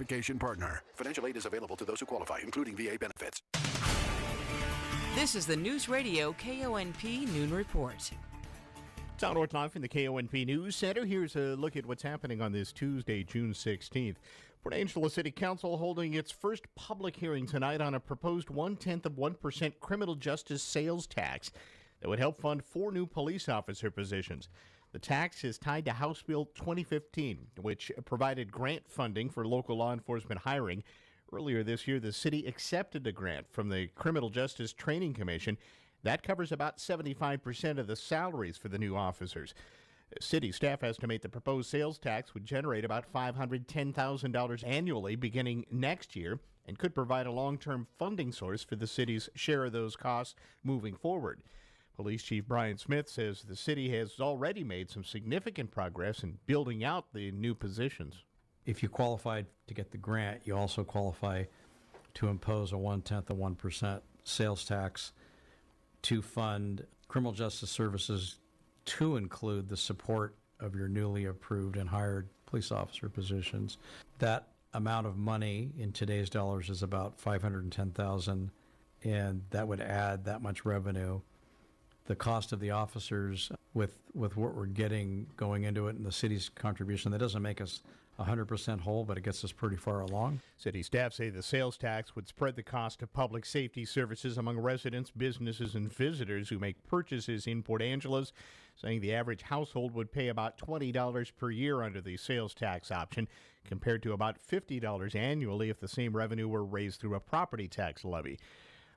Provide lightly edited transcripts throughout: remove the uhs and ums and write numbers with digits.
Certification Partner. Financial aid is available to those who qualify, including VA benefits. This is the News Radio KONP Noon Report. Tom North live from the KONP News Center. Here's a look at what's happening on this Tuesday, June 16th. Port Angeles City Council holding its first public hearing tonight on a proposed 0.1% criminal justice sales tax that would help fund 4 new police officer positions. The tax is tied to House Bill 2015, which provided grant funding for local law enforcement hiring. Earlier this year, the city accepted a grant from the Criminal Justice Training Commission. That covers about 75% of the salaries for the new officers. City staff estimate the proposed sales tax would generate about $510,000 annually beginning next year and could provide a long-term funding source for the city's share of those costs moving forward. Police Chief Brian Smith says the city has already made some significant progress in building out the new positions. If you qualified to get the grant, you also qualify to impose a 0.1% sales tax to fund criminal justice services to include the support of your newly approved and hired police officer positions. That amount of money in today's dollars is about $510,000, and that would add that much revenue. The cost of the officers with what we're getting going into it and the city's contribution, that doesn't make us 100% whole, but it gets us pretty far along. City staff say the sales tax would spread the cost of public safety services among residents, businesses, and visitors who make purchases in Port Angeles, saying the average household would pay about $20 per year under the sales tax option, compared to about $50 annually if the same revenue were raised through a property tax levy.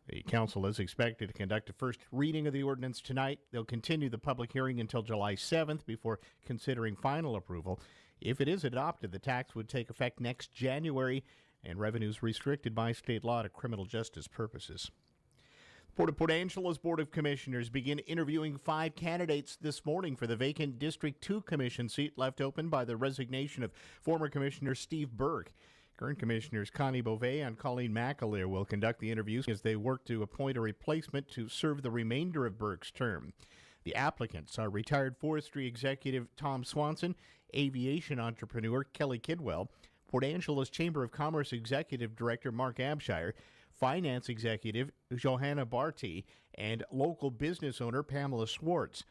The council is expected to conduct a first reading of the ordinance tonight. They'll continue the public hearing until July 7th before considering final approval. If it is adopted, the tax would take effect next January and revenues restricted by state law to criminal justice purposes. Port of Port Angeles Board of Commissioners begin interviewing 5 candidates this morning for the vacant District 2 Commission seat left open by the resignation of former Commissioner Steve Burke. Current Commissioners Connie Beauvais and Colleen McAleer will conduct the interviews as they work to appoint a replacement to serve the remainder of Burke's term. The applicants are retired forestry executive Tom Swanson, aviation entrepreneur Kelly Kidwell, Port Angeles Chamber of Commerce Executive Director Mark Abshire, Finance Executive Johanna Barty, and local business owner Pamela Swartz.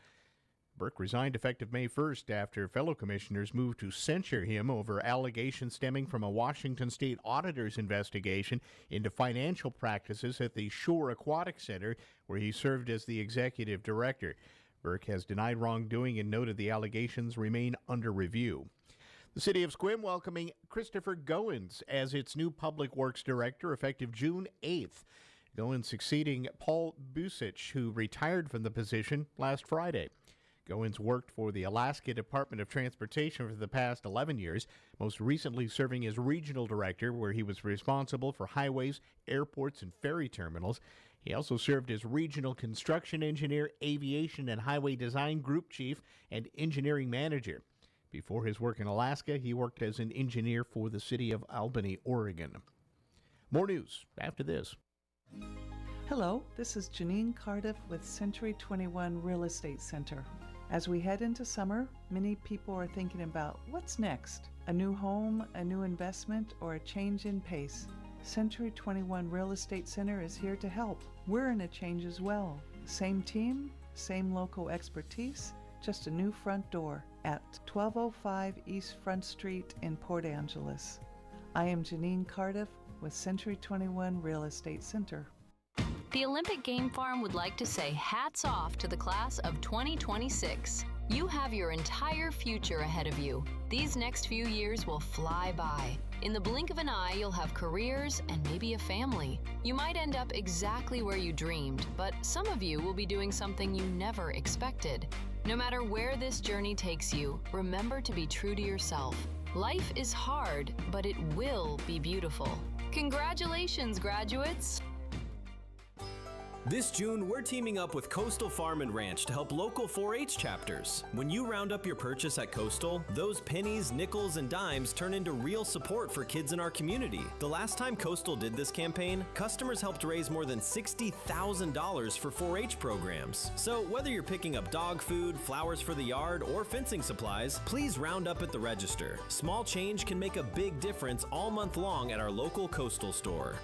Burke resigned effective May 1st after fellow commissioners moved to censure him over allegations stemming from a Washington state auditor's investigation into financial practices at the Shore Aquatic Center, where he served as the executive director. Burke has denied wrongdoing and noted the allegations remain under review. The City of Sequim welcoming Christopher Goins as its new Public Works Director effective June 8th. Goins succeeding Paul Busich, who retired from the position last Friday. Goins worked for the Alaska Department of Transportation for the past 11 years, most recently serving as regional director, where he was responsible for highways, airports, and ferry terminals. He also served as regional construction engineer, aviation and highway design group chief, and engineering manager. Before his work in Alaska, he worked as an engineer for the city of Albany, Oregon. More news after this. Hello, this is Janine Cardiff with Century 21 Real Estate Center. As we head into summer, many people are thinking about what's next? A new home, a new investment, or a change in pace? Century 21 Real Estate Center is here to help. We're in a change as well. Same team, same local expertise, just a new front door at 1205 East Front Street in Port Angeles. I am Janine Cardiff with Century 21 Real Estate Center. The Olympic Game Farm would like to say hats off to the class of 2026. You have your entire future ahead of you. These next few years will fly by. In the blink of an eye, you'll have careers and maybe a family. You might end up exactly where you dreamed, but some of you will be doing something you never expected. No matter where this journey takes you, remember to be true to yourself. Life is hard, but it will be beautiful. Congratulations, graduates! This June, we're teaming up with Coastal Farm and Ranch to help local 4-H chapters. When you round up your purchase at Coastal, those pennies, nickels, and dimes turn into real support for kids in our community. The last time Coastal did this campaign, customers helped raise more than $60,000 for 4-H programs. So whether you're picking up dog food, flowers for the yard, or fencing supplies, please round up at the register. Small change can make a big difference all month long at our local Coastal store.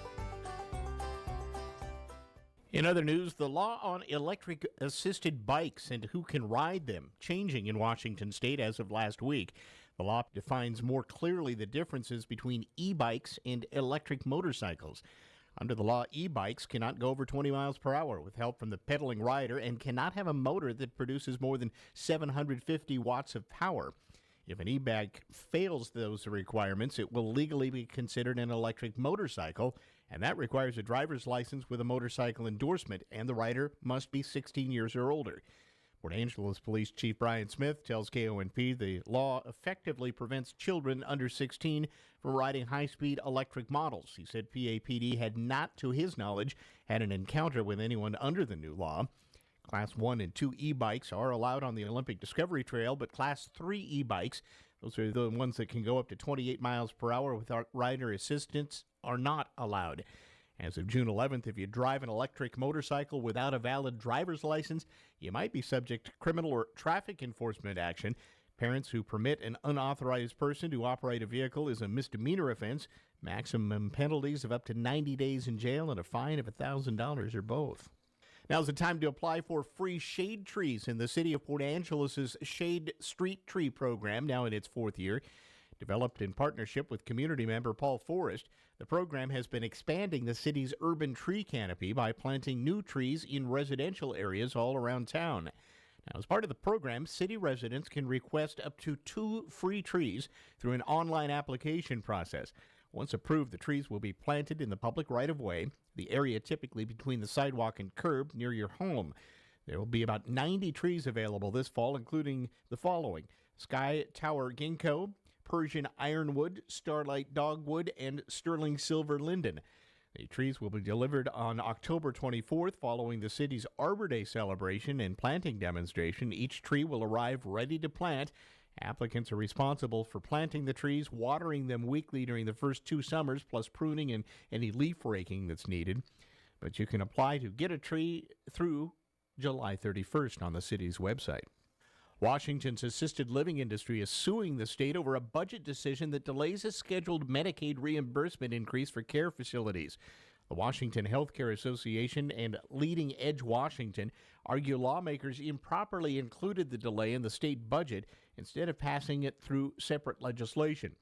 In other news, the law on electric-assisted bikes and who can ride them changing in Washington state as of last week. The law defines more clearly the differences between e-bikes and electric motorcycles. Under the law, e-bikes cannot go over 20 miles per hour with help from the pedaling rider and cannot have a motor that produces more than 750 watts of power. If an e-bike fails those requirements, it will legally be considered an electric motorcycle, and that requires a driver's license with a motorcycle endorsement, and the rider must be 16 years or older. Port Angeles Police Chief Brian Smith tells KONP the law effectively prevents children under 16 from riding high-speed electric models. He said PAPD had not, to his knowledge, had an encounter with anyone under the new law. Class 1 and 2 e-bikes are allowed on the Olympic Discovery Trail, but Class 3 e-bikes, those are the ones that can go up to 28 miles per hour without rider assistance, are not allowed. As of June 11th, if you drive an electric motorcycle without a valid driver's license, you might be subject to criminal or traffic enforcement action. Parents who permit an unauthorized person to operate a vehicle is a misdemeanor offense. Maximum penalties of up to 90 days in jail and a fine of $1,000 or both. Now's the time to apply for free shade trees in the city of Port Angeles' Shade Street Tree program, now in its fourth year. Developed in partnership with community member Paul Forrest, the program has been expanding the city's urban tree canopy by planting new trees in residential areas all around town. Now, as part of the program, city residents can request up to 2 free trees through an online application process. Once approved, the trees will be planted in the public right-of-way, the area typically between the sidewalk and curb near your home. There will be about 90 trees available this fall, including the following: Sky Tower Ginkgo, Persian Ironwood, Starlight Dogwood, and Sterling Silver Linden. The trees will be delivered on October 24th following the city's Arbor Day celebration and planting demonstration. Each tree will arrive ready to plant. Applicants are responsible for planting the trees, watering them weekly during the first 2 summers, plus pruning and any leaf raking that's needed. But you can apply to get a tree through July 31st on the city's website. Washington's assisted living industry is suing the state over a budget decision that delays a scheduled Medicaid reimbursement increase for care facilities. The Washington Healthcare Association and Leading Edge Washington argue lawmakers improperly included the delay in the state budget instead of passing it through separate legislation.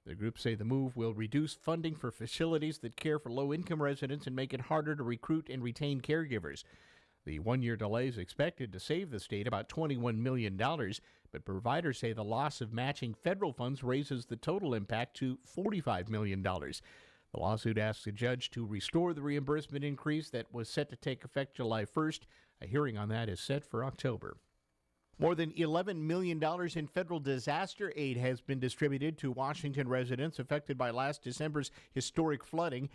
The groups say the move will reduce funding for facilities that care for low-income residents and make it harder to recruit and retain caregivers. The 1-year delay is expected to save the state about $21 million, but providers say the loss of matching federal funds raises the total impact to $45 million. The lawsuit asks a judge to restore the reimbursement increase that was set to take effect July 1st. A hearing on that is set for October. More than $11 million in federal disaster aid has been distributed to Washington residents affected by last December's historic flooding.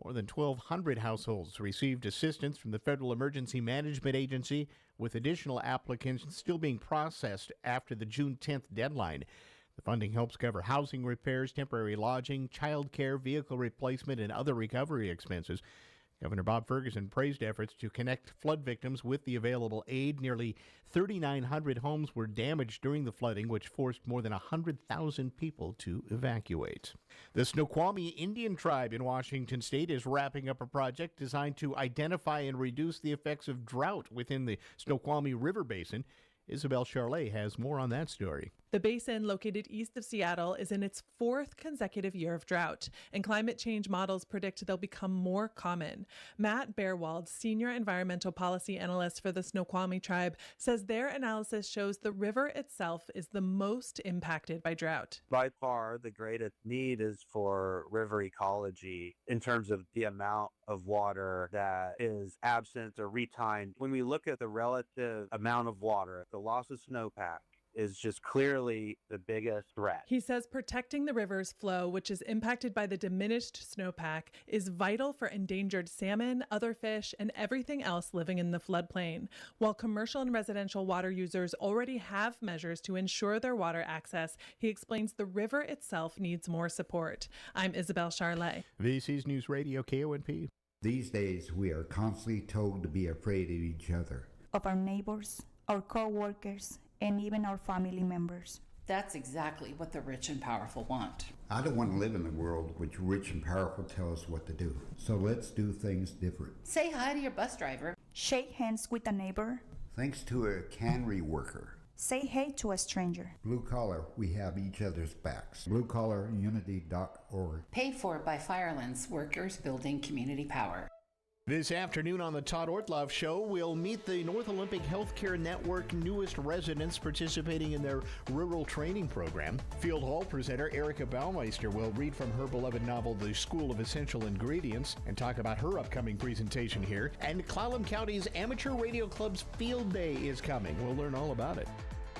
More than 1,200 households received assistance from the Federal Emergency Management Agency, with additional applicants still being processed after the June 10th deadline. The funding helps cover housing repairs, temporary lodging, child care, vehicle replacement, and other recovery expenses. Governor Bob Ferguson praised efforts to connect flood victims with the available aid. Nearly 3,900 homes were damaged during the flooding, which forced more than 100,000 people to evacuate. The Snoqualmie Indian tribe in Washington state is wrapping up a project designed to identify and reduce the effects of drought within the Snoqualmie River Basin. Isabel Charlet has more on that story. The basin, located east of Seattle, is in its 4th consecutive year of drought, and climate change models predict they'll become more common. Matt Bearwald, senior environmental policy analyst for the Snoqualmie tribe, says their analysis shows the river itself is the most impacted by drought. By far, the greatest need is for river ecology in terms of the amount of water that is absent or retimed. When we look at the relative amount of water, the loss of snowpack is just clearly the biggest threat. He says protecting the river's flow, which is impacted by the diminished snowpack, is vital for endangered salmon, other fish, and everything else living in the floodplain. While commercial and residential water users already have measures to ensure their water access, he explains the river itself needs more support. I'm Isabel Charlet. This is News Radio KONP. These days, we are constantly told to be afraid of each other, of our neighbors, our co-workers, and even our family members. That's exactly what the rich and powerful want. I don't want to live in a world which rich and powerful tell us what to do. So let's do things different. Say hi to your bus driver. Shake hands with a neighbor. Thanks to a cannery worker. Say hey to a stranger. Blue Collar, we have each other's backs. BlueCollarUnity.org. Paid for by Firelands Workers Building Community Power. This afternoon on the Todd Ortloff Show, we'll meet the North Olympic Healthcare Network newest residents participating in their rural training program. Field Hall presenter Erica Baumeister will read from her beloved novel, The School of Essential Ingredients, and talk about her upcoming presentation here. And Clallam County's Amateur Radio Club's Field Day is coming. We'll learn all about it.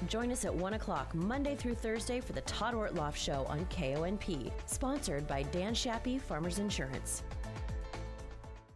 Join us at 1 o'clock Monday through Thursday for the Todd Ortloff Show on KONP, sponsored by Dan Shappy Farmers Insurance.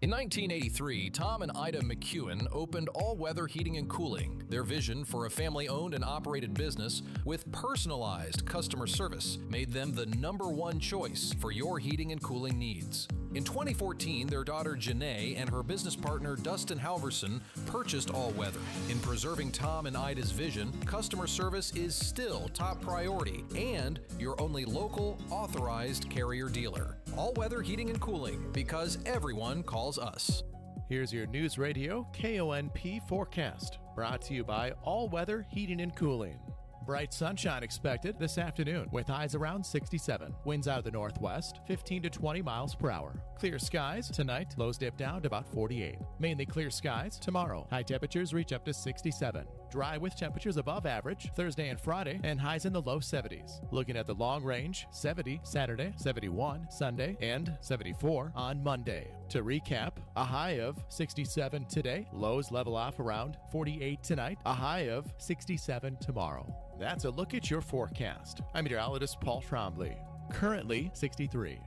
In 1983, Tom and Ida McEwen opened All Weather Heating and Cooling. Their vision for a family-owned and operated business with personalized customer service made them the #1 choice for your heating and cooling needs. In 2014, their daughter Janae and her business partner Dustin Halverson purchased All Weather. In preserving Tom and Ida's vision, customer service is still top priority and your only local authorized carrier dealer. All Weather Heating and Cooling, because everyone calls us. Here's your News Radio KONP forecast, brought to you by All Weather Heating and Cooling. Bright sunshine expected this afternoon with highs around 67. Winds out of the northwest, 15 to 20 miles per hour. Clear skies tonight, lows dip down to about 48. Mainly clear skies tomorrow. High temperatures reach up to 67. Dry with temperatures above average Thursday and Friday and highs in the low 70s. Looking at the long range, 70 Saturday, 71 Sunday, and 74 on Monday. To recap, a high of 67 today, lows level off around 48 tonight, a high of 67 tomorrow. That's a look at your forecast. I'm meteorologist Paul Trombley. Currently 63.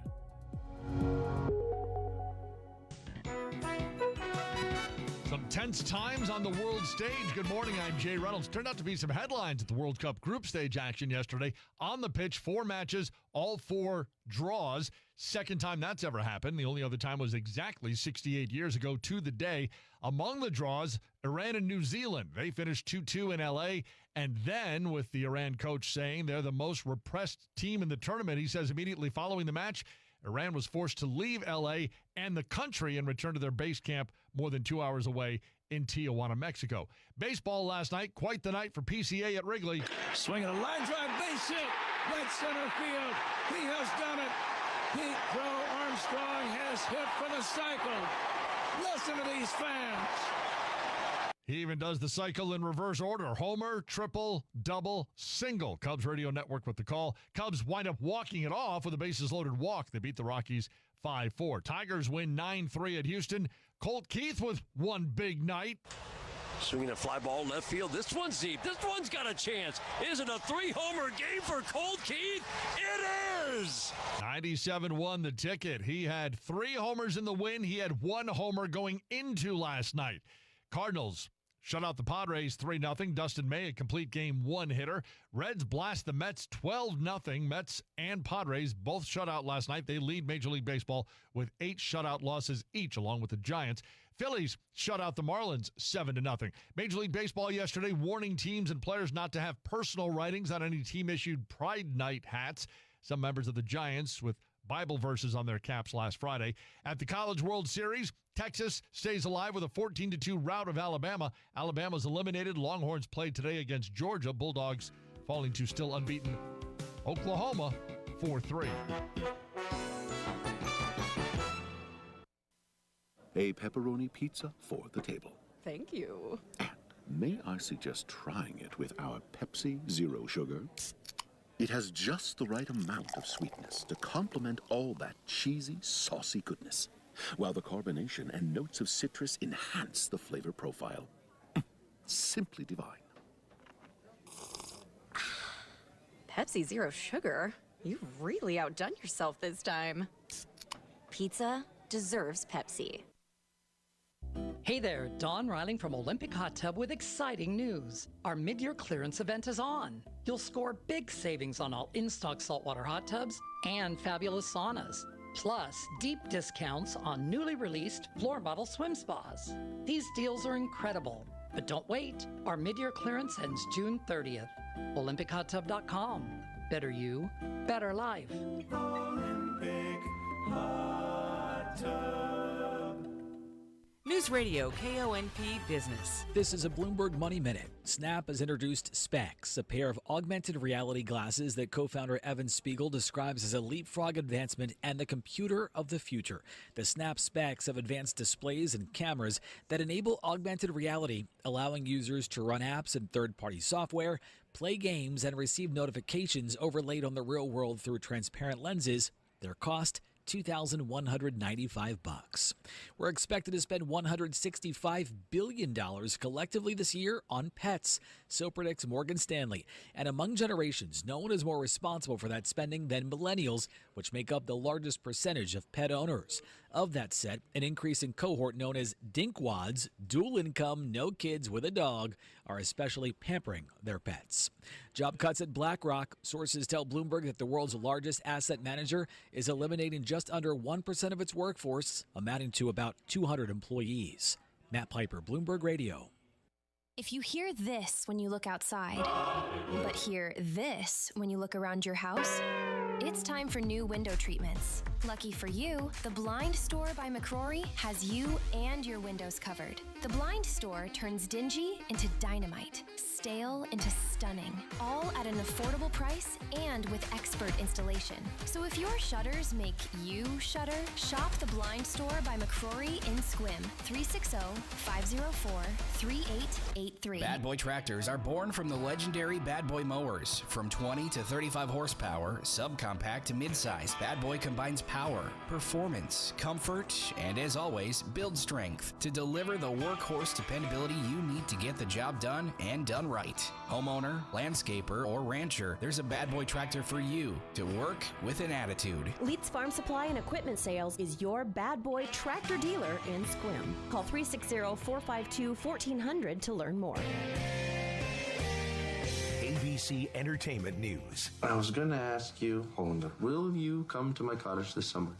Some tense times on the world stage. Good morning, I'm Jay Reynolds. Turned out to be some headlines at the World Cup group stage action yesterday. On the pitch, 4 matches, all 4 draws. Second time that's ever happened. The only other time was exactly 68 years ago to the day. Among the draws, Iran and New Zealand. They finished 2-2 in L.A., and then with the Iran coach saying they're the most repressed team in the tournament, he says immediately following the match, Iran was forced to leave L.A. and the country and return to their base camp more than 2 hours away in Tijuana, Mexico. Baseball last night, quite the night for PCA at Wrigley. Swinging a line drive, base hit, right center field. He has done it. Pete Crow Armstrong has hit for the cycle. Listen to these fans. He even does the cycle in reverse order. Homer, triple, double, single. Cubs Radio Network with the call. Cubs wind up walking it off with a bases-loaded walk. They beat the Rockies 5-4. Tigers win 9-3 at Houston. Colt Keith with one big night. Swinging a fly ball left field. This one's deep. This one's got a chance. Is it a 3-homer game for Colt Keith? It is! 97 won the ticket. He had 3 homers in the win. He had 1 homer going into last night. Cardinals shut out the Padres 3-0. Dustin May, a complete game 1 hitter. Reds blast the Mets 12-0. Mets and Padres both shut out last night. They lead Major League Baseball with 8 shutout losses each, along with the Giants. Phillies shut out the Marlins 7-0. Major League Baseball yesterday warning teams and players not to have personal writings on any team-issued Pride Night hats. Some members of the Giants with Bible verses on their caps last Friday. At the College World Series, Texas stays alive with a 14-2 rout of Alabama. Alabama's eliminated. Longhorns played today against Georgia. Bulldogs falling to still unbeaten Oklahoma 4-3. A pepperoni pizza for the table. Thank you. And may I suggest trying it with our Pepsi Zero Sugar? It has just the right amount of sweetness to complement all that cheesy, saucy goodness, while the carbonation and notes of citrus enhance the flavor profile. Simply divine. Pepsi Zero Sugar? You've really outdone yourself this time. Pizza deserves Pepsi. Hey there, Don Riling from Olympic Hot Tub with exciting news. Our mid-year clearance event is on. You'll score big savings on all in-stock saltwater hot tubs and fabulous saunas. Plus, deep discounts on newly released floor model swim spas. These deals are incredible. But don't wait. Our mid-year clearance ends June 30th. OlympicHotTub.com. Better you, better life. Olympic Hot Tub. News Radio KONP Business. This is a Bloomberg Money Minute. Snap has introduced Specs, a pair of augmented reality glasses that co-founder Evan Spiegel describes as a leapfrog advancement and the computer of the future. The Snap Specs have advanced displays and cameras that enable augmented reality, allowing users to run apps and third-party software, play games, and receive notifications overlaid on the real world through transparent lenses. Their cost, $2,195. We're expected to spend $165 billion collectively this year on pets, so predicts Morgan Stanley. And among generations, no one is more responsible for that spending than millennials, which make up the largest percentage of pet owners. Of that set, an increasing cohort known as dinkwads, dual income, no kids with a dog, are especially pampering their pets. Job cuts at BlackRock. Sources tell Bloomberg that the world's largest asset manager is eliminating just under 1% of its workforce, amounting to about 200 employees. Matt Piper, Bloomberg Radio. If you hear this when you look outside, but hear this when you look around your house, it's time for new window treatments. Lucky for you, The Blind Store by McCrory has you and your windows covered. The Blind Store turns dingy into dynamite, stale into stunning, all at an affordable price and with expert installation. So if your shutters make you shudder, shop The Blind Store by McCrory in Squim, 360-504-3883. Bad Boy tractors are born from the legendary Bad Boy mowers. From 20 to 35 horsepower, subcompact to midsize, Bad Boy combines power, performance, comfort, and as always, build strength to deliver the workhorse dependability you need to get the job done and done right. Homeowner, landscaper, or rancher, there's a Bad Boy tractor for you to work with an attitude. Leeds Farm Supply and Equipment Sales is your Bad Boy tractor dealer in Squim. Call 360-452-1400 to learn more. ABC Entertainment News. I was going to ask you, Hollander, will you come to my cottage this summer?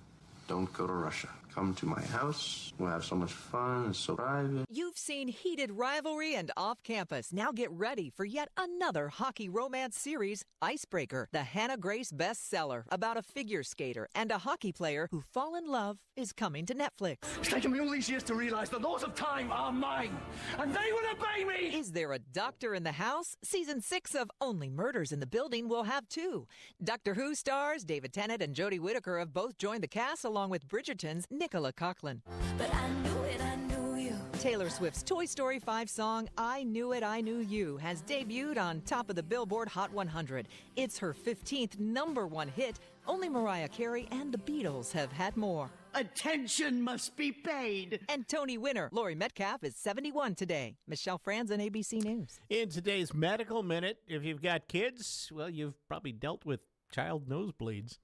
Don't go to Russia. Come to my house. We'll have so much fun. It's so private. You've seen heated rivalry and off-campus. Now get ready for yet another hockey romance series, Icebreaker, the Hannah Grace bestseller about a figure skater and a hockey player who fall in love, is coming to Netflix. It's taken me all these years to realize the laws of time are mine, and they will obey me! Is there a doctor in the house? Season 6 of Only Murders in the Building will have 2. Doctor Who stars David Tennant and Jodie Whittaker have both joined the cast, along with Bridgerton's Nicola Coughlan. But I knew it, I knew you. Taylor Swift's Toy Story 5 song, I Knew It, I Knew You, has debuted on top of the Billboard Hot 100. It's her 15th #1 hit. Only Mariah Carey and the Beatles have had more. Attention must be paid. And Tony winner Laurie Metcalf is 71 today. Michelle Franzen, ABC News. In today's Medical Minute, if you've got kids, well, you've probably dealt with child nosebleeds.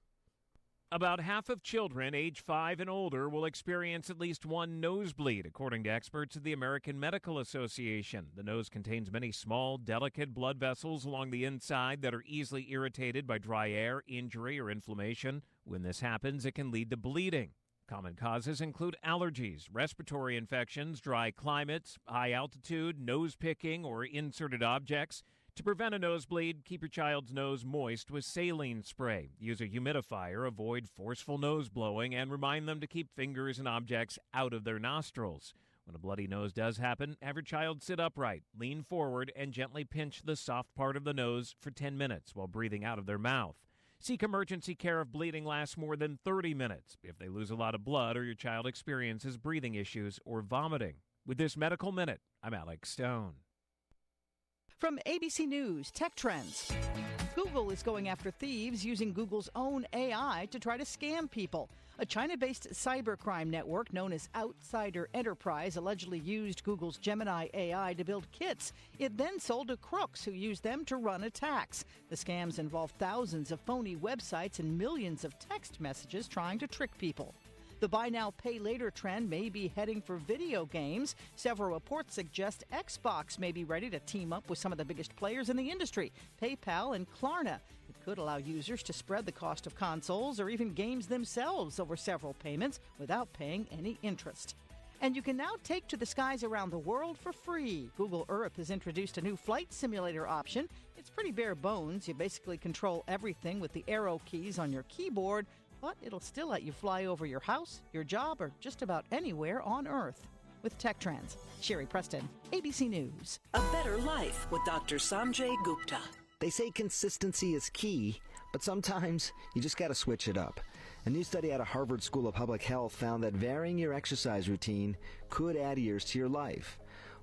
About half of children age 5 and older will experience at least one nosebleed, according to experts at the American Medical Association. The nose contains many small, delicate blood vessels along the inside that are easily irritated by dry air, injury, or inflammation. When this happens, it can lead to bleeding. Common causes include allergies, respiratory infections, dry climates, high altitude, nose picking, or inserted objects. To prevent a nosebleed, keep your child's nose moist with saline spray. Use a humidifier, avoid forceful nose blowing, and remind them to keep fingers and objects out of their nostrils. When a bloody nose does happen, have your child sit upright, lean forward, and gently pinch the soft part of the nose for 10 minutes while breathing out of their mouth. Seek emergency care if bleeding lasts more than 30 minutes, if they lose a lot of blood or your child experiences breathing issues or vomiting. With this Medical Minute, I'm Alex Stone. From ABC News, Tech Trends. Google is going after thieves using Google's own AI to try to scam people. A China-based cybercrime network known as Outsider Enterprise allegedly used Google's Gemini AI to build kits. It then sold to crooks who used them to run attacks. The scams involve thousands of phony websites and millions of text messages trying to trick people. The buy now, pay later trend may be heading for video games. Several reports suggest Xbox may be ready to team up with some of the biggest players in the industry, PayPal and Klarna. It could allow users to spread the cost of consoles or even games themselves over several payments without paying any interest. And you can now take to the skies around the world for free. Google Earth has introduced a new flight simulator option. It's pretty bare bones. You basically control everything with the arrow keys on your keyboard, but it'll still let you fly over your house, your job, or just about anywhere on Earth. With Tech Trends, Sherry Preston, ABC News. A Better Life with Dr. Sanjay Gupta. They say consistency is key, but sometimes you just got to switch it up. A new study out of Harvard School of Public Health found that varying your exercise routine could add years to your life.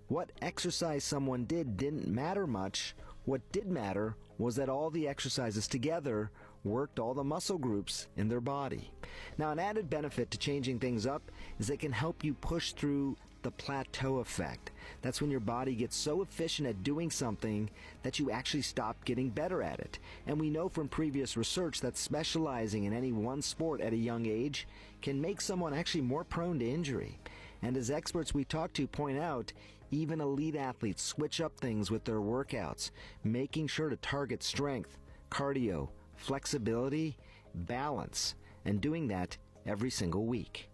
What exercise someone did didn't matter much. What did matter was that all the exercises together worked all the muscle groups in their body. Now, an added benefit to changing things up is they can help you push through the plateau effect. That's when your body gets so efficient at doing something that you actually stop getting better at it. And we know from previous research that specializing in any one sport at a young age can make someone actually more prone to injury. And as experts we talk to point out, even elite athletes switch up things with their workouts, making sure to target strength, cardio, flexibility, balance, and doing that every single week.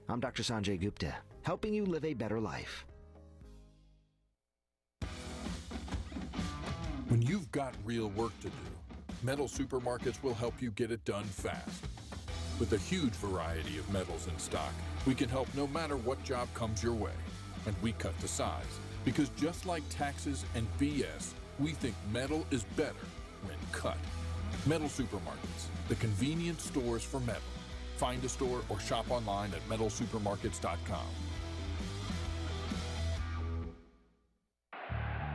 I'm Dr. Sanjay Gupta, helping you live a better life. When you've got real work to do, Metal Supermarkets will help you get it done fast. With a huge variety of metals in stock, we can help no matter what job comes your way. And we cut to size, because just like taxes and BS, we think metal is better when cut. Metal Supermarkets, the convenient stores for metal. Find a store or shop online at metalsupermarkets.com.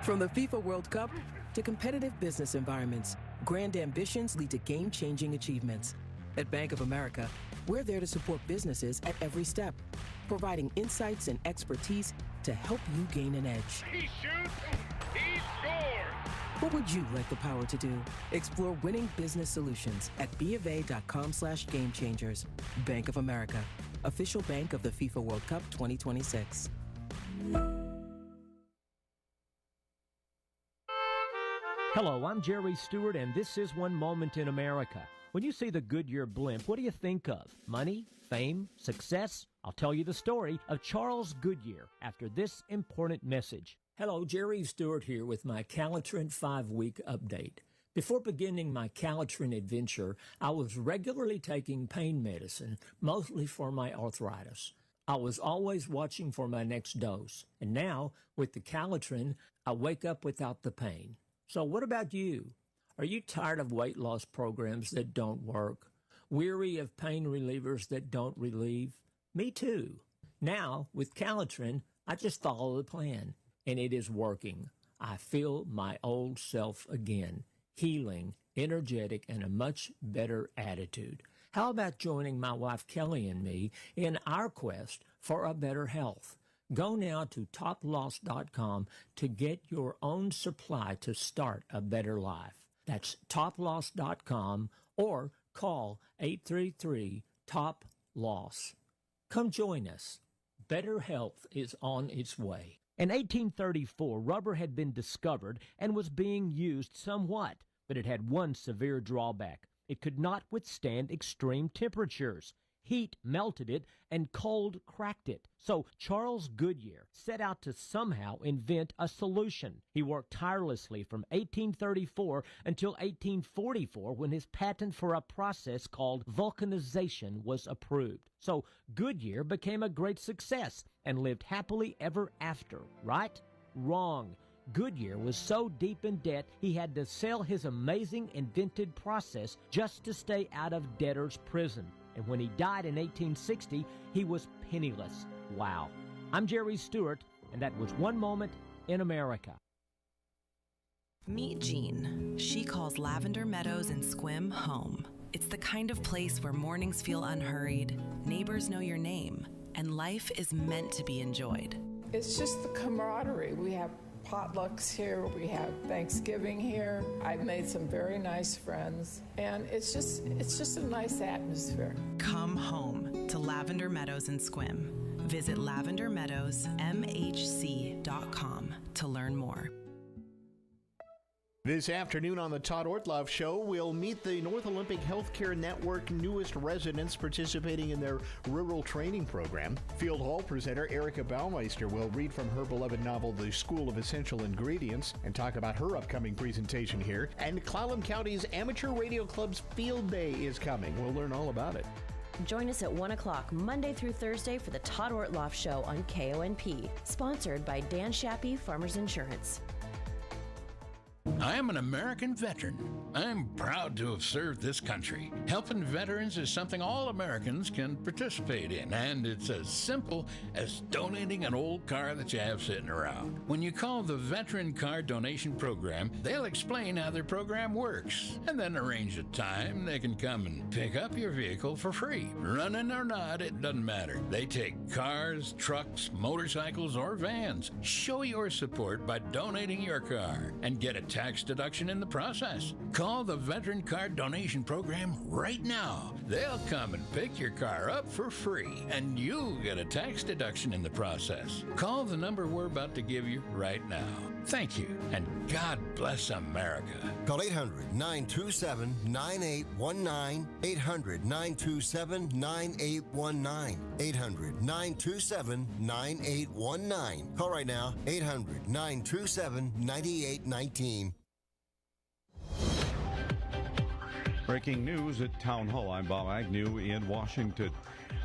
From the FIFA World Cup to competitive business environments, grand ambitions lead to game-changing achievements. At Bank of America, we're there to support businesses at every step, providing insights and expertise to help you gain an edge. He shoots, he scores! What would you like the power to do? Explore winning business solutions at BofA.com/gamechangers. Bank of America, official bank of the FIFA World Cup 2026. Hello, I'm Jerry Stewart, and this is One Moment in America. When you see the Goodyear blimp, what do you think of? Money? Fame? Success? I'll tell you the story of Charles Goodyear after this important message. Hello, Jerry Stewart here with my Calitrin 5-week update. Before beginning my Calitrin adventure, I was regularly taking pain medicine, mostly for my arthritis. I was always watching for my next dose, and now, with the Calitrin, I wake up without the pain. So what about you? Are you tired of weight loss programs that don't work? Weary of pain relievers that don't relieve? Me too. Now, with Calitrin, I just follow the plan, and it is working. I feel my old self again, healing, energetic, and a much better attitude. How about joining my wife Kelly and me in our quest for a better health? Go now to toploss.com to get your own supply to start a better life. That's toploss.com or call 833-TOP-LOSS. Come join us. Better health is on its way. In 1834, rubber had been discovered and was being used somewhat, but it had one severe drawback. It could not withstand extreme temperatures. Heat melted it, and cold cracked it. So Charles Goodyear set out to somehow invent a solution. He worked tirelessly from 1834 until 1844 when his patent for a process called vulcanization was approved. So Goodyear became a great success and lived happily ever after, right? Wrong. Goodyear was so deep in debt he had to sell his amazing invented process just to stay out of debtor's prison. And when he died in 1860, he was penniless. Wow. I'm Jerry Stewart, and that was One Moment in America. Meet Jean. She calls Lavender Meadows in Sequim home. It's the kind of place where mornings feel unhurried, neighbors know your name, and life is meant to be enjoyed. It's just the camaraderie. We have potlucks here, we have Thanksgiving here. I've made some very nice friends, and it's just a nice atmosphere. Come home to Lavender Meadows in Sequim. Visit lavendermeadowsmhc.com to learn more. This afternoon on the Todd Ortloff Show, we'll meet the North Olympic Healthcare Network newest residents participating in their rural training program. Field Hall presenter Erica Baumeister will read from her beloved novel, The School of Essential Ingredients, and talk about her upcoming presentation here. And Clallam County's Amateur Radio Club's Field Day is coming. We'll learn all about it. Join us at 1 o'clock Monday through Thursday for the Todd Ortloff Show on KONP, sponsored by Dan Shappy Farmers Insurance. I am an American veteran. I'm proud to have served this country. Helping veterans is something all Americans can participate in, and it's as simple as donating an old car that you have sitting around. When you call the Veteran Car Donation Program, they'll explain how their program works, and then arrange a time they can come and pick up your vehicle for free. Running or not, it doesn't matter. They take cars, trucks, motorcycles, or vans. Show your support by donating your car and get a tax deduction in the process. Call the Veteran Car Donation Program right now. They'll come and pick your car up for free, and you'll get a tax deduction in the process. Call the number we're about to give you right now. Thank you, and God bless America. Call 800-927-9819, 800-927-9819, 800-927-9819. Call right now, 800-927-9819. Breaking news at Town Hall. I'm Bob Agnew in Washington.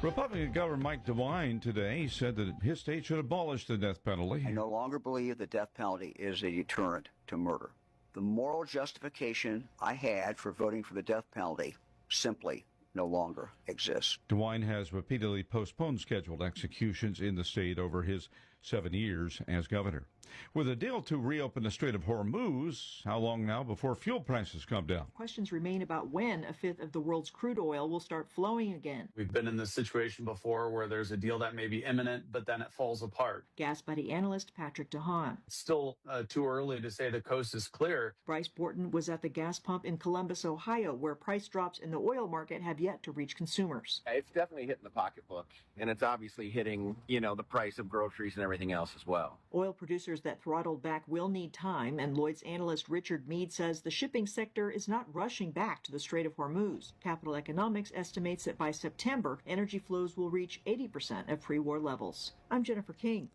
Republican Governor Mike DeWine today said that his state should abolish the death penalty. I no longer believe the death penalty is a deterrent to murder. The moral justification I had for voting for the death penalty simply no longer exists. DeWine has repeatedly postponed scheduled executions in the state over his 7 years as governor. With a deal to reopen the Strait of Hormuz, how long now before fuel prices come down? Questions remain about when a fifth of the world's crude oil will start flowing again. We've been in this situation before where there's a deal that may be imminent, but then it falls apart. Gas Buddy analyst Patrick DeHaan. It's still too early to say the coast is clear. Bryce Borton was at the gas pump in Columbus, Ohio, where price drops in the oil market have yet to reach consumers. It's definitely hitting the pocketbook, and it's obviously hitting, the price of groceries and everything else as well. Oil producers that throttled back will need time, and Lloyd's analyst Richard Mead says the shipping sector is not rushing back to the Strait of Hormuz. Capital Economics estimates that by September, energy flows will reach 80% of pre-war levels. I'm Jennifer King.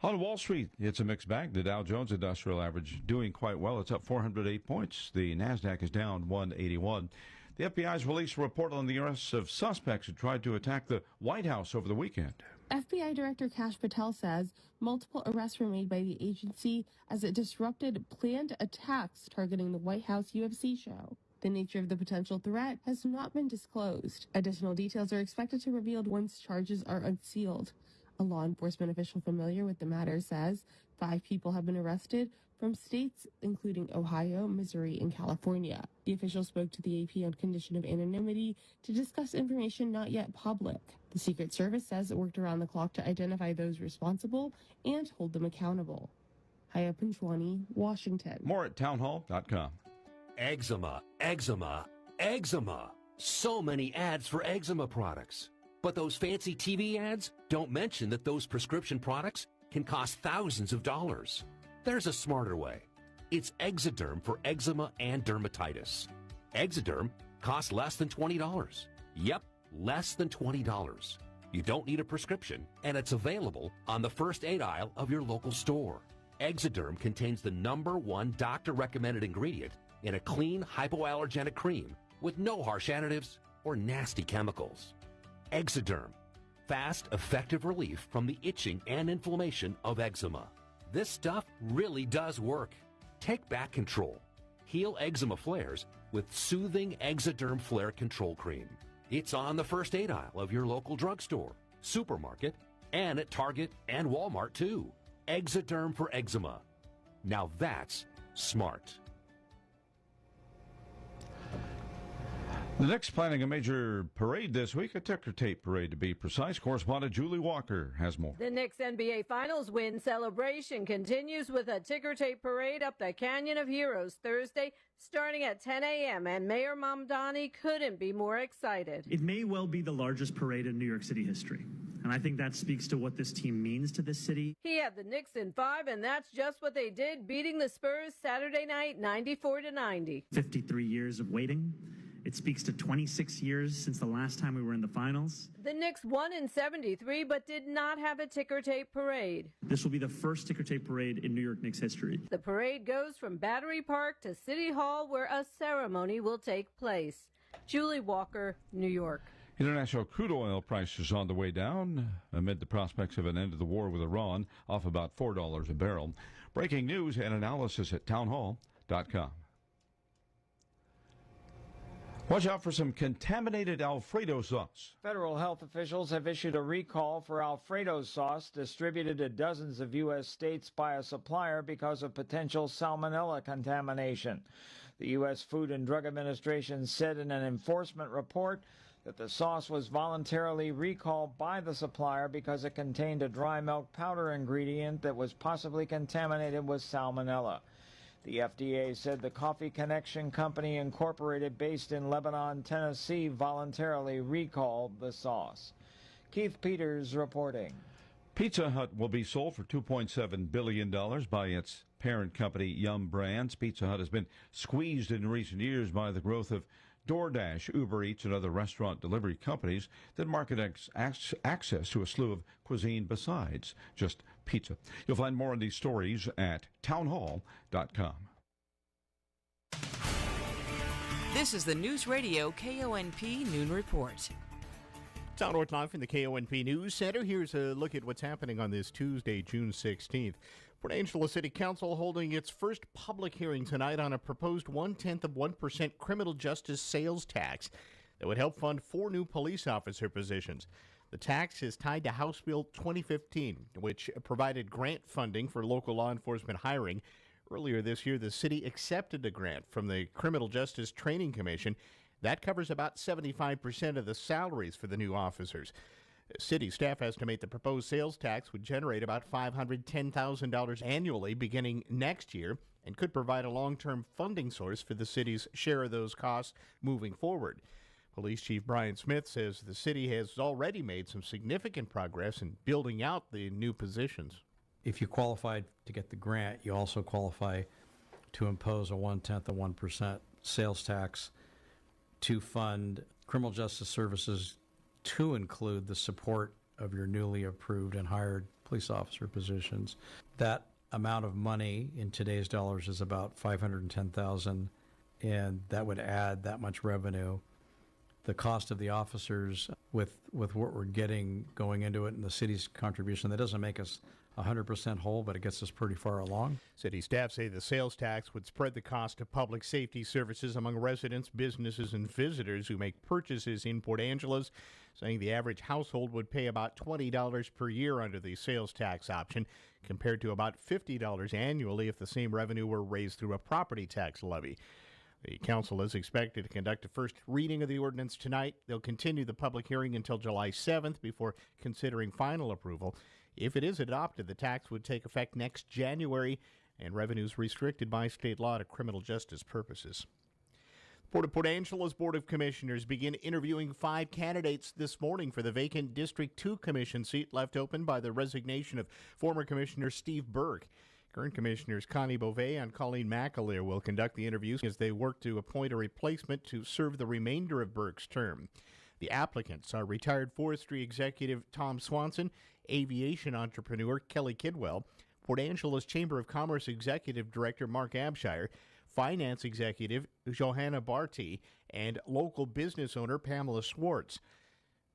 On Wall Street, it's a mixed bag. The Dow Jones Industrial Average doing quite well. It's up 408 points. The NASDAQ is down 181. The FBI's released a report on the arrests of suspects who tried to attack the White House over the weekend. FBI Director Kash Patel says multiple arrests were made by the agency as it disrupted planned attacks targeting the White House UFC show. The nature of the potential threat has not been disclosed. Additional details are expected to be revealed once charges are unsealed. A law enforcement official familiar with the matter says 5 people have been arrested from states including Ohio, Missouri, and California. The official spoke to the AP on condition of anonymity to discuss information not yet public. The Secret Service says it worked around the clock to identify those responsible and hold them accountable. Haya Panchwani, Washington. More at townhall.com. Eczema, eczema, eczema. So many ads for eczema products. But those fancy TV ads don't mention that those prescription products can cost thousands of dollars. There's a smarter way. It's Exoderm for eczema and dermatitis. Exoderm costs less than $20. Yep, less than $20. You don't need a prescription, and it's available on the first aid aisle of your local store. Exoderm contains the #1 doctor-recommended ingredient in a clean, hypoallergenic cream with no harsh additives or nasty chemicals. Exoderm, fast, effective relief from the itching and inflammation of eczema. This stuff really does work. Take back control. Heal eczema flares with soothing Exoderm Flare Control Cream. It's on the first aid aisle of your local drugstore, supermarket, and at Target and Walmart too. Exoderm for eczema. Now that's smart. The Knicks planning a major parade this week, a ticker tape parade to be precise. Correspondent Julie Walker has more. The Knicks NBA Finals win celebration continues with a ticker tape parade up the Canyon of Heroes Thursday, starting at 10 a.m., and Mayor Mamdani couldn't be more excited. It may well be the largest parade in New York City history, and I think that speaks to what this team means to this city. He had the Knicks in 5, and that's just what they did, beating the Spurs Saturday night 94-90. 53 years of waiting. It speaks to 26 years since the last time we were in the finals. The Knicks won in 73, but did not have a ticker tape parade. This will be the first ticker tape parade in New York Knicks history. The parade goes from Battery Park to City Hall, where a ceremony will take place. Julie Walker, New York. International crude oil prices on the way down amid the prospects of an end to the war with Iran, off about $4 a barrel. Breaking news and analysis at townhall.com. Watch out for some contaminated Alfredo sauce. Federal health officials have issued a recall for Alfredo sauce distributed to dozens of U.S. states by a supplier because of potential salmonella contamination. The U.S. Food and Drug Administration said in an enforcement report that the sauce was voluntarily recalled by the supplier because it contained a dry milk powder ingredient that was possibly contaminated with salmonella. The FDA said the Coffee Connection Company Incorporated, based in Lebanon, Tennessee, voluntarily recalled the sauce. Keith Peters reporting. Pizza Hut will be sold for $2.7 billion by its parent company, Yum Brands. Pizza Hut has been squeezed in recent years by the growth of DoorDash, Uber Eats, and other restaurant delivery companies that market access to a slew of cuisine besides just pizza. You'll find more on these stories at townhall.com. This is the News Radio KONP Noon Report. Town North Live from the KONP News Center. Here's a look at what's happening on this Tuesday, June 16th. Port Angeles City Council holding its first public hearing tonight on a proposed 0.1% criminal justice sales tax that would help fund 4 new police officer positions. The tax is tied to House Bill 2015, which provided grant funding for local law enforcement hiring. Earlier this year, the city accepted a grant from the Criminal Justice Training Commission. That covers about 75% of the salaries for the new officers. City staff estimate the proposed sales tax would generate about $510,000 annually beginning next year and could provide a long-term funding source for the city's share of those costs moving forward. Police Chief Brian Smith says the city has already made some significant progress in building out the new positions. If you qualified to get the grant, you also qualify to impose a 0.1% sales tax to fund criminal justice services, to include the support of your newly approved and hired police officer positions. That amount of money in today's dollars is about $510,000, and that would add that much revenue. The cost of the officers with what we're getting going into it and the city's contribution, that doesn't make us 100% whole, but it gets us pretty far along. City staff say the sales tax would spread the cost of public safety services among residents, businesses, and visitors who make purchases in Port Angeles, saying the average household would pay about $20 per year under the sales tax option, compared to about $50 annually if the same revenue were raised through a property tax levy. The council is expected to conduct a first reading of the ordinance tonight. They'll continue the public hearing until July 7th before considering final approval. If it is adopted, the tax would take effect next January, and revenues restricted by state law to criminal justice purposes. Port of Port Angeles Board of Commissioners begin interviewing 5 candidates this morning for the vacant District 2 Commission seat left open by the resignation of former Commissioner Steve Burke. Current Commissioners Connie Beauvais and Colleen McAleer will conduct the interviews as they work to appoint a replacement to serve the remainder of Burke's term. The applicants are retired forestry executive Tom Swanson, aviation entrepreneur Kelly Kidwell, Port Angeles Chamber of Commerce executive director Mark Abshire, finance executive Johanna Barty, and local business owner Pamela Swartz.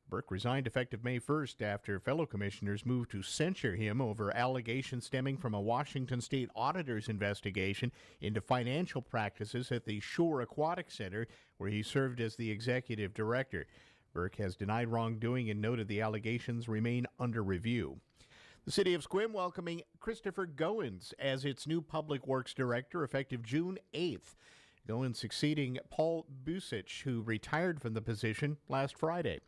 Burke resigned effective May 1st after fellow commissioners moved to censure him over allegations stemming from a Washington state auditor's investigation into financial practices at the Shore Aquatic Center, where he served as the executive director. Burke has denied wrongdoing and noted the allegations remain under review. The city of Sequim welcoming Christopher Goins as its new public works director effective June 8th. Goins succeeding Paul Busich, who retired from the position last Friday.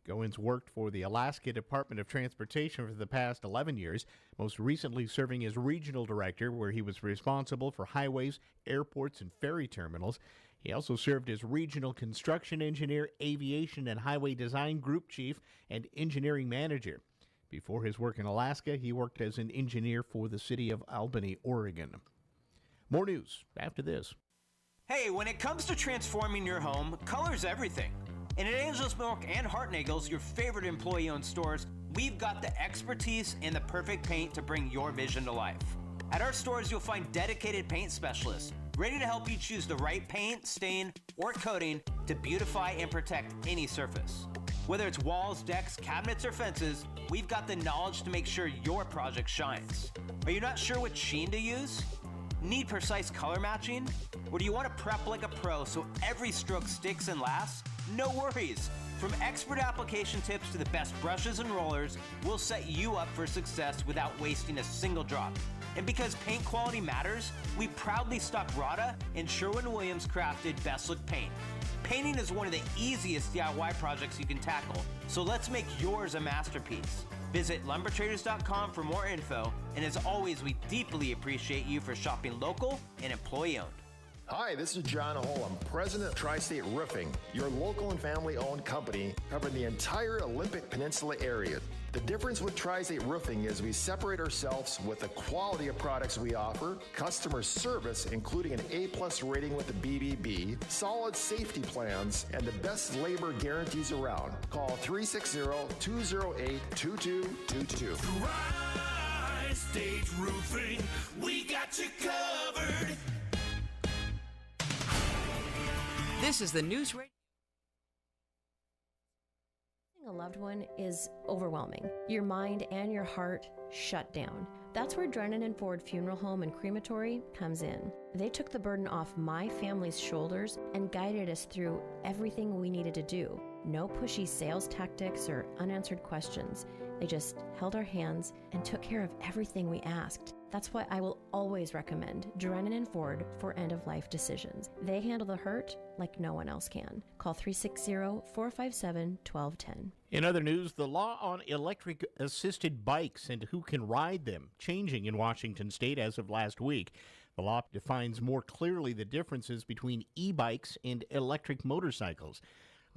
Goins worked for the Alaska Department of Transportation for the past 11 years, most recently serving as regional director, where he was responsible for highways, airports, and ferry terminals. He also served as regional construction engineer, aviation and highway design group chief, and engineering manager. Before his work in Alaska, he worked as an engineer for the city of Albany, Oregon. More news after this. Hey, when it comes to transforming your home, color's everything. And at Angel's Milk and Hartnagel's, your favorite employee-owned stores, we've got the expertise and the perfect paint to bring your vision to life. At our stores, you'll find dedicated paint specialists ready to help you choose the right paint, stain, or coating to beautify and protect any surface. Whether it's walls, decks, cabinets, or fences, we've got the knowledge to make sure your project shines. Are you not sure which sheen to use? Need precise color matching? Or do you want to prep like a pro so every stroke sticks and lasts? No worries. From expert application tips to the best brushes and rollers, we'll set you up for success without wasting a single drop. And because paint quality matters, we proudly stock Rada and Sherwin-Williams crafted Best Look paint. Painting is one of the easiest DIY projects you can tackle, so let's make yours a masterpiece. Visit lumbertraders.com for more info, and as always, we deeply appreciate you for shopping local and employee-owned. Hi, this is John Holm, President of Tri-State Roofing, your local and family-owned company covering the entire Olympic Peninsula area. The difference with Tri-State Roofing is we separate ourselves with the quality of products we offer, customer service, including an A-plus rating with the BBB, solid safety plans, and the best labor guarantees around. Call 360-208-2222. Tri-State Roofing, we got you covered. This is the News Radio. A loved one is overwhelming. Your mind and your heart shut down. That's where Drennan and Ford Funeral Home and Crematory comes in. They took the burden off my family's shoulders and guided us through everything we needed to do. No pushy sales tactics or unanswered questions. They just held our hands and took care of everything we asked. That's why I will always recommend Drennan and Ford for end-of-life decisions. They handle the hurt like no one else can. Call 360-457-1210. In other news, the law on electric-assisted bikes and who can ride them changing in Washington state as of last week. The law defines more clearly the differences between e-bikes and electric motorcycles.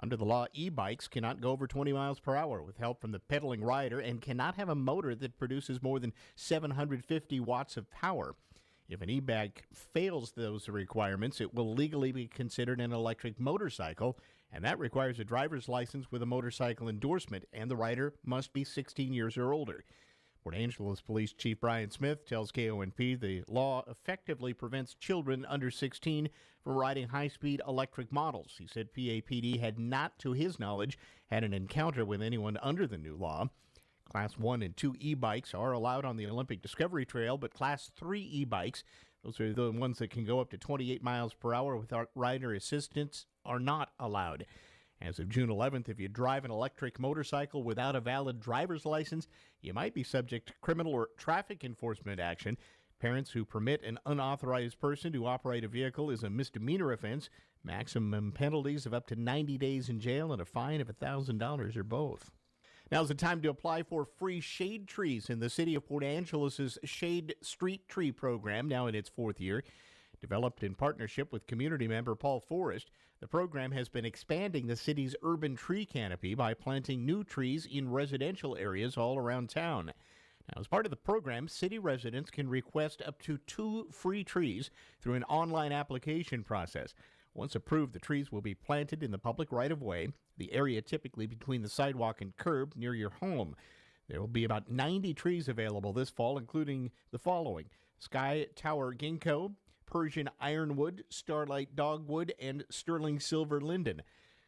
Under the law, e-bikes cannot go over 20 miles per hour with help from the pedaling rider and cannot have a motor that produces more than 750 watts of power. If an e-bike fails those requirements, it will legally be considered an electric motorcycle, and that requires a driver's license with a motorcycle endorsement, and the rider must be 16 years or older. Port Angeles Police Chief Brian Smith tells KONP the law effectively prevents children under 16 from riding high-speed electric models. He said PAPD had not, to his knowledge, had an encounter with anyone under the new law. Class 1 and 2 e-bikes are allowed on the Olympic Discovery Trail, but Class 3 e-bikes, those are the ones that can go up to 28 miles per hour without rider assistance, are not allowed. As of June 11th, if you drive an electric motorcycle without a valid driver's license, you might be subject to criminal or traffic enforcement action. Parents who permit an unauthorized person to operate a vehicle is a misdemeanor offense. Maximum penalties of up to 90 days in jail and a fine of $1,000 or both. Now's the time to apply for free shade trees in the city of Port Angeles' Shade Street Tree program, now in its fourth year. Developed in partnership with community member Paul Forrest, the program has been expanding the city's urban tree canopy by planting new trees in residential areas all around town. Now, as part of the program, city residents can request up to 2 free trees through an online application process. Once approved, the trees will be planted in the public right-of-way, the area typically between the sidewalk and curb near your home. There will be about 90 trees available this fall, including the following: Sky Tower Ginkgo, Persian Ironwood, Starlight Dogwood, and Sterling Silver Linden.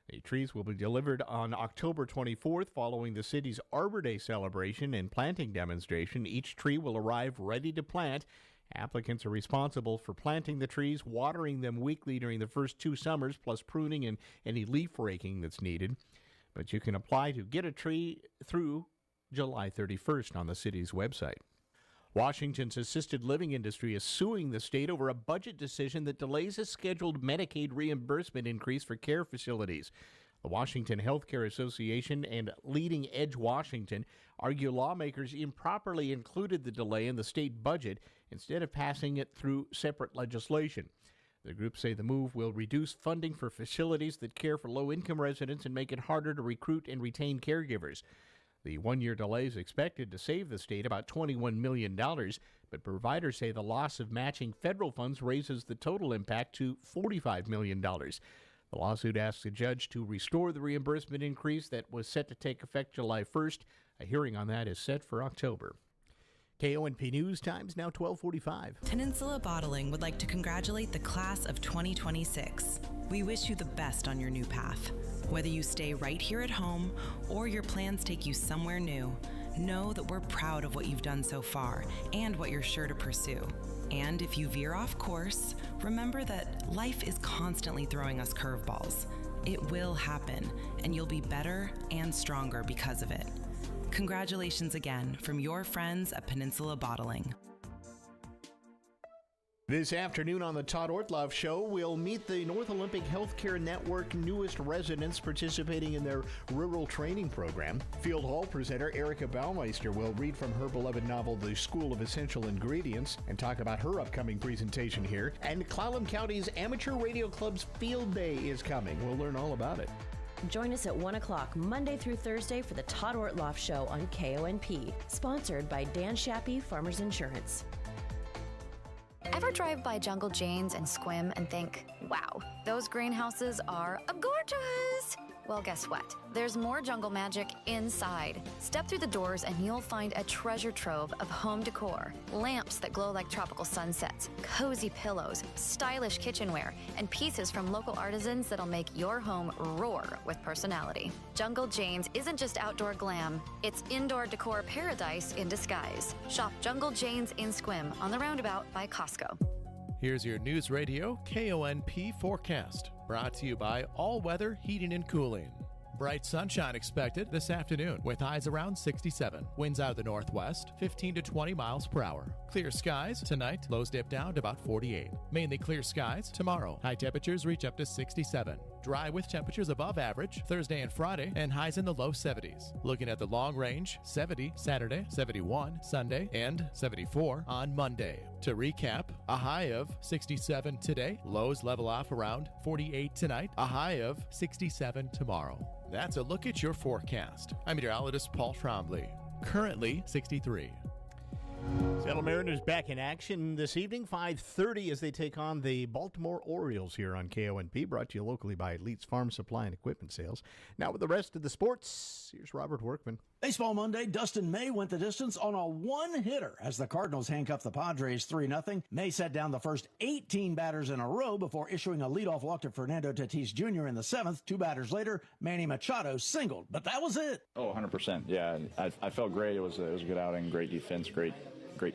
The trees will be delivered on October 24th following the city's Arbor Day celebration and planting demonstration. Each tree will arrive ready to plant. Applicants are responsible for planting the trees, watering them weekly during the first 2 summers, plus pruning and any leaf raking that's needed. But you can apply to get a tree through July 31st on the city's website. Washington's assisted living industry is suing the state over a budget decision that delays a scheduled Medicaid reimbursement increase for care facilities. The Washington Healthcare Association and Leading Edge Washington argue lawmakers improperly included the delay in the state budget instead of passing it through separate legislation. The groups say the move will reduce funding for facilities that care for low-income residents and make it harder to recruit and retain caregivers. The one-year delay is expected to save the state about $21 million, but providers say the loss of matching federal funds raises the total impact to $45 million. The lawsuit asks a judge to restore the reimbursement increase that was set to take effect July 1st. A hearing on that is set for October. KONP News Times now 12:45. Peninsula Bottling would like to congratulate the class of 2026. We wish you the best on your new path. Whether you stay right here at home or your plans take you somewhere new, know that we're proud of what you've done so far and what you're sure to pursue. And if you veer off course, remember that life is constantly throwing us curveballs. It will happen, and you'll be better and stronger because of it. Congratulations again from your friends at Peninsula Bottling. This afternoon on the Todd Ortloff Show, we'll meet the North Olympic Healthcare Network newest residents participating in their rural training program. Field Hall presenter Erica Baumeister will read from her beloved novel, The School of Essential Ingredients, and talk about her upcoming presentation here. And Clallam County's Amateur Radio Club's Field Day is coming. We'll learn all about it. Join us at 1 o'clock Monday through Thursday for the Todd Ortloff Show on KONP, sponsored by Dan Shappy Farmers Insurance. Ever drive by Jungle Jane's and Squim and think, wow, those greenhouses are gorgeous? Well, guess what? There's more jungle magic inside. Step through the doors and you'll find a treasure trove of home decor, lamps that glow like tropical sunsets, cozy pillows, stylish kitchenware, and pieces from local artisans that'll make your home roar with personality. Jungle Jane's isn't just outdoor glam, it's indoor decor paradise in disguise. Shop Jungle Jane's in Squim on the roundabout by Costco. Here's your News Radio KONP forecast, brought to you by All Weather Heating and Cooling. Bright sunshine expected this afternoon with highs around 67. Winds out of the northwest, 15 to 20 miles per hour. Clear skies tonight, lows dip down to about 48. Mainly clear skies tomorrow. High temperatures reach up to 67. Dry with temperatures above average Thursday and Friday, and highs in the low 70s. Looking at the long range, 70 Saturday, 71 Sunday, and 74 on Monday. To recap, a high of 67 today, lows level off around 48 tonight, a high of 67 tomorrow. That's a look at your forecast. I'm meteorologist Paul Trombley. Currently 63. Seattle Mariners back in action this evening, 5:30 as they take on the Baltimore Orioles here on KONP, brought to you locally by Elite's Farm Supply and Equipment Sales. Now with the rest of the sports, here's Robert Workman. Baseball Monday, Dustin May went the distance on a one-hitter as the Cardinals handcuffed the Padres 3-0. May set down the first 18 batters in a row before issuing a leadoff walk to Fernando Tatis Jr. in the 7th. 2 batters later, Manny Machado singled, but that was it. Oh, 100%. Yeah, I felt great. It was a good outing, great defense, great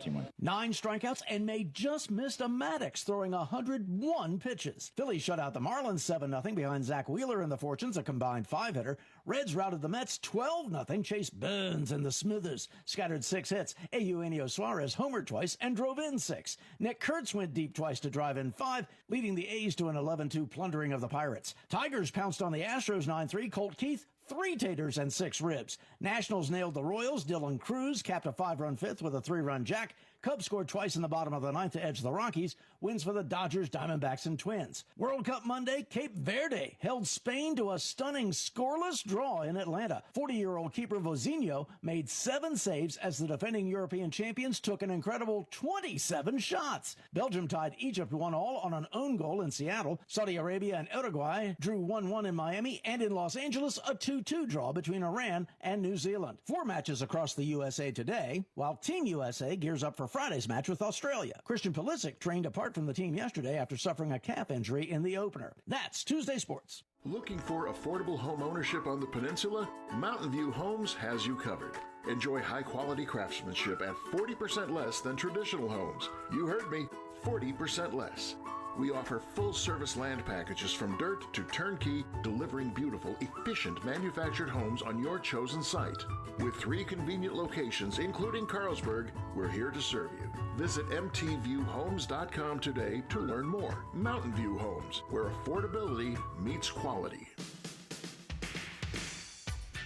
team win. 9 strikeouts, and May just missed a Maddox, throwing 101 pitches. Phillies shut out the Marlins 7-0 behind Zach Wheeler and the Fortunes, a combined 5-hitter. Reds routed the Mets 12-0. Chase Burns and the Smithers scattered 6 hits. Eugenio Suarez homered twice and drove in 6. Nick Kurtz went deep twice to drive in 5, leading the A's to an 11-2 plundering of the Pirates. Tigers pounced on the Astros 9-3. Colt Keith 3 taters and 6 ribs. Nationals nailed the Royals. Dylan Cruz capped a 5-run 5th with a 3-run jack. Cubs scored twice in the bottom of the 9th to edge the Rockies. Wins for the Dodgers, Diamondbacks, and Twins. World Cup Monday, Cape Verde held Spain to a stunning scoreless draw in Atlanta. 40-year-old keeper Vozinho made 7 saves as the defending European champions took an incredible 27 shots. Belgium tied Egypt 1-1 on an own goal in Seattle. Saudi Arabia and Uruguay drew 1-1 in Miami, and in Los Angeles, a 2-2 draw between Iran and New Zealand. 4 matches across the USA today, while Team USA gears up for Friday's match with Australia. Christian Pulisic trained apart from the team yesterday after suffering a calf injury in the opener. That's Tuesday Sports. Looking for affordable home ownership on the peninsula? Mountain View Homes has you covered. Enjoy high-quality craftsmanship at 40% less than traditional homes. You heard me, 40% less. We offer full-service land packages from dirt to turnkey, delivering beautiful, efficient manufactured homes on your chosen site. With 3 convenient locations, including Carlsberg, we're here to serve you. Visit mtviewhomes.com today to learn more. Mountain View Homes, where affordability meets quality.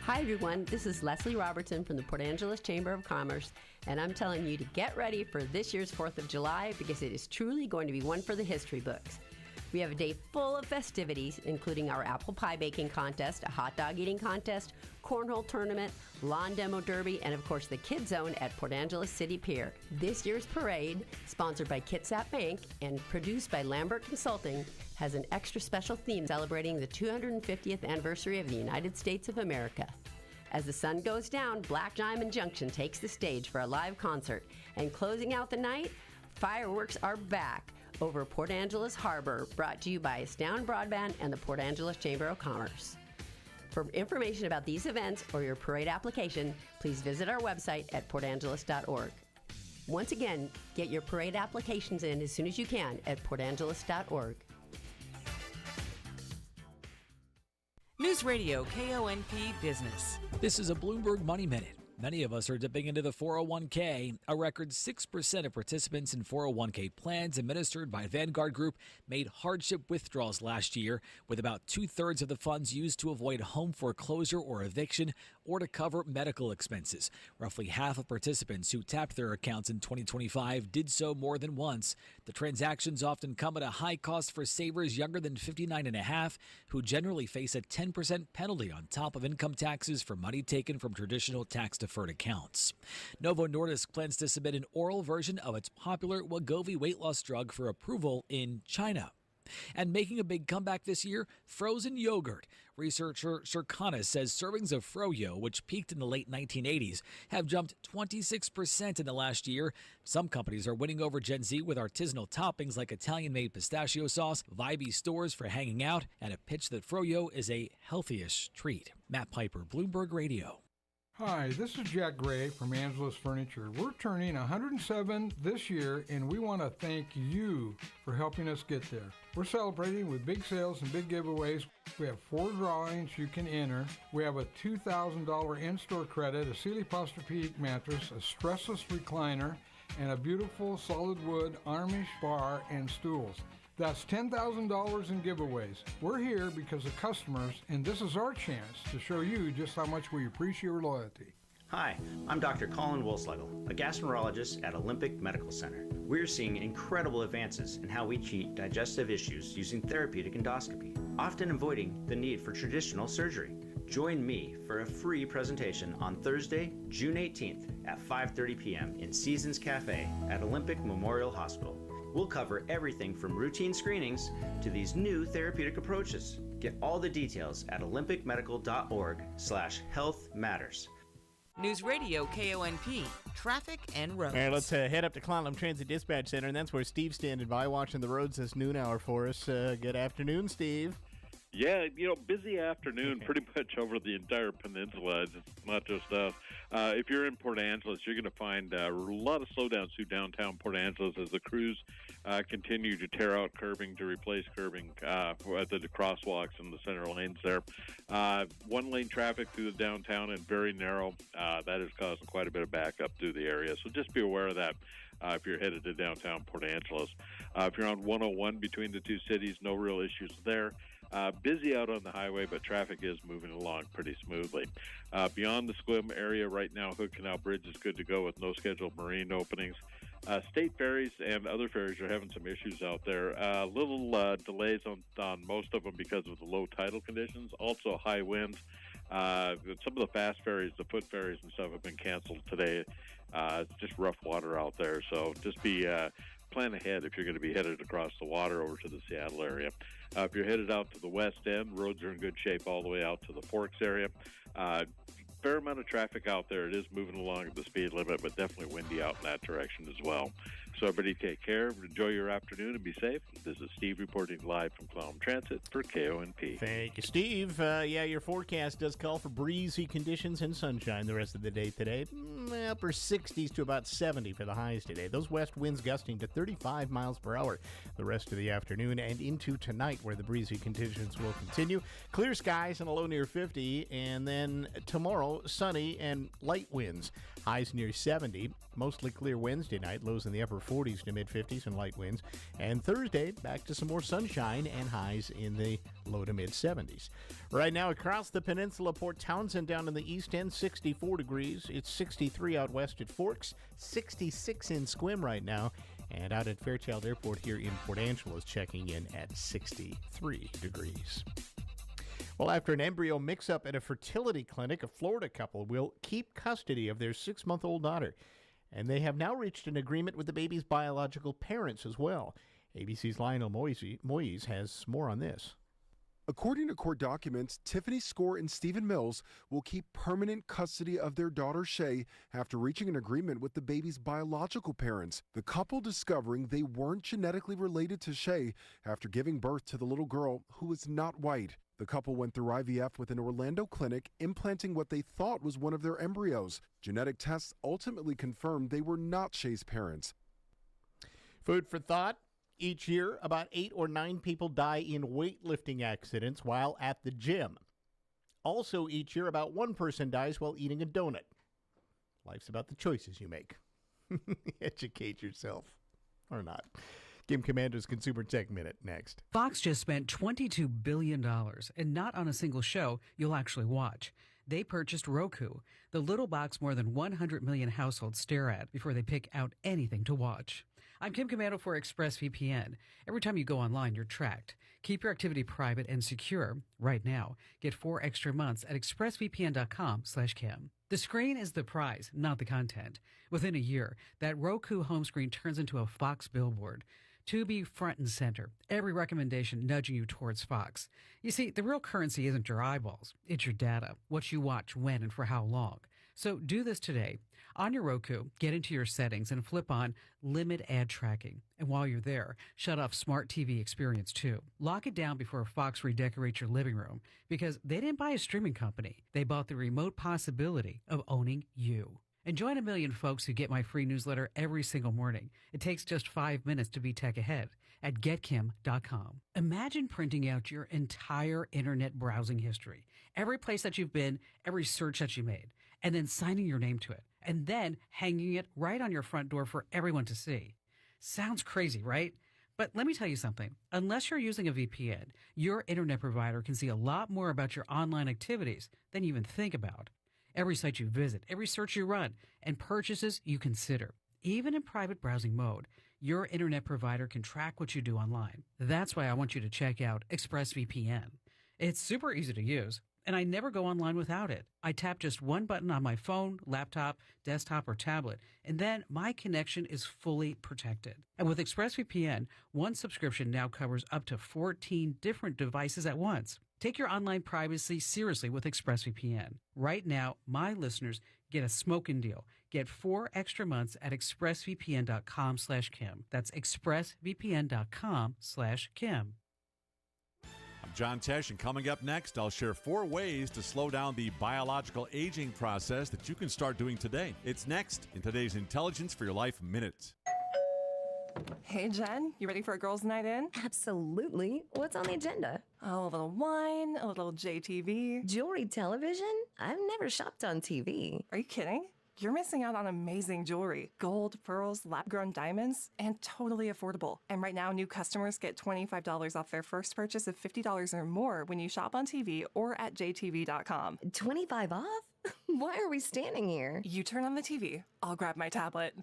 Hi everyone, this is Leslie Robertson from the Port Angeles Chamber of Commerce, and I'm telling you to get ready for this year's 4th of July because it is truly going to be one for the history books. We have a day full of festivities, including our apple pie baking contest, a hot dog eating contest, cornhole tournament, lawn demo derby, and of course the Kids Zone at Port Angeles City Pier. This year's parade, sponsored by Kitsap Bank and produced by Lambert Consulting, has an extra special theme celebrating the 250th anniversary of the United States of America. As the sun goes down, Black Diamond Junction takes the stage for a live concert. And closing out the night, fireworks are back over Port Angeles Harbor, brought to you by Astound Broadband and the Port Angeles Chamber of Commerce. For information about these events or your parade application, please visit our website at portangeles.org. Once again, get your parade applications in as soon as you can at portangeles.org. News Radio KONP Business. This is a Bloomberg Money Minute. Many of us are dipping into the 401k. A record 6% of participants in 401k plans administered by Vanguard Group made hardship withdrawals last year, with about 2/3 of the funds used to avoid home foreclosure or eviction or to cover medical expenses. Roughly half of participants who tapped their accounts in 2025 did so more than once. The transactions often come at a high cost for savers younger than 59.5, who generally face a 10% penalty on top of income taxes for money taken from traditional tax-deferred accounts. Novo Nordisk plans to submit an oral version of its popular Wegovy weight loss drug for approval in China. And making a big comeback this year, frozen yogurt. Researcher Circana says servings of Froyo, which peaked in the late 1980s, have jumped 26% in the last year. Some companies are winning over Gen Z with artisanal toppings like Italian-made pistachio sauce, vibey stores for hanging out, and a pitch that Froyo is a healthy-ish treat. Matt Piper, Bloomberg Radio. Hi, this is Jack Gray from Angeles Furniture. We're turning 107 this year, and we want to thank you for helping us get there. We're celebrating with big sales and big giveaways. We have 4 drawings you can enter. We have a $2,000 in-store credit, a Sealy Posturepedic mattress, a stressless recliner, and a beautiful solid wood Amish bar and stools. That's $10,000 in giveaways. We're here because of customers, and this is our chance to show you just how much we appreciate your loyalty. Hi, I'm Dr. Colin Wolfslegel, a gastroenterologist at Olympic Medical Center. We're seeing incredible advances in how we treat digestive issues using therapeutic endoscopy, often avoiding the need for traditional surgery. Join me for a free presentation on Thursday, June 18th at 5:30 p.m. in Seasons Cafe at Olympic Memorial Hospital. We'll cover everything from routine screenings to these new therapeutic approaches. Get all the details at olympicmedical.org/healthmatters. News Radio KONP, traffic and roads. All right, let's head up to Clallam Transit Dispatch Center, and that's where Steve's standing by watching the roads this noon hour for us. Good afternoon, Steve. Yeah, busy afternoon pretty much over the entire peninsula. It's not just us. If you're in Port Angeles, you're going to find a lot of slowdowns through downtown Port Angeles as the crews continue to tear out curbing to replace curbing at the crosswalks in the center lanes there. One-lane traffic through the downtown and very narrow. That is causing quite a bit of backup through the area. So just be aware of that if you're headed to downtown Port Angeles. If you're on 101 between the two cities, no real issues there. Busy out on the highway, but traffic is moving along pretty smoothly. Beyond the Squim area right now, Hood Canal Bridge is good to go with no scheduled marine openings. State ferries and other ferries are having some issues out there. Little delays on most of them because of the low tidal conditions. Also high winds. Some of the fast ferries, the foot ferries and stuff have been canceled today. It's just rough water out there, so just plan ahead if you're going to be headed across the water over to the Seattle area. If you're headed out to the west end, roads are in good shape all the way out to the Forks area. fair amount of traffic out there. It is moving along at the speed limit, but definitely windy out in that direction as well. So everybody take care, enjoy your afternoon, and be safe. This is Steve reporting live from Clallam Transit for KONP. Thank you, Steve. Your forecast does call for breezy conditions and sunshine the rest of the day today. Upper 60s to about 70 for the highs today. Those west winds gusting to 35 miles per hour the rest of the afternoon and into tonight, where the breezy conditions will continue. Clear skies and a low near 50, and then tomorrow, sunny and light winds. Highs near 70. Mostly clear Wednesday night. Lows in the upper 40s to mid-50s and light winds. And Thursday, back to some more sunshine and highs in the low to mid-70s. Right now, across the peninsula, Port Townsend down in the east end, 64 degrees. It's 63 out west at Forks, 66 in Sequim right now. And out at Fairchild Airport here in Port Angeles, checking in at 63 degrees. Well, after an embryo mix-up at a fertility clinic, a Florida couple will keep custody of their 6-month-old daughter. And they have now reached an agreement with the baby's biological parents as well. ABC's Lionel Moyes has more on this. According to court documents, Tiffany Score and Stephen Mills will keep permanent custody of their daughter Shay after reaching an agreement with the baby's biological parents. The couple discovering they weren't genetically related to Shay after giving birth to the little girl who was not white. The couple went through IVF with an Orlando clinic, implanting what they thought was one of their embryos. Genetic tests ultimately confirmed they were not Shay's parents. Food for thought. Each year, about 8 or 9 people die in weightlifting accidents while at the gym. Also, each year, about 1 person dies while eating a donut. Life's about the choices you make. Educate yourself. Or not. Kim Commander's Consumer Tech Minute next. Fox just spent $22 billion, and not on a single show you'll actually watch. They purchased Roku, the little box more than 100 million households stare at before they pick out anything to watch. I'm Kim Commando for ExpressVPN. Every time you go online, you're tracked. Keep your activity private and secure right now. Get 4 extra months at expressvpn.com/Kim. The screen is the prize, not the content. Within a year, that Roku home screen turns into a Fox billboard. Tubi front and center, every recommendation nudging you towards Fox. You see, the real currency isn't your eyeballs, it's your data, what you watch, when, and for how long. So do this today. On your Roku, get into your settings and flip on Limit Ad Tracking. And while you're there, shut off Smart TV Experience too. Lock it down before Fox redecorates your living room, because they didn't buy a streaming company. They bought the remote possibility of owning you. And join a million folks who get my free newsletter every single morning. It takes just 5 minutes to be tech ahead at getkim.com. Imagine printing out your entire internet browsing history, every place that you've been, every search that you made, and then signing your name to it, and then hanging it right on your front door for everyone to see. Sounds crazy, right? But let me tell you something. Unless you're using a VPN, your internet provider can see a lot more about your online activities than you even think about. Every site you visit, every search you run, and purchases you consider. Even in private browsing mode, your internet provider can track what you do online. That's why I want you to check out ExpressVPN. It's super easy to use, and I never go online without it. I tap just one button on my phone, laptop, desktop, or tablet, and then my connection is fully protected. And with ExpressVPN, one subscription now covers up to 14 different devices at once. Take your online privacy seriously with ExpressVPN. Right now, my listeners get a smoking deal. Get 4 extra months at expressvpn.com/Kim. That's expressvpn.com/Kim. I'm John Tesh, and coming up next, I'll share 4 ways to slow down the biological aging process that you can start doing today. It's next in today's Intelligence for Your Life Minute. Hey, Jen, you ready for a girls' night in? Absolutely. What's on the agenda? Oh, a little wine, a little JTV. Jewelry television? I've never shopped on TV. Are you kidding? You're missing out on amazing jewelry. Gold, pearls, lab-grown diamonds, and totally affordable. And right now, new customers get $25 off their first purchase of $50 or more when you shop on TV or at jtv.com. 25 off? Why are we standing here? You turn on the TV. I'll grab my tablet.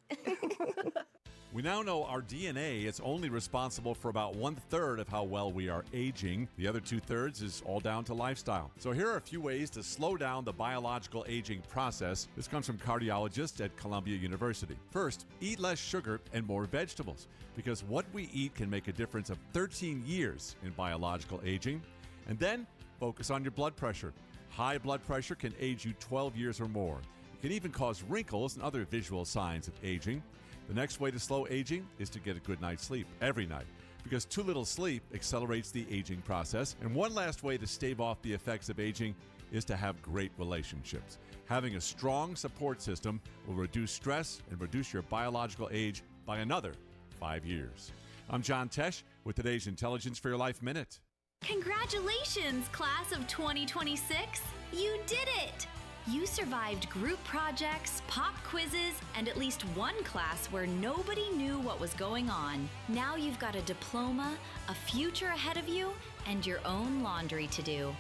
We now know our DNA is only responsible for about 1/3 of how well we are aging. The other 2/3 is all down to lifestyle. So here are a few ways to slow down the biological aging process. This comes from cardiologists at Columbia University. First, eat less sugar and more vegetables, because what we eat can make a difference of 13 years in biological aging. And then, focus on your blood pressure. High blood pressure can age you 12 years or more. It can even cause wrinkles and other visual signs of aging. The next way to slow aging is to get a good night's sleep every night, because too little sleep accelerates the aging process. And one last way to stave off the effects of aging is to have great relationships. Having a strong support system will reduce stress and reduce your biological age by another 5 years. I'm John Tesh with today's Intelligence for Your Life Minute. Congratulations, class of 2026! You did it! You survived group projects, pop quizzes, and at least one class where nobody knew what was going on. Now you've got a diploma, a future ahead of you, and your own laundry to do.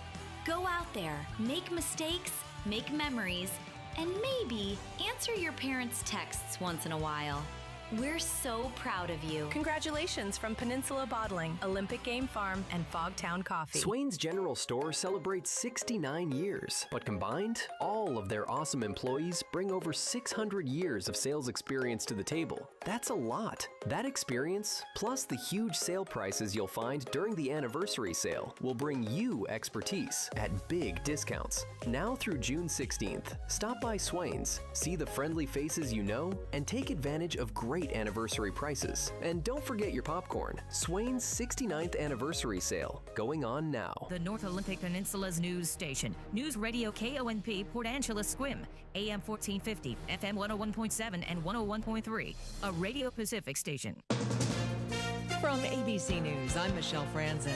Go out there, make mistakes, make memories, and maybe answer your parents' texts once in a while. We're so proud of you. Congratulations from Peninsula Bottling, Olympic Game Farm, and Fogtown Coffee. Swain's General Store celebrates 69 years, but combined, all of their awesome employees bring over 600 years of sales experience to the table. That's a lot. That experience, plus the huge sale prices you'll find during the anniversary sale, will bring you expertise at big discounts. Now through June 16th, stop by Swain's, see the friendly faces you know, and take advantage of great anniversary prices. And don't forget your popcorn. Swain's 69th anniversary sale, going on now. The North Olympic Peninsula's news station. News Radio KONP Port Angeles Squim. AM 1450, FM 101.7 and 101.3. A Radio Pacific station. From ABC News, I'm Michelle Franzen.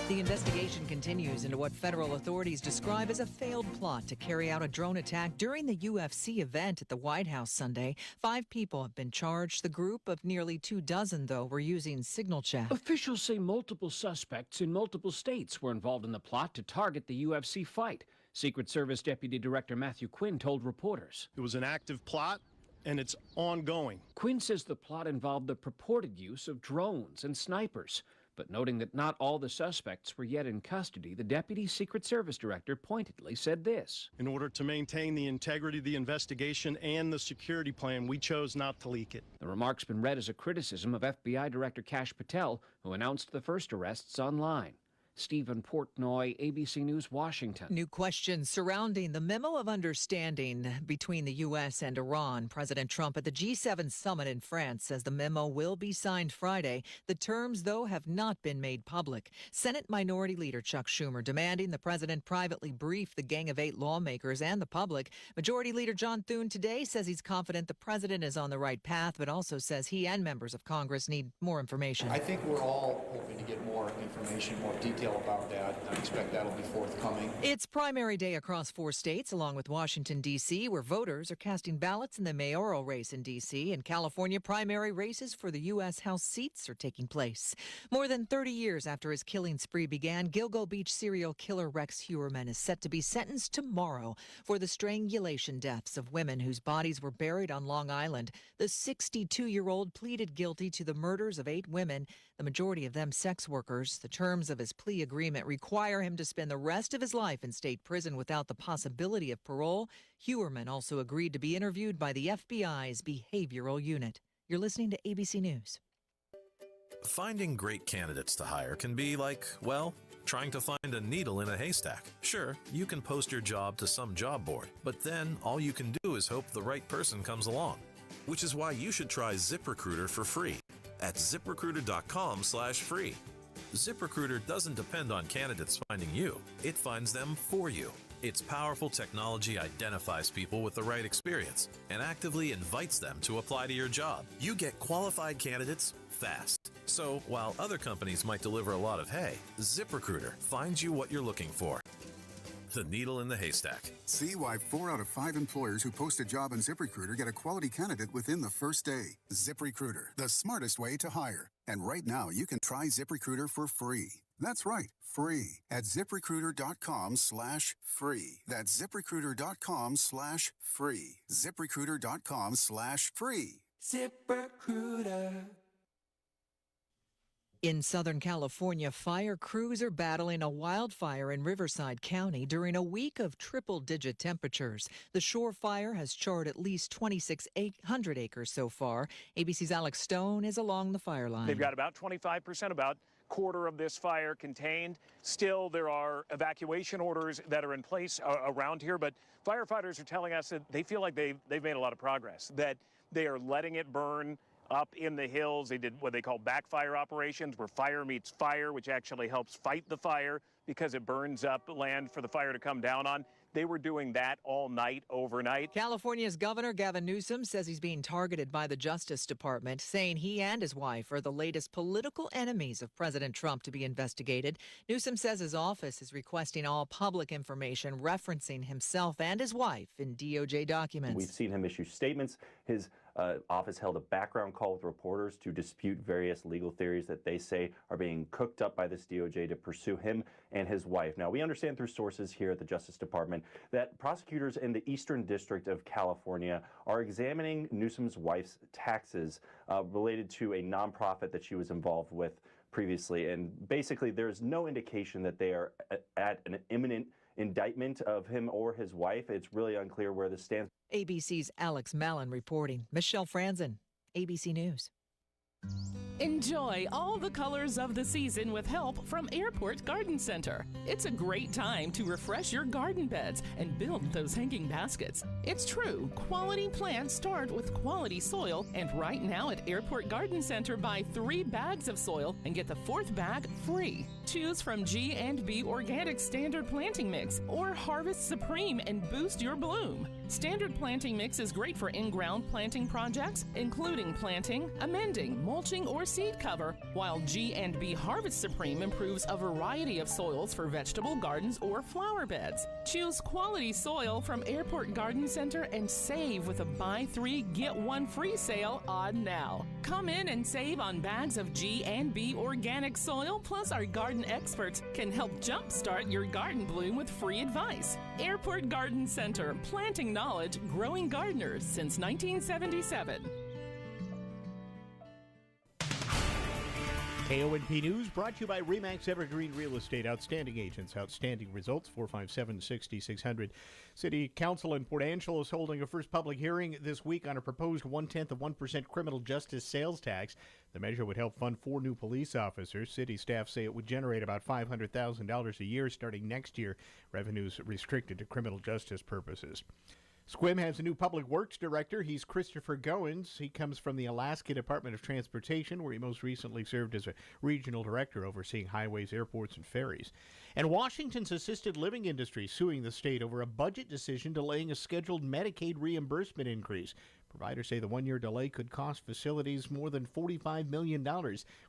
The investigation continues into what federal authorities describe as a failed plot to carry out a drone attack during the UFC event at the White House Sunday. 5 people have been charged. The group of nearly 24, though, were using signal chaff. Officials say multiple suspects in multiple states were involved in the plot to target the UFC fight. Secret Service Deputy Director Matthew Quinn told reporters. It was an active plot, and it's ongoing. Quinn says the plot involved the purported use of drones and snipers. But noting that not all the suspects were yet in custody, the Deputy Secret Service Director pointedly said this. In order to maintain the integrity of the investigation and the security plan, we chose not to leak it. The remark's been read as a criticism of FBI Director Kash Patel, who announced the first arrests online. Stephen Portnoy, ABC News, Washington. New questions surrounding the memo of understanding between the U.S. and Iran. President Trump at the G7 summit in France says the memo will be signed Friday. The terms, though, have not been made public. Senate Minority Leader Chuck Schumer demanding the president privately brief the Gang of 8 lawmakers and the public. Majority Leader John Thune today says he's confident the president is on the right path, but also says he and members of Congress need more information. I think we're all hoping to get more information, more detail about that. I expect that'll be forthcoming. It's primary day across 4 states, along with Washington, D.C., where voters are casting ballots in the mayoral race in D.C. In California, primary races for the U.S. House seats are taking place. More than 30 years after his killing spree began, Gilgo Beach serial killer Rex Heuermann is set to be sentenced tomorrow for the strangulation deaths of women whose bodies were buried on Long Island. The 62-year-old pleaded guilty to the murders of 8 women, the majority of them sex workers. The terms of his plea agreement require him to spend the rest of his life in state prison without the possibility of parole. Heuermann also agreed to be interviewed by the FBI's behavioral unit. You're listening to ABC News. Finding great candidates to hire can be like, well, trying to find a needle in a haystack. Sure, you can post your job to some job board, but then all you can do is hope the right person comes along. Which is why you should try ZipRecruiter for free at ZipRecruiter.com/free. ZipRecruiter doesn't depend on candidates finding you. It finds them for you. Its powerful technology identifies people with the right experience and actively invites them to apply to your job. You get qualified candidates fast. So while other companies might deliver a lot of hay, ZipRecruiter finds you what you're looking for. The needle in the haystack. See why 4 out of 5 employers who post a job on ZipRecruiter get a quality candidate within the first day. ZipRecruiter, the smartest way to hire. And right now, you can try ZipRecruiter for free. That's right, free at ZipRecruiter.com/free. That's ZipRecruiter.com/free. ZipRecruiter.com/free. ZipRecruiter. In Southern California, fire crews are battling a wildfire in Riverside County during a week of triple-digit temperatures. The Shore Fire has charred at least 2,600 acres so far. ABC's Alex Stone is along the fire line. They've got about 25% about quarter of this fire contained. Still, there are evacuation orders that are in place around here, but firefighters are telling us that they feel like they've made a lot of progress, that they are letting it burn up in the hills. They did what they call backfire operations, where fire meets fire, which actually helps fight the fire because it burns up land for the fire to come down on. They were doing that all night, overnight. California's Governor Gavin Newsom says he's being targeted by the Justice Department, saying he and his wife are the latest political enemies of President Trump to be investigated. Newsom says his office is requesting all public information referencing himself and his wife in DOJ documents. We've seen him issue statements. His office held a background call with reporters to dispute various legal theories that they say are being cooked up by this DOJ to pursue him and his wife. Now, we understand through sources here at the Justice Department that prosecutors in the Eastern District of California are examining Newsom's wife's taxes related to a nonprofit that she was involved with previously. And basically, there's no indication that they are at an imminent indictment of him or his wife. It's really unclear where this stands. ABC's Alex Mallon reporting. Michelle Franzen, ABC News. Enjoy all the colors of the season with help from Airport Garden Center. It's a great time to refresh your garden beds and build those hanging baskets. It's true, quality plants start with quality soil, and right now at Airport Garden Center, buy 3 bags of soil and get the 4th bag free. Choose from G&B Organic Standard Planting Mix or Harvest Supreme and boost your bloom. Standard Planting Mix is great for in-ground planting projects, including planting, amending, mulching, or seed cover, while G&B Harvest Supreme improves a variety of soils for vegetable gardens or flower beds. Choose quality soil from Airport Garden Center and save with a buy 3 get 1 free sale on now. Come in and save on bags of G&B organic soil, plus our garden experts can help jumpstart your garden bloom with free advice. Airport Garden Center, planting knowledge, growing gardeners since 1977. KONP News brought to you by RE/MAX Evergreen Real Estate. Outstanding agents, outstanding results. 457-6600. City Council in Port Angelo is holding a first public hearing this week on a proposed 0.1% criminal justice sales tax. The measure would help fund 4 new police officers. City staff say it would generate about $500,000 a year starting next year. Revenues restricted to criminal justice purposes. Sequim has a new public works director. He's Christopher Goins. He comes from the Alaska Department of Transportation, where he most recently served as a regional director overseeing highways, airports, and ferries. And Washington's assisted living industry suing the state over a budget decision delaying a scheduled Medicaid reimbursement increase. Providers say the 1-year delay could cost facilities more than $45 million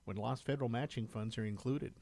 when lost federal matching funds are included.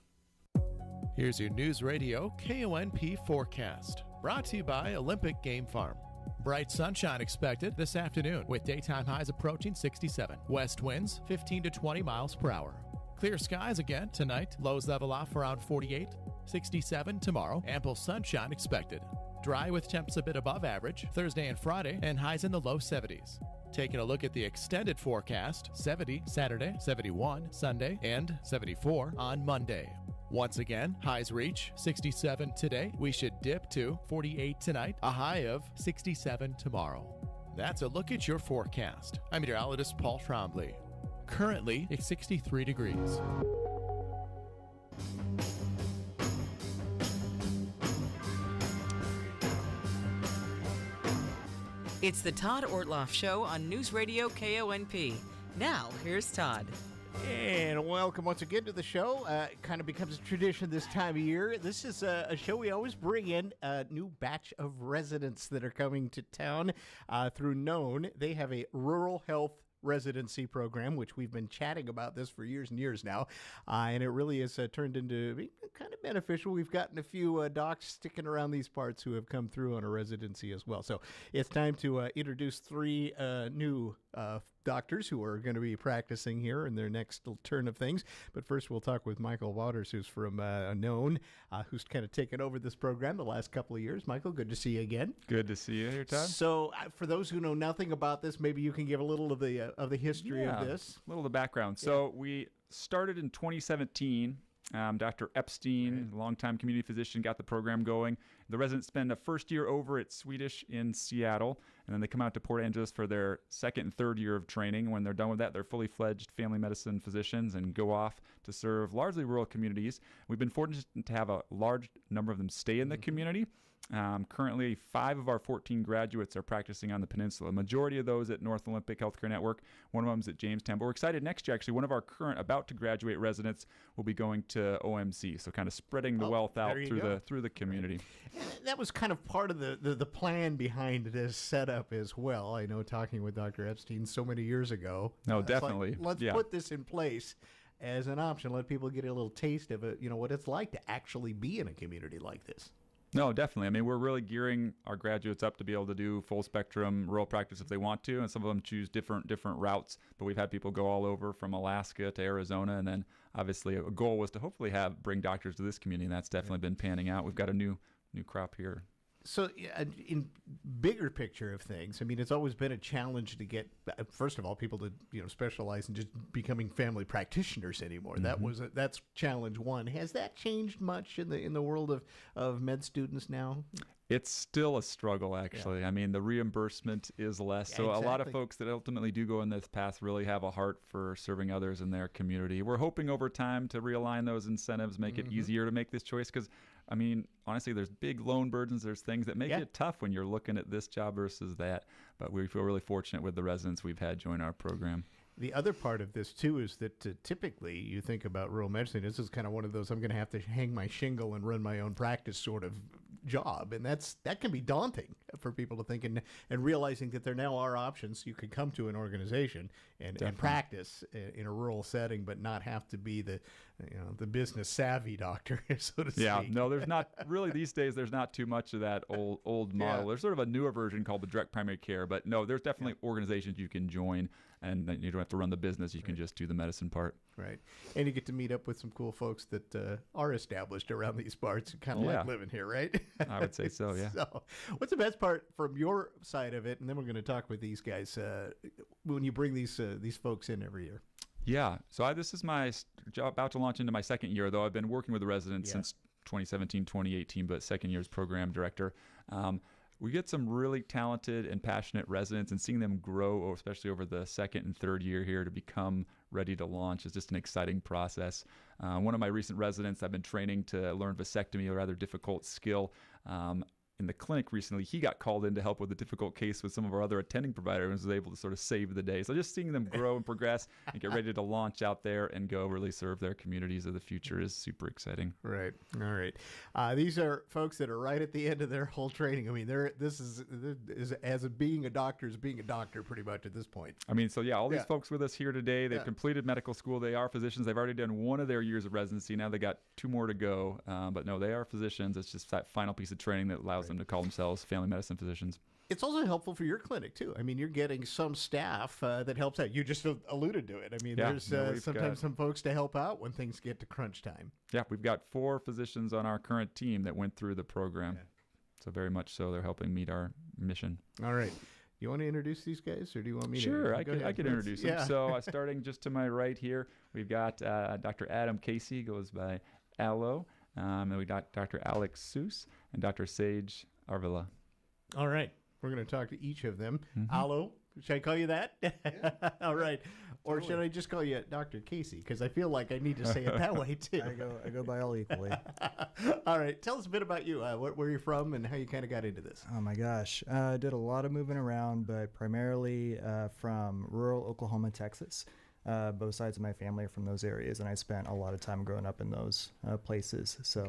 Here's your News Radio KONP forecast, brought to you by Olympic Game Farm. Bright sunshine expected this afternoon with daytime highs approaching 67. West winds 15 to 20 miles per hour. Clear skies again tonight. Lows level off around 48. 67 tomorrow. Ample sunshine expected. Dry with temps a bit above average Thursday and Friday, and highs in the low 70s. Taking a look at the extended forecast, 70 Saturday, 71 Sunday, and 74 on Monday. Once again, highs reach 67 today. We should dip to 48 tonight, a high of 67 tomorrow. That's a look at your forecast. I'm meteorologist Paul Trombley. Currently, it's 63 degrees. It's the Todd Ortloff Show on News Radio KONP. Now, here's Todd. And welcome once again to the show. It kind of becomes a tradition this time of year. This is a show we always bring in a new batch of residents that are coming to town through Known. They have a rural health residency program, which we've been chatting about this for years and years now, and it really has turned into kind of beneficial. We've gotten a few docs sticking around these parts who have come through on a residency as well. So it's time to introduce 3 new doctors who are going to be practicing here in their next turn of things. But first, we'll talk with Michael Waters, who's from Known, who's kind of taken over this program the last couple of years. Michael, good to see you again. Good to see you here, Todd. So for those who know nothing about this, maybe you can give a little of the history of this. A little of the background. So we started in 2017 Dr. Epstein, longtime community physician, got the program going. The residents spend a first year over at Swedish in Seattle, and then they come out to Port Angeles for their second and third year of training. When they're done with that, they're fully fledged family medicine physicians and go off to serve largely rural communities. We've been fortunate to have a large number of them stay in the community. Currently, 5 of our 14 graduates are practicing on the peninsula. Majority of those at North Olympic Healthcare Network. One of them is at Jamestown. But we're excited next year, actually, one of our current about-to-graduate residents will be going to OMC, so kind of spreading the wealth out through the community. That was kind of part of the plan behind this setup as well. I know, talking with Dr. Epstein so many years ago. No, definitely. Let's put this in place as an option. Let people get a little taste of it, what it's like to actually be in a community like this. No, definitely. I mean, we're really gearing our graduates up to be able to do full spectrum rural practice if they want to, and some of them choose different routes. But we've had people go all over from Alaska to Arizona, and then obviously a goal was to hopefully bring doctors to this community, and that's definitely been panning out. We've got a new crop here. So, in bigger picture of things, I mean, it's always been a challenge to get, first of all, people to specialize in just becoming family practitioners anymore. Mm-hmm. That's challenge one. Has that changed much in the world of med students now? It's still a struggle, actually. I mean, the reimbursement is less. So a lot of folks that ultimately do go in this path really have a heart for serving others in their community. We're hoping over time to realign those incentives, make it easier to make this choice, because I mean, honestly, there's big loan burdens. There's things that make it tough when you're looking at this job versus that. But we feel really fortunate with the residents we've had join our program. The other part of this, too, is that typically you think about rural medicine. This is kind of one of those I'm going to have to hang my shingle and run my own practice sort of job. And that can be daunting for people to think, and realizing that there now are options. You could come to an organization and practice in a rural setting, but not have to be the business savvy doctor, so to speak. Yeah, no, there's not really these days. There's not too much of that old model. There's sort of a newer version called the direct primary care, but no, there's definitely organizations you can join, and you don't have to run the business. You can just do the medicine part. Right, and you get to meet up with some cool folks that are established around these parts, kind of like living here, right? I would say so, yeah. So, what's the best part from your side of it? And then we're going to talk with these guys when you bring these folks in every year. Yeah, so this is my job, about to launch into my second year, though I've been working with the residents since 2017, 2018, but second year as program director. We get some really talented and passionate residents, and seeing them grow, especially over the second and third year here to become ready to launch, is just an exciting process. One of my recent residents I've been training to learn vasectomy, a rather difficult skill. In the clinic recently, he got called in to help with a difficult case with some of our other attending providers and was able to sort of save the day. So just seeing them grow and progress and get ready to launch out there and go really serve their communities of the future is super exciting. Right. All right. These are folks that are right at the end of their whole training. I mean, this is being a doctor is being a doctor pretty much at this point. I mean, so all these folks with us here today, they've completed medical school. They are physicians. They've already done one of their years of residency. Now they got 2 more to go. But no, they are physicians. It's just that final piece of training that allows them to call themselves family medicine physicians. It's also helpful for your clinic, too. I mean, you're getting some staff that helps out. You just alluded to it. I mean, there's sometimes some folks to help out when things get to crunch time. Yeah, we've got 4 physicians on our current team that went through the program. So very much so, they're helping meet our mission. All right. You want to introduce these guys, or do you want me to? Sure, I can introduce them. So starting just to my right here, we've got Dr. Adam Casey, goes by Allo. And we got Dr. Alex Seuss and Dr. Sage Arvila. All right. We're going to talk to each of them. Allo, should I call you that? Yeah. All right. Or should I just call you Dr. Casey? Because I feel like I need to say it that way, too. I go by all equally. All right. Tell us a bit about you, where you're from and how you kind of got into this. Oh, my gosh. I did a lot of moving around, but primarily from rural Oklahoma, Texas. Both sides of my family are from those areas, and I spent a lot of time growing up in those places. So,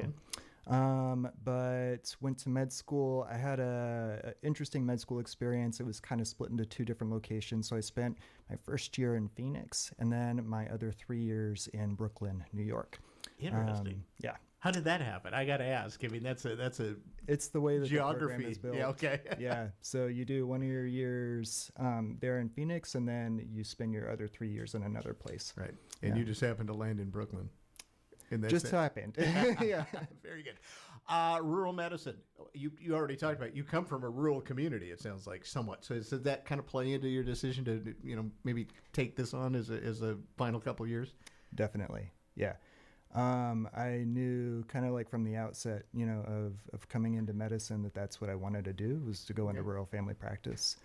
but went to med school. I had a interesting med school experience. It was kind of split into 2 different locations. So I spent my first year in Phoenix, and then my other 3 years in Brooklyn, New York. Interesting. Yeah. How did that happen? I got to ask. I mean, it's the way that geography the program is built. Yeah, okay. Yeah, so you do 1 of your years there in Phoenix, and then you spend your other 3 years in another place. Right, and you just happened to land in Brooklyn. Just happened. Yeah. Very good. Rural medicine. You already talked about it. You come from a rural community, it sounds like, somewhat. So does that kind of play into your decision to maybe take this on as a final couple of years? Definitely, yeah. I knew kind of like from the outset, you know, of coming into medicine that that's what I wanted to do, was to go into rural family practice.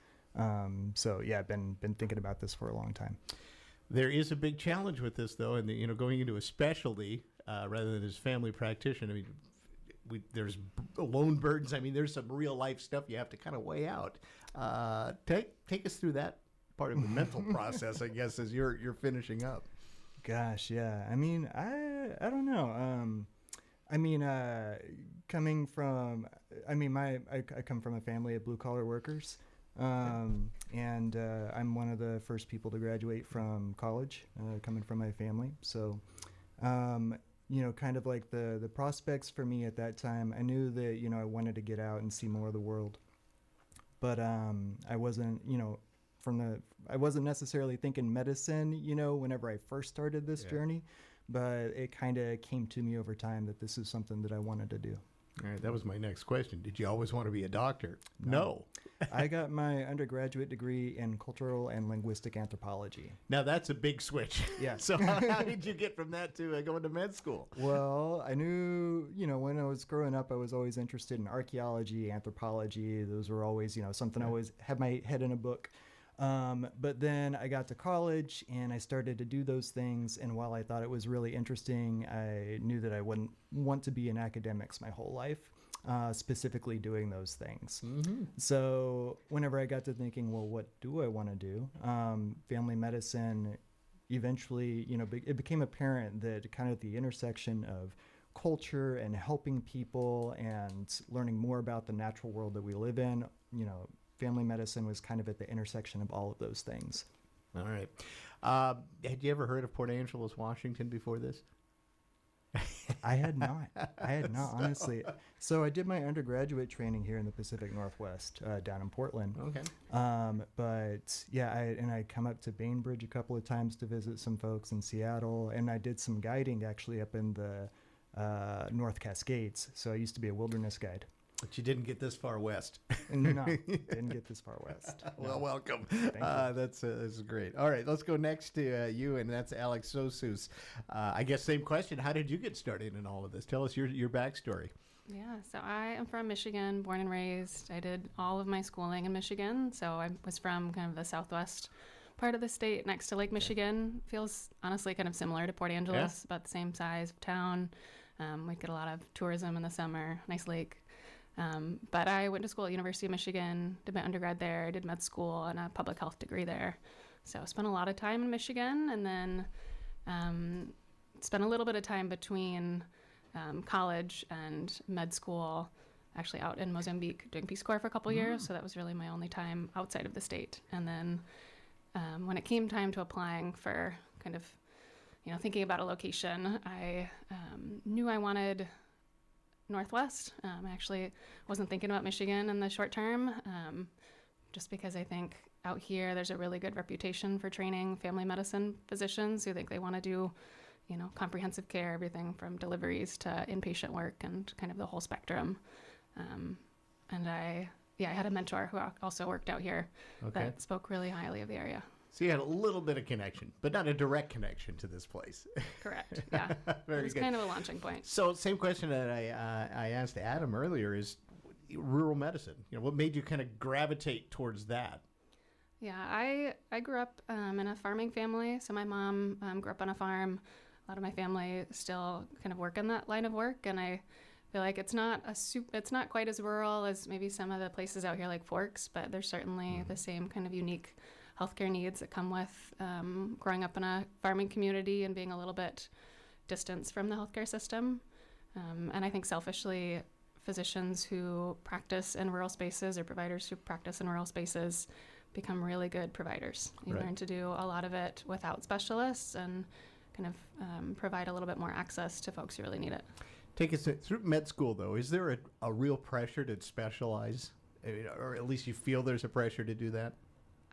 So yeah, I've been thinking about this for a long time. There is a big challenge with this, though, and you know, going into a specialty rather than as family practitioner. I mean, there's loan burdens. I mean, there's some real life stuff you have to kind of weigh out. Take us through that part of the mental process, I guess, as you're finishing up. Gosh, yeah. I mean, I don't know. Coming from, I come from a family of blue collar workers. And I'm one of the first people to graduate from college, coming from my family. So, you know, kind of like the prospects for me at that time, I knew that, you know, I wanted to get out and see more of the world. But I wasn't, you know, I wasn't necessarily thinking medicine, you know, whenever I first started this journey, but it kind of came to me over time that this is something that I wanted to do. All right, that was my next question. Did you always want to be a doctor? No. I got my undergraduate degree in cultural and linguistic anthropology. Now that's a big switch. Yeah. So how did you get from that to going to med school? Well, I knew, you know, when I was growing up, I was always interested in archaeology, anthropology. Those were always, you know, something I always had my head in a book. But then I got to college and I started to do those things. And while I thought it was really interesting, I knew that I wouldn't want to be in academics my whole life, specifically doing those things. Mm-hmm. So whenever I got to thinking, well, what do I want to do? Family medicine, eventually, you know, it became apparent that kind of the intersection of culture and helping people and learning more about the natural world that we live in, you know, family medicine was kind of at the intersection of all of those things. All right. Had you ever heard of Port Angeles, Washington before this? I had not, honestly. So I did my undergraduate training here in the Pacific Northwest, down in Portland. Okay. But yeah, I come up to Bainbridge a couple of times to visit some folks in Seattle, and I did some guiding actually up in the North Cascades. So I used to be a wilderness guide. But you didn't get this far west. No, didn't get this far west. No. Well, welcome. Thank you. That's great. All right, let's go next to you, and that's Alex Sosus. I guess same question. How did you get started in all of this? Tell us your backstory. Yeah, so I am from Michigan, born and raised. I did all of my schooling in Michigan, so I was from kind of the southwest part of the state next to Lake Michigan. Feels honestly kind of similar to Port Angeles, about the same size of town. We get a lot of tourism in the summer, nice lake. But I went to school at University of Michigan, did my undergrad there, I did med school and a public health degree there. So I spent a lot of time in Michigan, and then spent a little bit of time between college and med school, actually out in Mozambique doing Peace Corps for a couple years. So that was really my only time outside of the state. And then when it came time to applying for kind of, you know, thinking about a location, I knew I wanted Northwest. I actually wasn't thinking about Michigan in the short term, just because I think out here there's a really good reputation for training family medicine physicians who think they want to do, you know, comprehensive care, everything from deliveries to inpatient work and kind of the whole spectrum. And I had a mentor who also worked out here that spoke really highly of the area. So you had a little bit of connection, but not a direct connection to this place. Correct. Yeah. Very it was good. kind of a launching point. So same question that I asked Adam earlier is rural medicine. You know, what made you kind of gravitate towards that? Yeah, I grew up in a farming family. So my mom grew up on a farm. A lot of my family still kind of work in that line of work, and I feel like it's not quite as rural as maybe some of the places out here like Forks, but there's certainly the same kind of unique healthcare needs that come with growing up in a farming community and being a little bit distanced from the healthcare system. And I think selfishly, physicians who practice in rural spaces or providers who practice in rural spaces become really good providers. You learn to do a lot of it without specialists and kind of provide a little bit more access to folks who really need it. Take us through med school, though. Is there a real pressure to specialize, or at least you feel there's a pressure to do that?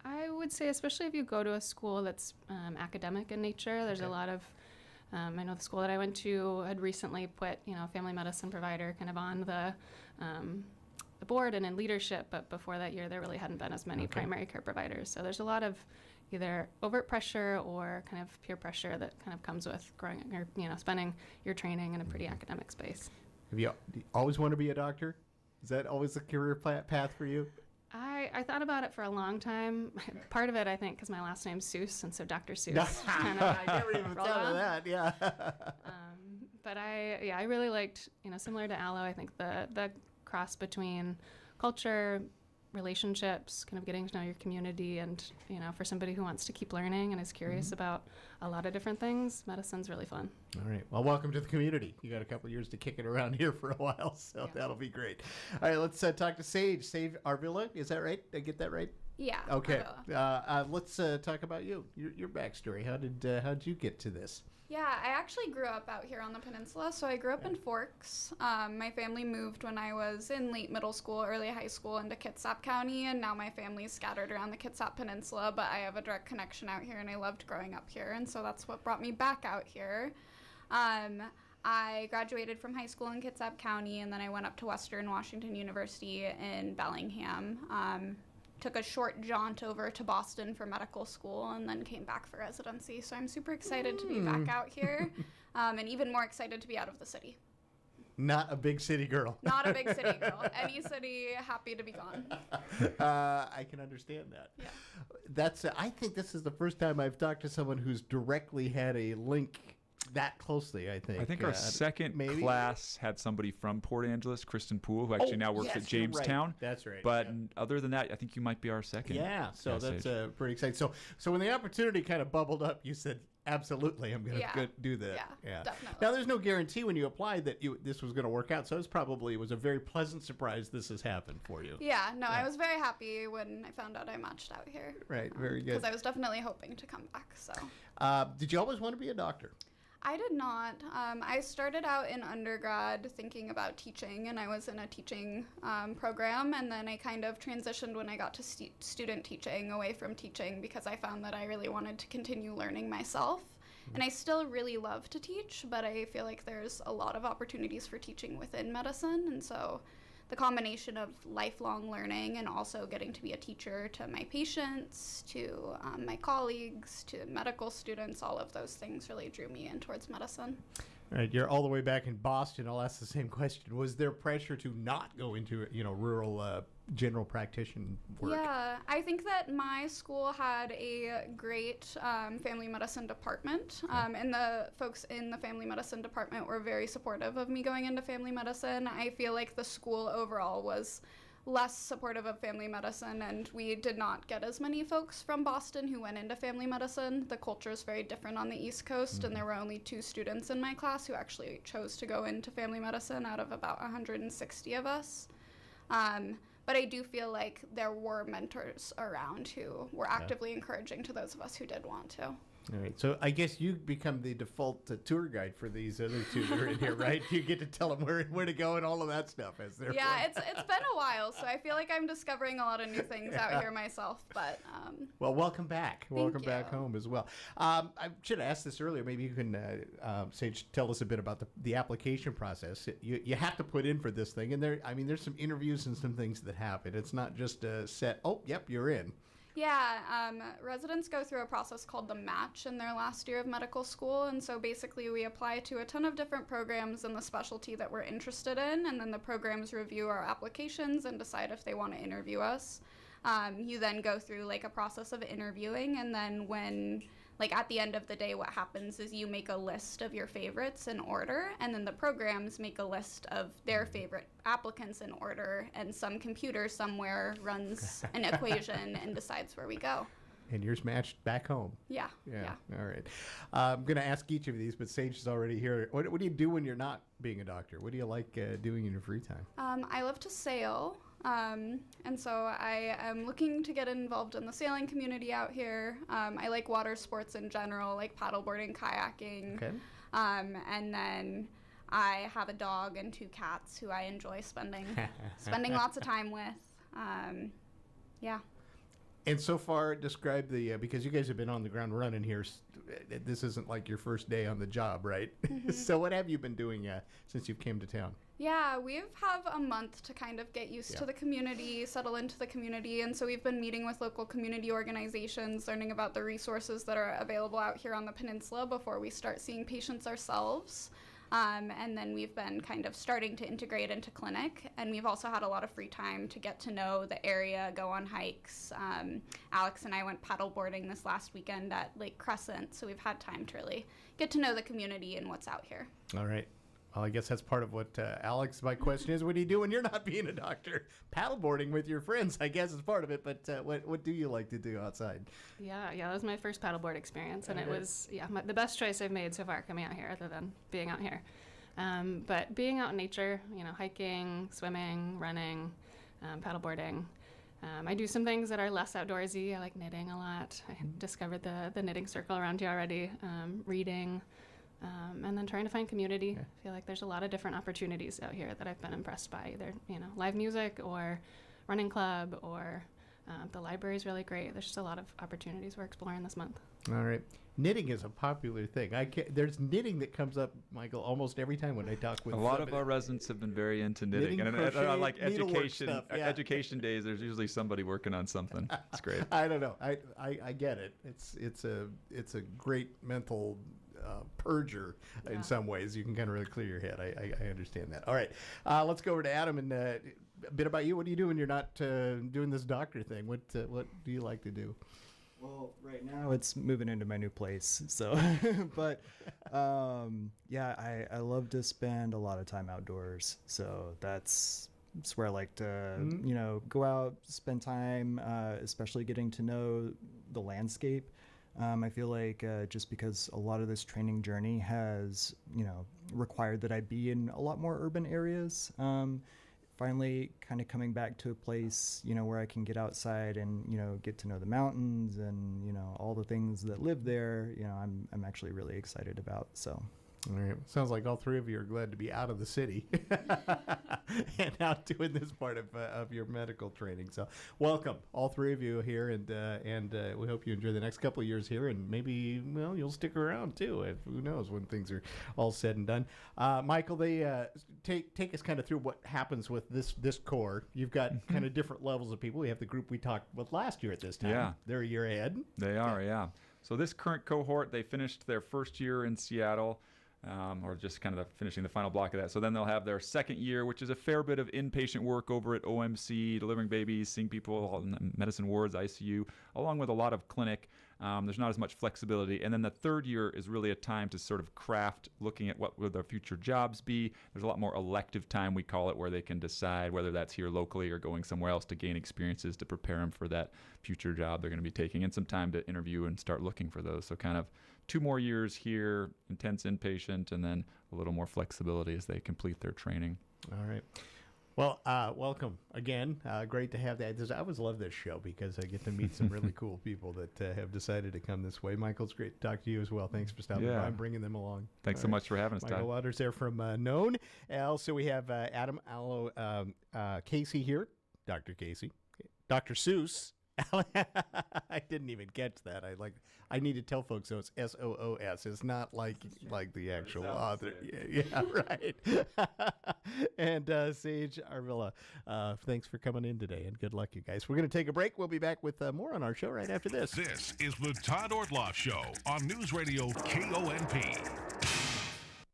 I would say, especially if you go to a school that's academic in nature, there's a lot of, I know the school that I went to had recently put, you know, a family medicine provider kind of on the board and in leadership, but before that year, there really hadn't been as many primary care providers. So there's a lot of either overt pressure or kind of peer pressure that kind of comes with growing or, spending your training in a pretty academic space. Do you always want to be a doctor? Is that always a career path for you? I thought about it for a long time. Part of it, I think, because my last name's Seuss, and so Dr. Seuss kind of I never even thought of that. Yeah. But I really liked, similar to Allo, I think the cross between culture, relationships, kind of getting to know your community, and for somebody who wants to keep learning and is curious about a lot of different things, medicine's really fun. All right. Well, welcome to the community. You got a couple of years to kick it around here for a while, so that'll be great. All right, let's talk to Sage Arvilla. Is that right? Did I get that right? Yeah. Okay. Let's talk about you. Your backstory. How did you get to this? Yeah, I actually grew up out here on the peninsula. So I grew up in Forks. My family moved when I was in late middle school, early high school into Kitsap County, and now my family's scattered around the Kitsap Peninsula, but I have a direct connection out here, and I loved growing up here, and so that's what brought me back out here. I graduated from high school in Kitsap County, and then I went up to Western Washington University in Bellingham. Took a short jaunt over to Boston for medical school and then came back for residency. So I'm super excited to be back out here and even more excited to be out of the city. Not a big city girl. Not a big city girl. Any city, happy to be gone. I can understand that. Yeah. I think this is the first time I've talked to someone who's directly had a link that closely, I think. Our second class had somebody from Port Angeles, Kristen Poole, who actually now works at Jamestown. Right. That's right. But other than that, I think you might be our second. Yeah, so that's pretty exciting. So when the opportunity kind of bubbled up, you said, absolutely, I'm going to do that. Yeah, definitely. Now, there's no guarantee when you applied that this was going to work out, so it was a very pleasant surprise this has happened for you. Yeah, I was very happy when I found out I matched out here. Right, very good. Because I was definitely hoping to come back, so. Did you always want to be a doctor? I did not. I started out in undergrad thinking about teaching, and I was in a teaching program, and then I kind of transitioned when I got to student teaching away from teaching because I found that I really wanted to continue learning myself. And I still really love to teach, but I feel like there's a lot of opportunities for teaching within medicine, and so the combination of lifelong learning and also getting to be a teacher to my patients, to my colleagues, to medical students, all of those things really drew me in towards medicine. All right, you're all the way back in Boston. I'll ask the same question. Was there pressure to not go into rural general practitioner work? Yeah, I think that my school had a great family medicine department, and the folks in the family medicine department were very supportive of me going into family medicine. I feel like the school overall was less supportive of family medicine, and we did not get as many folks from Boston who went into family medicine. The culture is very different on the East Coast, and there were only 2 students in my class who actually chose to go into family medicine out of about 160 of us. But I do feel like there were mentors around who were actively encouraging to those of us who did want to. All right, so I guess you become the default tour guide for these other 2 that are in here, right? You get to tell them where to go and all of that stuff as they're it's been a while, so I feel like I'm discovering a lot of new things out here myself. But well, welcome back. Welcome back you. home as well. I should have asked this earlier. Maybe you can, Sage, tell us a bit about the application process. You have to put in for this thing, and there's some interviews and some things that happen. It's not just a set. Oh, yep, you're in. Yeah, residents go through a process called the match in their last year of medical school, and so basically we apply to a ton of different programs in the specialty that we're interested in, and then the programs review our applications and decide if they want to interview us. You then go through a process of interviewing, and then when at the end of the day, what happens is you make a list of your favorites in order, and then the programs make a list of their favorite applicants in order, and some computer somewhere runs an equation and decides where we go. And yours matched back home. Yeah. All right. I'm going to ask each of these, but Sage is already here. What do you do when you're not being a doctor? What do you like doing in your free time? I love to sail. And so I am looking to get involved in the sailing community out here. I like water sports in general, like paddleboarding, kayaking. Okay. And then I have a dog and 2 cats who I enjoy spending lots of time with. Yeah. And so far, describe the, because you guys have been on the ground running here. This isn't like your first day on the job, right? Mhm. So what have you been doing since you came to town? Yeah, we have a month to kind of get used to the community, settle into the community, and so we've been meeting with local community organizations, learning about the resources that are available out here on the peninsula before we start seeing patients ourselves. And then we've been kind of starting to integrate into clinic, and we've also had a lot of free time to get to know the area, go on hikes. Alex and I went paddleboarding this last weekend at Lake Crescent, so we've had time to really get to know the community and what's out here. All right. Well, I guess that's part of what, Alex, my question is, what do you do when you're not being a doctor? Paddleboarding with your friends, I guess, is part of it, but what do you like to do outside? Yeah, that was my first paddleboard experience, and it was, the best choice I've made so far coming out here, other than being out here. But being out in nature, hiking, swimming, running, paddleboarding. I do some things that are less outdoorsy. I like knitting a lot. I discovered the knitting circle around here already, reading. And then trying to find community. I feel like there's a lot of different opportunities out here that I've been impressed by, either live music or running club, or the library is really great. There's just a lot of opportunities we're exploring this month. All right. Knitting is a popular thing. There's knitting that comes up, Michael, almost every time when I talk with a lot of our residents have been very into knitting, crochet, like education stuff, education days. There's usually somebody working on something. It's great. I don't know. I get it. It's a great mental purger in some ways. You can kind of really clear your head. I understand that. All right, let's go over to Adam and a bit about you. What do you do when you're not doing this doctor thing? What do you like to do? Well, right now it's moving into my new place, so but I love to spend a lot of time outdoors, so that's where I like to go out, spend time, especially getting to know the landscape. I feel like just because a lot of this training journey has, required that I be in a lot more urban areas, finally kind of coming back to a place, where I can get outside and, get to know the mountains and, all the things that live there, I'm actually really excited about, so. All right. Sounds like all three of you are glad to be out of the city and out doing this part of your medical training. So welcome, all three of you here, and we hope you enjoy the next couple of years here, and maybe, you'll stick around too. Who knows when things are all said and done. Michael, they take us kind of through what happens with this core. You've got kind of different levels of people. We have the group we talked with last year at this time. Yeah. They're a year ahead. They are, yeah. So this current cohort, they finished their first year in Seattle. Or just kind of finishing the final block of that. So then they'll have their second year, which is a fair bit of inpatient work over at OMC, delivering babies, seeing people in medicine wards, ICU, along with a lot of clinic. There's not as much flexibility. And then the third year is really a time to sort of craft, looking at what will their future jobs be. There's a lot more elective time, we call it, where they can decide whether that's here locally or going somewhere else to gain experiences to prepare them for that future job they're going to be taking, and some time to interview and start looking for those. So kind of 2 more years here, intense inpatient, and then a little more flexibility as they complete their training. All right. Well, welcome again. Great to have that. I always love this show because I get to meet some really cool people that have decided to come this way. Michael, it's great to talk to you as well. Thanks for stopping by and bringing them along. Thanks so much for having us, Michael Todd. Waters there from Known. Also, we have Adam Allo Casey here, Dr. Casey, Dr. Seuss. I didn't even catch that. I need to tell folks, so it's SOOS. It's not like the actual author. Yeah, right. And Sage Arvilla, thanks for coming in today, and good luck, you guys. We're going to take a break. We'll be back with more on our show right after this. This is the Todd Ortloff Show on News Radio KONP.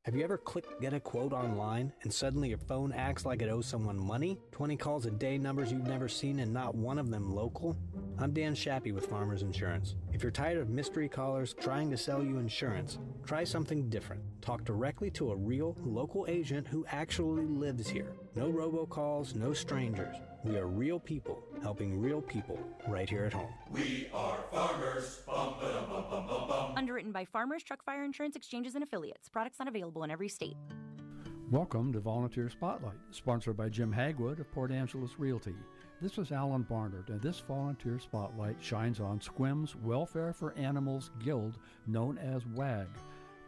Have you ever clicked get a quote online and suddenly your phone acts like it owes someone money? 20 calls a day, numbers you've never seen, and not one of them local? I'm Dan Shappy with Farmers Insurance. If you're tired of mystery callers trying to sell you insurance, try something different. Talk directly to a real local agent who actually lives here. No robocalls, no strangers. We are real people helping real people right here at home. We are farmers. Bum, ba-dum, bum, bum, bum, bum. Underwritten by Farmers Truck Fire Insurance Exchanges and Affiliates. Products not available in every state. Welcome to Volunteer Spotlight, sponsored by Jim Hagwood of Port Angeles Realty. This is Alan Barnard, and this Volunteer Spotlight shines on SQUIM's Welfare for Animals Guild, known as WAG.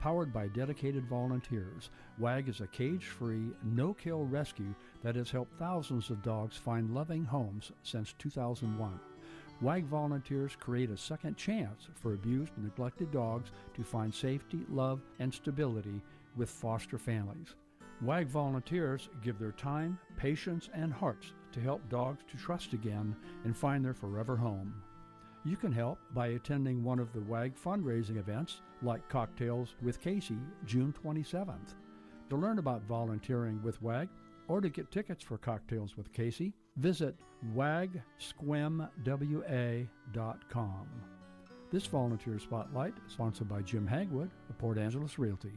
Powered by dedicated volunteers, WAG is a cage-free, no-kill rescue that has helped thousands of dogs find loving homes since 2001. WAG volunteers create a second chance for abused and neglected dogs to find safety, love, and stability with foster families. WAG volunteers give their time, patience, and hearts to help dogs to trust again and find their forever home. You can help by attending one of the WAG fundraising events like Cocktails with Casey, June 27th. To learn about volunteering with WAG or to get tickets for Cocktails with Casey, visit wagsquimwa.com. This volunteer spotlight is sponsored by Jim Hagwood of Port Angeles Realty.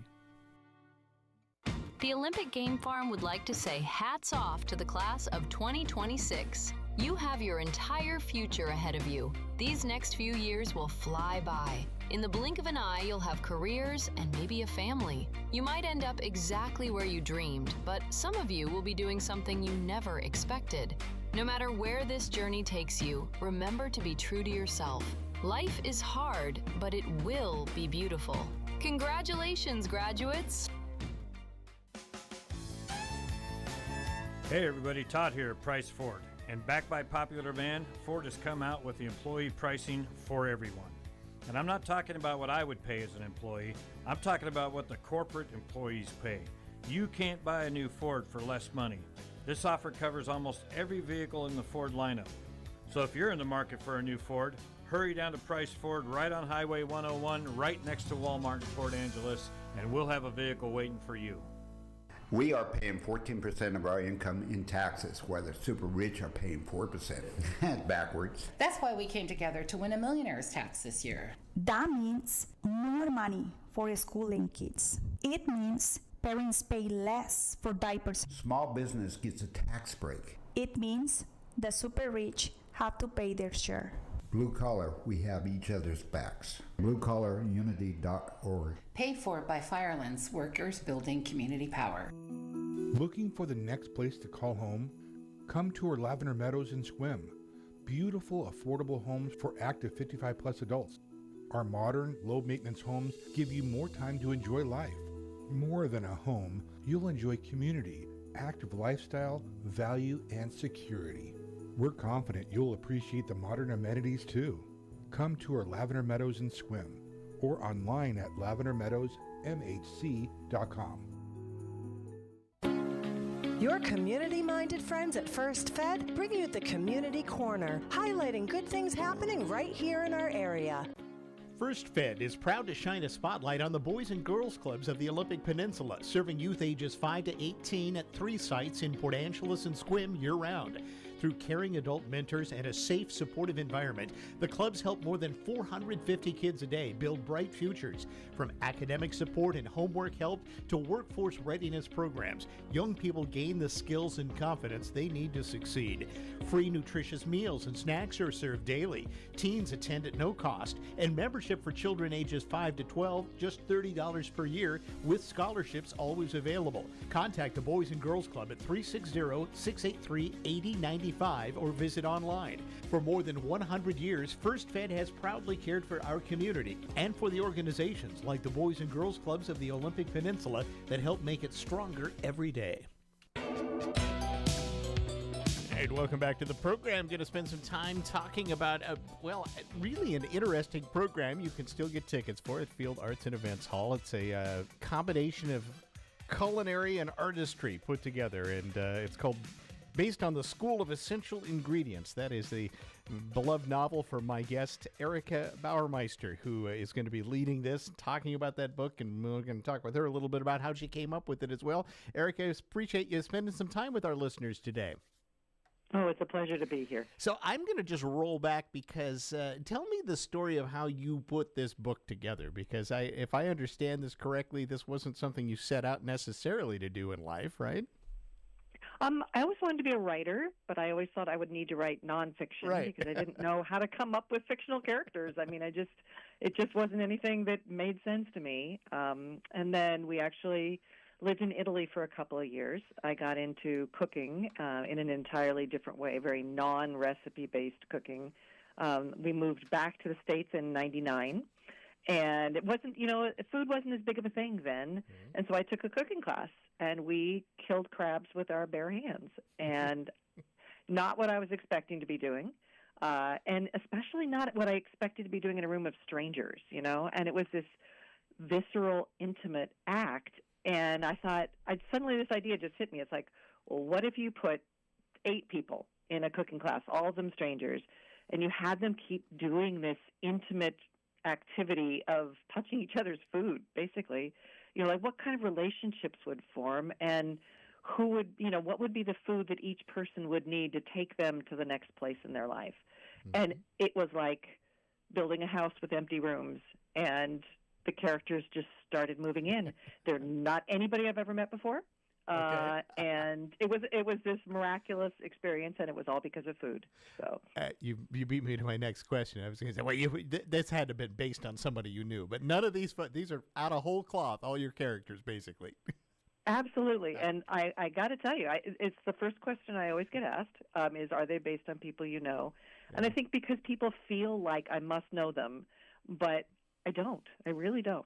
The Olympic Game Farm would like to say hats off to the class of 2026. You have your entire future ahead of you. These next few years will fly by. In the blink of an eye, you'll have careers and maybe a family. You might end up exactly where you dreamed, but some of you will be doing something you never expected. No matter where this journey takes you, remember to be true to yourself. Life is hard, but it will be beautiful. Congratulations, graduates! Hey everybody, Todd here at Price Ford. And backed by popular demand, Ford has come out with the employee pricing for everyone. And I'm not talking about what I would pay as an employee. I'm talking about what the corporate employees pay. You can't buy a new Ford for less money. This offer covers almost every vehicle in the Ford lineup. So if you're in the market for a new Ford, hurry down to Price Ford right on Highway 101, right next to Walmart in Port Angeles, and we'll have a vehicle waiting for you. We are paying 14% of our income in taxes, while the super rich are paying 4%. That's backwards. That's why we came together to win a millionaire's tax this year. That means more money for schooling kids. It means parents pay less for diapers. Small business gets a tax break. It means the super rich have to pay their share. Blue Collar, we have each other's backs. BlueCollarUnity.org. Paid for by Firelands Workers Building Community Power. Looking for the next place to call home? Come to our Lavender Meadows in Sequim. Beautiful, affordable homes for active 55-plus adults. Our modern, low-maintenance homes give you more time to enjoy life. More than a home, you'll enjoy community, active lifestyle, value, and security. We're confident you'll appreciate the modern amenities too. Come to our Lavender Meadows in Sequim or online at lavendermeadowsmhc.com. Your community-minded friends at First Fed bring you the Community Corner, highlighting good things happening right here in our area. First Fed is proud to shine a spotlight on the Boys and Girls Clubs of the Olympic Peninsula, serving youth ages 5 to 18 at 3 sites in Port Angeles and Sequim year-round. Through caring adult mentors and a safe, supportive environment, the clubs help more than 450 kids a day build bright futures. From academic support and homework help to workforce readiness programs, young people gain the skills and confidence they need to succeed. Free nutritious meals and snacks are served daily. Teens attend at no cost, and membership for children ages 5 to 12, just $30 per year, with scholarships always available. Contact the Boys and Girls Club at 360-683-8095 or visit online. For more than 100 years, First Fed has proudly cared for our community and for the organizations like the Boys and Girls Clubs of the Olympic Peninsula that help make it stronger every day. And welcome back to the program. Going to spend some time talking about, really an interesting program. You can still get tickets for it, Field Arts and Events Hall. It's a combination of culinary and artistry put together, and it's called Based on the School of Essential Ingredients. That is the beloved novel for my guest, Erica Bauermeister, who is going to be leading this, talking about that book, and we're going to talk with her a little bit about how she came up with it as well. Erica, I appreciate you spending some time with our listeners today. Oh, it's a pleasure to be here. So I'm going to just roll back because tell me the story of how you put this book together, because if I understand this correctly, this wasn't something you set out necessarily to do in life, right? I always wanted to be a writer, but I always thought I would need to write nonfiction because I didn't know how to come up with fictional characters. I mean, it just wasn't anything that made sense to me. And then we actually lived in Italy for a couple of years. I got into cooking in an entirely different way, very non-recipe-based cooking. We moved back to the States in '99. And it wasn't, food wasn't as big of a thing then. And so I took a cooking class, and we killed crabs with our bare hands. And not what I was expecting to be doing. and especially not what I expected to be doing in a room of strangers, you know. And it was this visceral, intimate act. And I thought, suddenly this idea just hit me. It's like, well, what if you put 8 people in a cooking class, all of them strangers, and you had them keep doing this intimate activity of touching each other's food, basically? You know, like what kind of relationships would form, and who would, you know, what would be the food that each person would need to take them to the next place in their life? And it was like building a house with empty rooms, and the characters just started moving in. They're not anybody I've ever met before. And it was this miraculous experience, and it was all because of food. So you beat me to my next question. I was going to say, well, this had to have been based on somebody you knew, but none of these are out of whole cloth. All your characters, basically. Absolutely, and I got to tell you, it's the first question I always get asked: is are they based on people you know? Yeah. And I think because people feel like I must know them, but I don't. I really don't.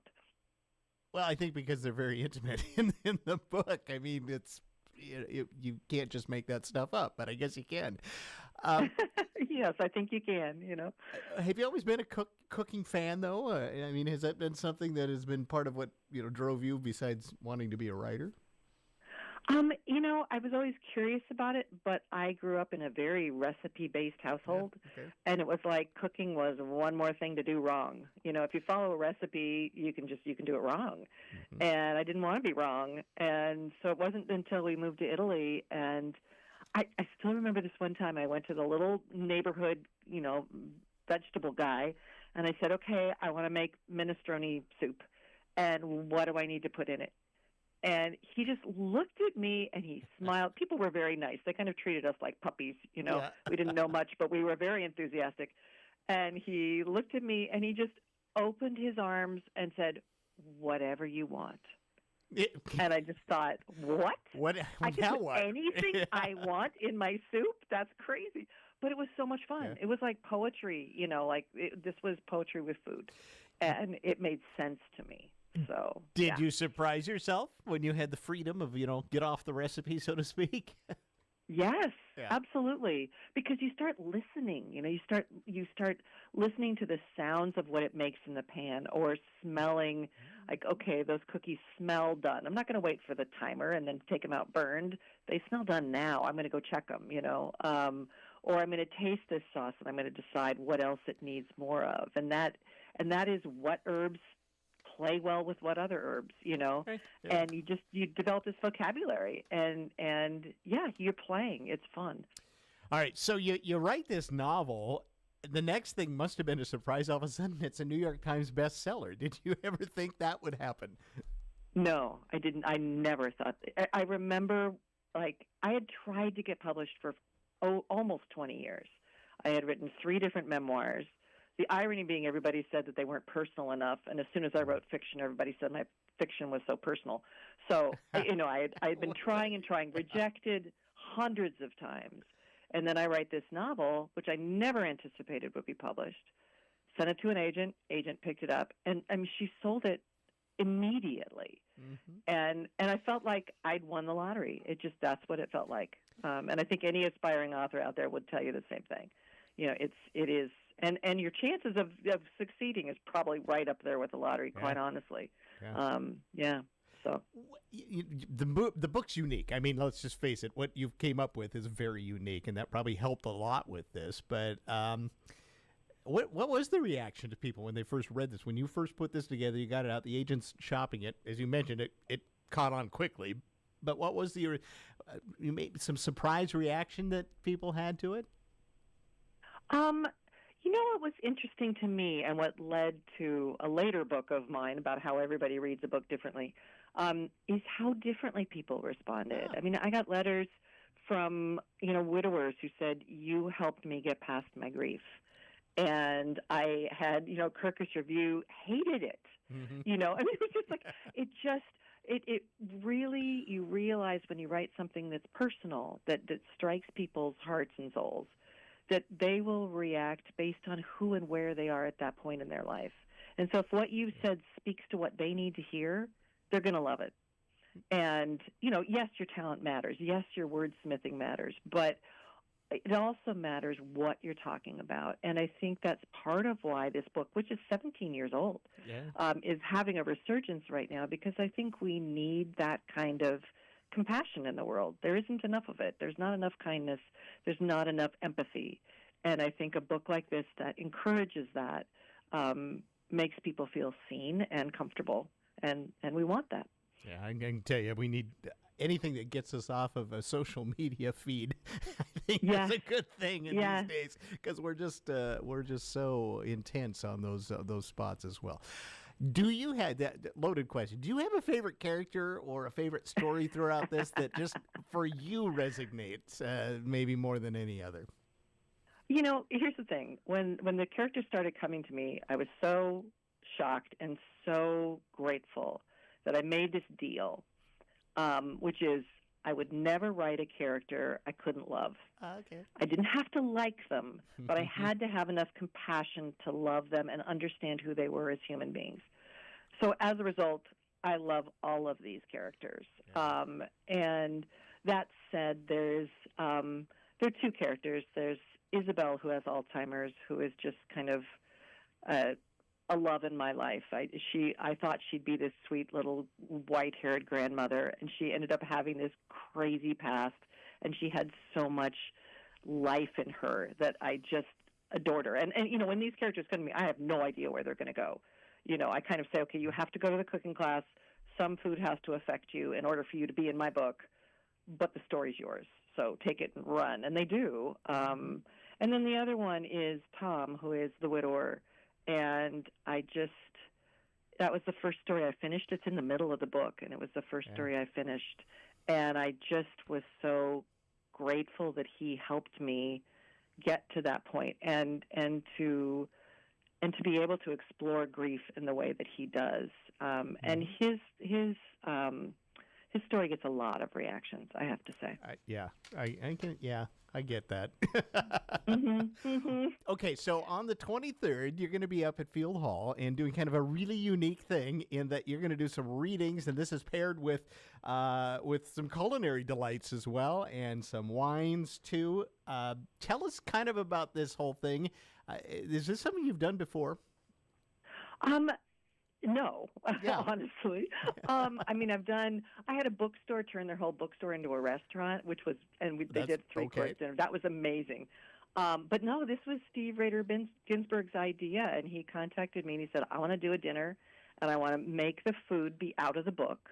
Well, I think because they're very intimate in the book. I mean, it's you can't just make that stuff up, but I guess you can. Yes, I think you can, you know. Have you always been a cooking fan, though? I mean, has that been something that has been part of what, you know, drove you besides wanting to be a writer? You know, I was always curious about it, but I grew up in a very recipe-based household, and it was like cooking was one more thing to do wrong. You know, if you follow a recipe, you can do it wrong, and I didn't want to be wrong, and so it wasn't until we moved to Italy, and I still remember this one time I went to the little neighborhood, you know, vegetable guy, and I said, okay, I want to make minestrone soup, and what do I need to put in it? And he just looked at me and he smiled. People were very nice. They kind of treated us like puppies, you know. Yeah. We didn't know much, but we were very enthusiastic. And he looked at me and he just opened his arms and said, whatever you want. And I just thought, what? I can put anything I want in my soup? That's crazy. But it was so much fun. Yeah. It was like poetry, you know, like this was poetry with food. And it made sense to me. So, did you surprise yourself when you had the freedom of, you know, get off the recipe, so to speak? Yes, absolutely. Because you start listening, you know, you start listening to the sounds of what it makes in the pan, or smelling like, okay, those cookies smell done. I'm not going to wait for the timer and then take them out burned. They smell done now. I'm going to go check them, you know, or I'm going to taste this sauce and I'm going to decide what else it needs more of. And that is what herbs play well with what other herbs, you know, and you develop this vocabulary, and yeah, you're playing. It's fun. All right, so you write this novel. The next thing must have been a surprise. All of a sudden, it's a New York Times bestseller. Did you ever think that would happen? No, I didn't. I never thought. I remember, like, I had tried to get published for almost 20 years. I had written 3 different memoirs. The irony being everybody said that they weren't personal enough, and as soon as I wrote fiction, everybody said my fiction was so personal. So, you know, I had been trying, rejected hundreds of times. And then I write this novel, which I never anticipated would be published, sent it to an agent picked it up, and I mean, she sold it immediately. And I felt like I'd won the lottery. That's what it felt like. And I think any aspiring author out there would tell you the same thing. You know, it is. And your chances of succeeding is probably right up there with the lottery, quite honestly. So the book's unique. I mean, let's just face it. What you came up with is very unique, and that probably helped a lot with this. But what was the reaction to people when they first read this? When you first put this together, you got it out. The agent's shopping it, as you mentioned. It caught on quickly. But what was you made some surprise reaction that people had to it? You know what was interesting to me, and what led to a later book of mine about how everybody reads a book differently, is how differently people responded. I mean, I got letters from, you know, widowers who said, you helped me get past my grief. And I had, you know, Kirkus Review hated it. You know, I mean, it was just like, it really, you realize when you write something that's personal, that strikes people's hearts and souls, that they will react based on who and where they are at that point in their life. And so if what you've said speaks to what they need to hear, they're going to love it. And, you know, yes, your talent matters. Yes, your wordsmithing matters. But it also matters what you're talking about. And I think that's part of why this book, which is 17 years old, is having a resurgence right now, because I think we need that kind of compassion in the world. There isn't enough of it. There's not enough kindness. There's not enough empathy. And I think a book like this that encourages that makes people feel seen and comfortable. And we want that. Yeah, I can tell you, we need anything that gets us off of a social media feed. I think is a good thing in these days, because we're just so intense on those spots as well. Do you have that loaded question? Do you have a favorite character or a favorite story throughout this that just for you resonates maybe more than any other? You know, here's the thing. When the characters started coming to me, I was so shocked and so grateful that I made this deal, which is I would never write a character I couldn't love. Okay. I didn't have to like them, but I had to have enough compassion to love them and understand who they were as human beings. So as a result, I love all of these characters. Yeah. And that said, there are two characters. There's Isabel, who has Alzheimer's, who is just kind of a love in my life. I thought she'd be this sweet little white-haired grandmother, and she ended up having this crazy past, and she had so much life in her that I just adored her. And you know, when these characters come to me, I have no idea where they're going to go. You know, I kind of say, okay, you have to go to the cooking class. Some food has to affect you in order for you to be in my book, but the story's yours. So take it and run. And they do. And then the other one is Tom, who is the widower. And that was the first story I finished. It's in the middle of the book, and it was the first story I finished. And I just was so grateful that he helped me get to that point and to be able to explore grief in the way that he does. And his story gets a lot of reactions, I have to say. I get that. Okay, so on the 23rd, you're going to be up at Field Hall and doing kind of a really unique thing in that you're going to do some readings, and this is paired with some culinary delights as well and some wines too. Tell us kind of about this whole thing. Is this something you've done before? No, honestly. I mean, I had a bookstore turn their whole bookstore into a restaurant, they did 3-course dinner. That was amazing. But no, this was Steve Rader Ginsburg's idea, and he contacted me and he said, I want to do a dinner, and I want to make the food be out of the book.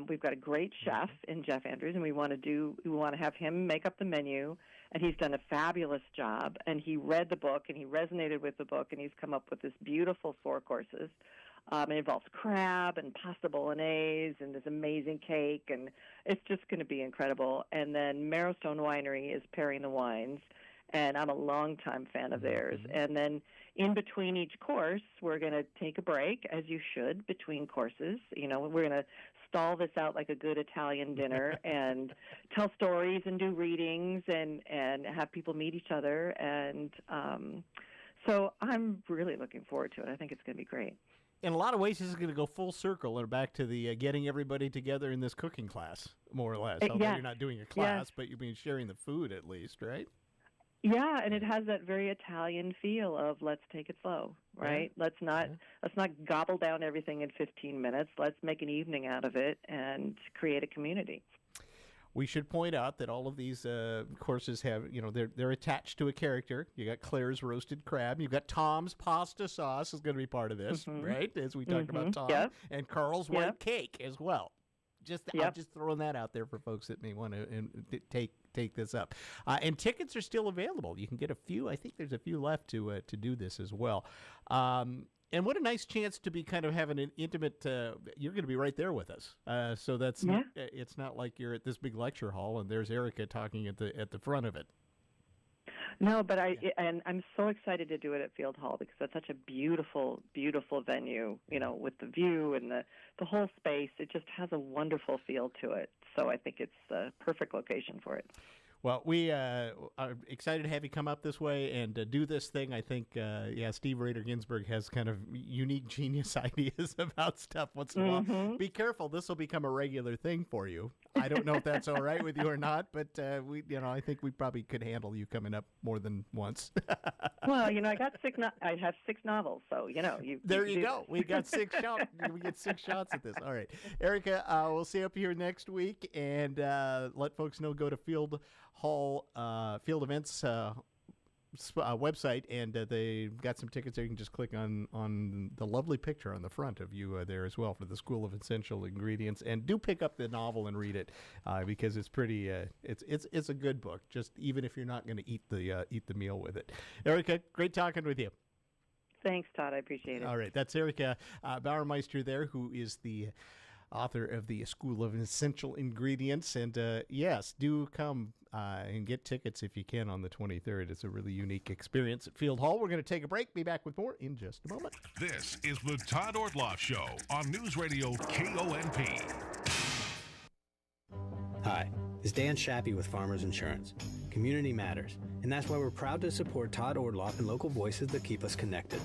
We've got a great chef in Jeff Andrews, and we want to have him make up the menu, and he's done a fabulous job. And he read the book, and he resonated with the book, and he's come up with this beautiful 4 courses. It involves crab and pasta bolognese and this amazing cake, and it's just going to be incredible. And then Marrowstone Winery is pairing the wines, and I'm a longtime fan of theirs. And then in between each course, we're going to take a break, as you should, between courses. You know, we're going to stall this out like a good Italian dinner and tell stories and do readings and have people meet each other. And so I'm really looking forward to it. I think it's going to be great. In a lot of ways, this is going to go full circle and back to the getting everybody together in this cooking class, more or less. Although you're not doing a class, but you're sharing the food at least, right? Yeah, and it has that very Italian feel of let's take it slow, right? Let's not gobble down everything in 15 minutes. Let's make an evening out of it and create a community. We should point out that all of these courses have, they're attached to a character. You got Claire's roasted crab. You've got Tom's pasta sauce is going to be part of this, right? As we talked about Tom. Yep. And Carl's white cake as well. I'm just throwing that out there for folks that may want to take this up. And tickets are still available. You can get a few. I think there's a few left to do this as well. And what a nice chance to be kind of having an intimate. You're going to be right there with us, so that's it's not like you're at this big lecture hall and there's Erica talking at the front of it. No, but I'm so excited to do it at Field Hall because that's such a beautiful, beautiful venue. You know, with the view and the whole space, it just has a wonderful feel to it. So I think it's the perfect location for it. Well, we are excited to have you come up this way and do this thing. I think, Steve Rader Ginsburg has kind of unique genius ideas about stuff once in a while. Be careful. This will become a regular thing for you. I don't know if that's all right with you or not, but I think we probably could handle you coming up more than once. Well, I got I have 6 novels, so There you go. We got 6 shots. We get 6 shots at this. All right, Erica. We'll see you up here next week, and let folks know. Go to Field Events website, and they've got some tickets there. You can just click on the lovely picture on the front of you there as well for the School of Essential Ingredients, and do pick up the novel and read it because it's pretty. It's a good book. Just even if you're not going to eat the meal with it. Erica, great talking with you. Thanks, Todd. I appreciate it. All right, that's Erica Bauermeister there, who is the author of the School of Essential Ingredients. And yes, do come and get tickets if you can on the 23rd. It's a really unique experience at Field Hall. We're going to take a break. Be back with more in just a moment. This is the Todd Ortloff Show on News Radio KONP. Hi, it's Dan Shappy with Farmers Insurance. Community matters, and that's why we're proud to support Todd Ortloff and local voices that keep us connected.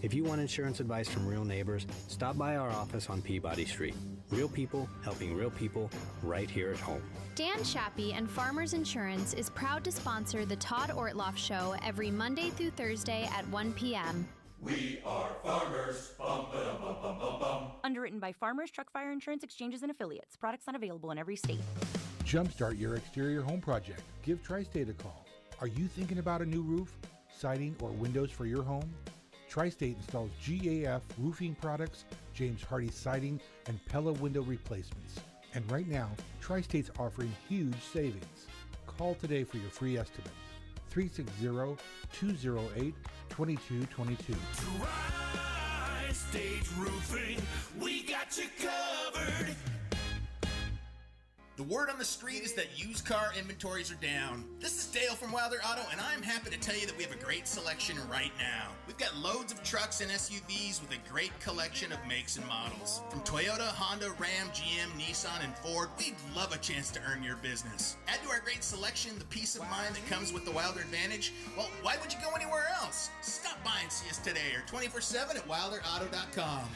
If you want insurance advice from real neighbors, stop by our office on Peabody Street. Real people helping real people right here at home. Dan Shappy and Farmers Insurance is proud to sponsor the Todd Ortloff Show every Monday through Thursday at 1 p.m. We are farmers. Bum, ba-dum, bum, bum, bum, bum. Underwritten by Farmers Truck Fire Insurance Exchanges and Affiliates. Products not available in every state. Jumpstart your exterior home project. Give Tri-State a call. Are you thinking about a new roof, siding, or windows for your home? Tri-State installs GAF roofing products, James Hardy siding, and Pella window replacements. And right now, Tri-State's offering huge savings. Call today for your free estimate. 360-208-2222. Tri-State Roofing, we got you covered. The word on the street is that used car inventories are down. This is Dale from Wilder Auto, and I'm happy to tell you that we have a great selection right now. We've got loads of trucks and SUVs with a great collection of makes and models. From Toyota, Honda, Ram, GM, Nissan, and Ford, we'd love a chance to earn your business. Add to our great selection the peace of mind that comes with the Wilder Advantage. Well, why would you go anywhere else? Stop by and see us today or 24/7 at wilderauto.com.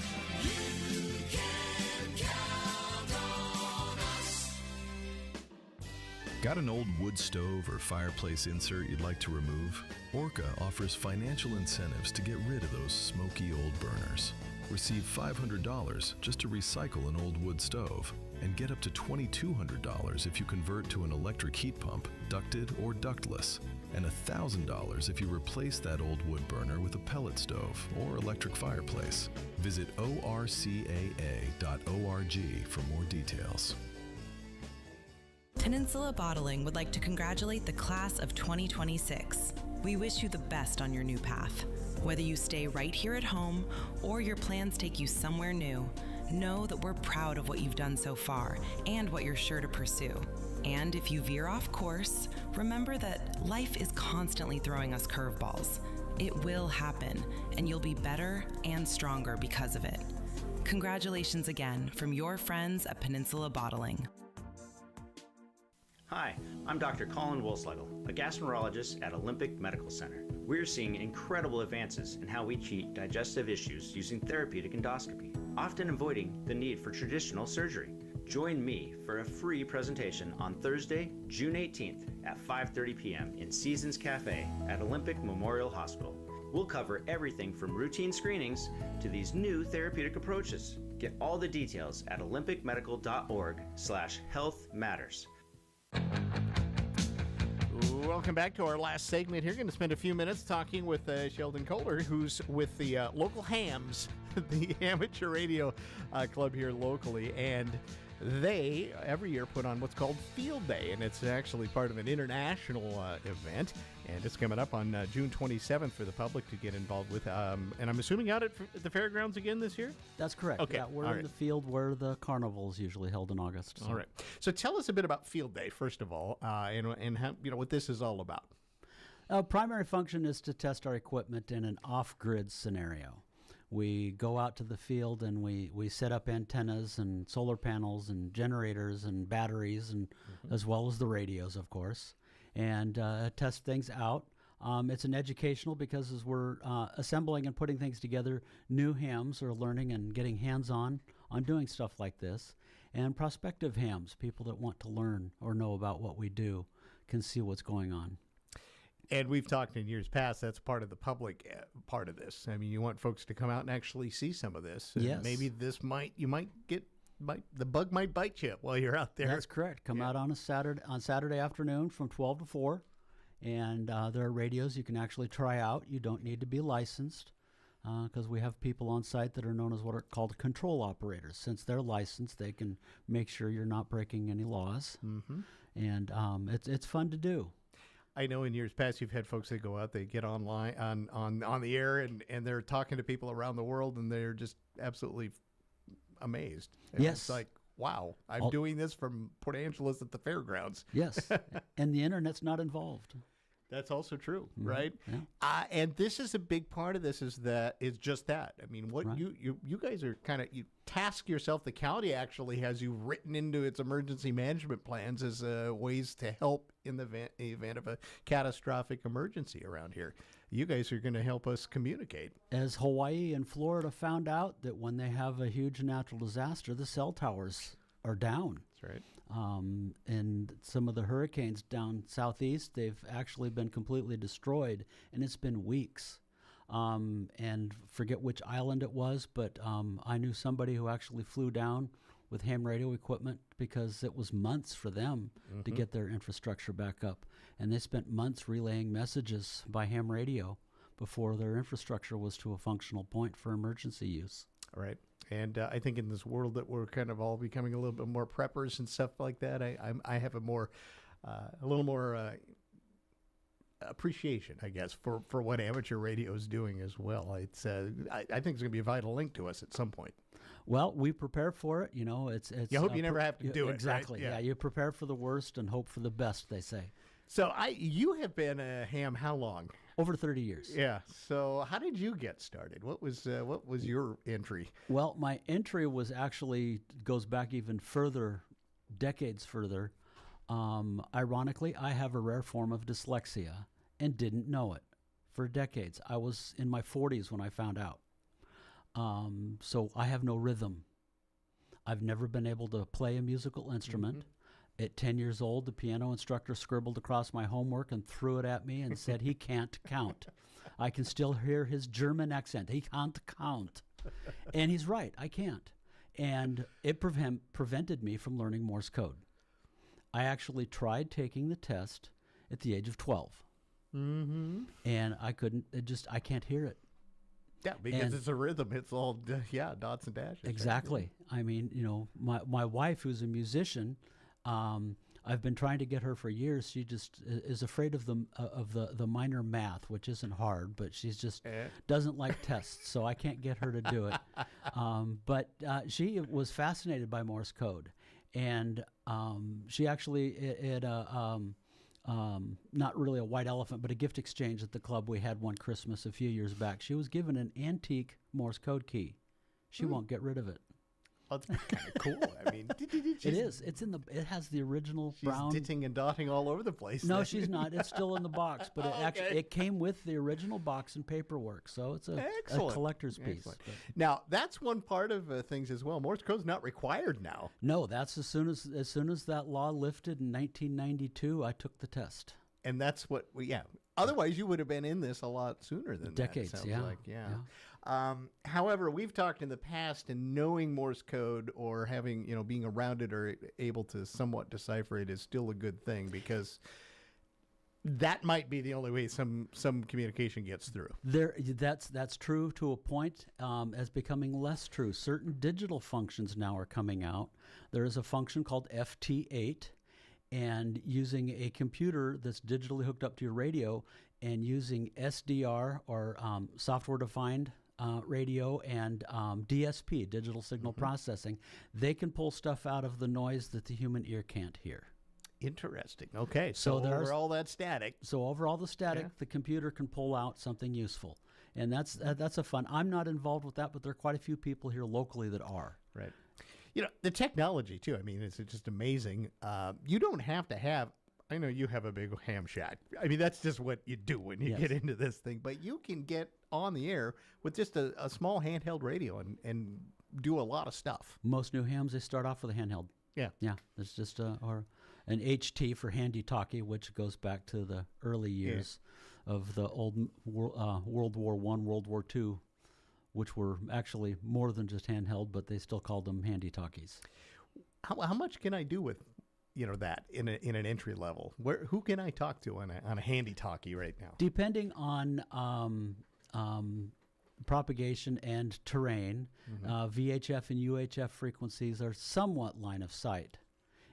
Got an old wood stove or fireplace insert you'd like to remove? Orca offers financial incentives to get rid of those smoky old burners. Receive $500 just to recycle an old wood stove, and get up to $2,200 if you convert to an electric heat pump, ducted or ductless, and $1,000 if you replace that old wood burner with a pellet stove or electric fireplace. Visit orcaa.org for more details. Peninsula Bottling would like to congratulate the class of 2026. We wish you the best on your new path. Whether you stay right here at home or your plans take you somewhere new, know that we're proud of what you've done so far and what you're sure to pursue. And if you veer off course, remember that life is constantly throwing us curveballs. It will happen, and you'll be better and stronger because of it. Congratulations again from your friends at Peninsula Bottling. Hi, I'm Dr. Colin Wolslegel, a gastroenterologist at Olympic Medical Center. We're seeing incredible advances in how we treat digestive issues using therapeutic endoscopy, often avoiding the need for traditional surgery. Join me for a free presentation on Thursday, June 18th at 5:30 p.m. in Seasons Cafe at Olympic Memorial Hospital. We'll cover everything from routine screenings to these new therapeutic approaches. Get all the details at olympicmedical.org/healthmatters. Welcome back to our last segment here. Going to spend a few minutes talking with Sheldon Kohler, who's with the local hams, the amateur radio club here locally, and they every year put on what's called Field Day, and it's actually part of an international event, and it's coming up on June 27th for the public to get involved with. And I'm assuming out at the fairgrounds again this year? That's correct. Okay. Yeah, we're in the field where the carnival is usually held in August. So. All right. So tell us a bit about Field Day, first of all, and how, what this is all about. Primary function is to test our equipment in an off-grid scenario. We go out to the field and we set up antennas and solar panels and generators and batteries, and as well as the radios, of course. and test things out. It's an educational because as we're assembling and putting things together, new hams are learning and getting hands-on on doing stuff like this. And prospective hams, people that want to learn or know about what we do, can see what's going on. And we've talked in years past, that's part of the public part of this. I mean, you want folks to come out and actually see some of this. And yes. Maybe the bug might bite you while you're out there. That's correct. Come out on Saturday afternoon from 12 to 4. And there are radios you can actually try out. You don't need to be licensed because we have people on site that are known as what are called control operators. Since they're licensed, they can make sure you're not breaking any laws. Mm-hmm. And it's fun to do. I know in years past you've had folks that go out, they get online on the air, and they're talking to people around the world, and they're just absolutely amazed. And yes. It's like, wow, I'm doing this from Port Angeles at the fairgrounds. Yes, and the Internet's not involved. That's also true, right? Yeah. And this is a big part of this is just that. I mean, what right. you guys are kind of, you task yourself, the county actually has you written into its emergency management plans as ways to help in the event of a catastrophic emergency around here. You guys are going to help us communicate. As Hawaii and Florida found out that when they have a huge natural disaster, the cell towers are down. That's right. And some of the hurricanes down southeast, they've actually been completely destroyed, and it's been weeks. And forget which island it was, but I knew somebody who actually flew down with ham radio equipment because it was months for them to get their infrastructure back up. And they spent months relaying messages by ham radio before their infrastructure was to a functional point for emergency use. All right. And I think in this world that we're kind of all becoming a little bit more preppers and stuff like that, I have a little more appreciation, I guess, for what amateur radio is doing as well. It's I think it's going to be a vital link to us at some point. Well, we prepare for it. You know, it's. You hope you never have to do it. Exactly. Right? Yeah, you prepare for the worst and hope for the best, they say. So you have been a ham how long? Over 30 years. Yeah. So how did you get started? What was your entry? Well, my entry was actually goes back even further, decades further. Ironically, I have a rare form of dyslexia and didn't know it for decades. I was in my 40s when I found out. So I have no rhythm. I've never been able to play a musical instrument. Mm-hmm. At 10 years old, the piano instructor scribbled across my homework and threw it at me and said, he can't count. I can still hear his German accent. He can't count. And he's right, I can't. And it prevented me from learning Morse code. I actually tried taking the test at the age of 12. Mm-hmm. And I couldn't, I can't hear it. Yeah, because it's a rhythm. It's all, dots and dashes. Exactly. Right? I mean, you know, my wife, who's a musician, I've been trying to get her for years. She just is afraid of the minor math, which isn't hard, but she's just doesn't like tests, so I can't get her to do it. But she was fascinated by Morse code, and she actually had not really a white elephant, but a gift exchange at the club we had one Christmas a few years back. She was given an antique Morse code key. She won't get rid of it. Oh, that's kind of cool. I mean, it is. It has the original brown. She's ditting and dotting all over the place. No, she's not. It's still in the box, but it came with the original box and paperwork, so it's a collector's piece. Now, that's one part of things as well. Morse code's not required now. No, that's as soon as that law lifted in 1992, I took the test. And that's what Otherwise, you would have been in this a lot sooner than decades. That, sounds like. However, we've talked in the past, and knowing Morse code or having, being around it or able to somewhat decipher it is still a good thing, because that might be the only way some communication gets through. That's true to a point, as becoming less true. Certain digital functions now are coming out. There is a function called FT8, and using a computer that's digitally hooked up to your radio and using SDR or software-defined radio and DSP, digital signal processing, they can pull stuff out of the noise that the human ear can't hear. Interesting. Okay, so over all that static. So over all the static, the computer can pull out something useful, and that's a fun. I'm not involved with that, but there are quite a few people here locally that are. Right. The technology too. I mean, it's just amazing. You don't have to have. I know you have a big ham shack. I mean, that's just what you do when you get into this thing. But you can get on the air with just a small handheld radio and do a lot of stuff. Most new hams, they start off with a handheld. Yeah. Yeah. It's just or an HT for handy talkie, which goes back to the early years of the old World War I, World War II, which were actually more than just handheld, but they still called them handy talkies. How much can I do with that in an entry level? Who can I talk to on a handy talkie right now? Depending on propagation and terrain, VHF and UHF frequencies are somewhat line of sight,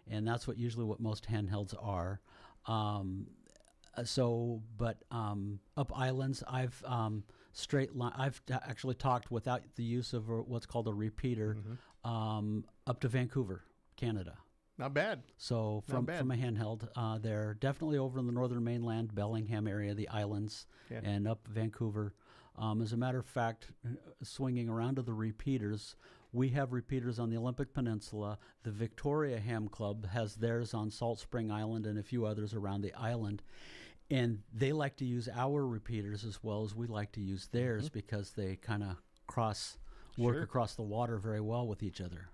and that's usually what most handhelds are. Up islands, I've actually talked without the use of what's called a repeater up to Vancouver, Canada. Not bad. So from a handheld, they're definitely over in the northern mainland, Bellingham area, the islands, and up Vancouver. As a matter of fact, swinging around to the repeaters, we have repeaters on the Olympic Peninsula. The Victoria Ham Club has theirs on Salt Spring Island and a few others around the island. And they like to use our repeaters as well as we like to use theirs because they kind of work across the water very well with each other.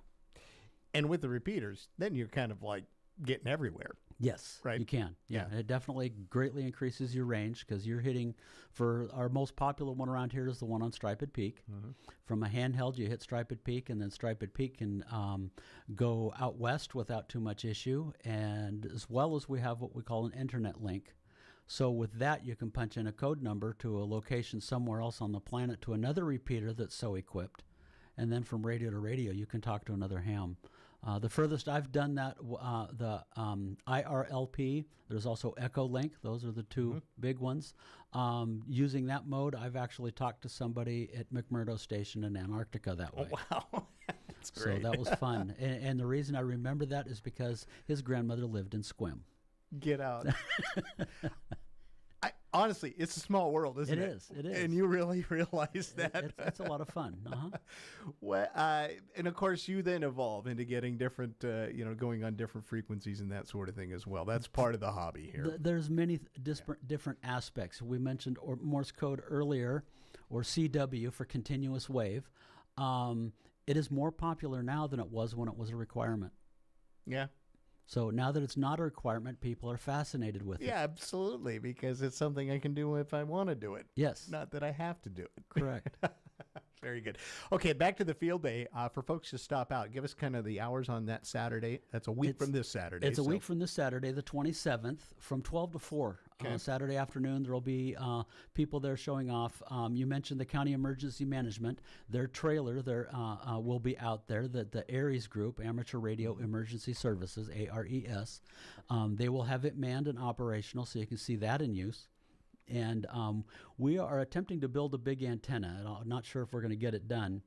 And with the repeaters, then you're kind of like getting everywhere. Yes, right. You can. Yeah, it definitely greatly increases your range because you're hitting. For our most popular one around here is the one on Striped Peak. From a handheld, you hit Striped Peak, and then Striped Peak can go out west without too much issue. And as well as we have what we call an internet link. So with that, you can punch in a code number to a location somewhere else on the planet to another repeater that's so equipped. And then from radio to radio, you can talk to another ham. The furthest I've done that, the IRLP, there's also Echolink. Those are the two big ones. Using that mode, I've actually talked to somebody at McMurdo Station in Antarctica that way. Oh, wow. That's great. So that was fun. And the reason I remember that is because his grandmother lived in Sequim. Get out. Honestly, it's a small world, isn't it? It is. And you really realize that. It's a lot of fun. Well, and of course, you then evolve into getting different, going on different frequencies and that sort of thing as well. That's part of the hobby here. There's many different aspects. We mentioned Morse code earlier, or CW for continuous wave. It is more popular now than it was when it was a requirement. Yeah. So now that it's not a requirement, people are fascinated with it. Yeah, absolutely, because it's something I can do if I want to do it. Yes. Not that I have to do it. Correct. Very good. Okay, back to the field day. For folks to stop out, give us kind of the hours on that Saturday. That's a week from this Saturday. It's a week from this Saturday, the 27th, from 12 to 4. Saturday afternoon, there will be people there showing off. You mentioned the County Emergency Management. Their trailer will be out there, the ARES group, Amateur Radio Emergency Services, ARES. They will have it manned and operational, so you can see that in use. And we are attempting to build a big antenna. I'm not sure if we're going to get it done.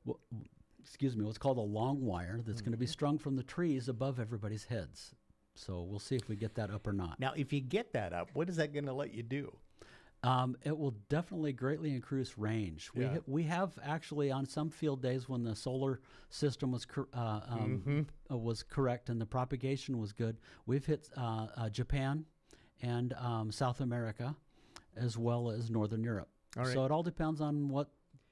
What's called a long wire that's going to be strung from the trees above everybody's heads. So we'll see if we get that up or not. Now, if you get that up, what is that going to let you do? It will definitely greatly increase range. We have actually on some field days when the solar system was correct and the propagation was good, we've hit Japan and South America, as well as Northern Europe. All right. So it all depends on what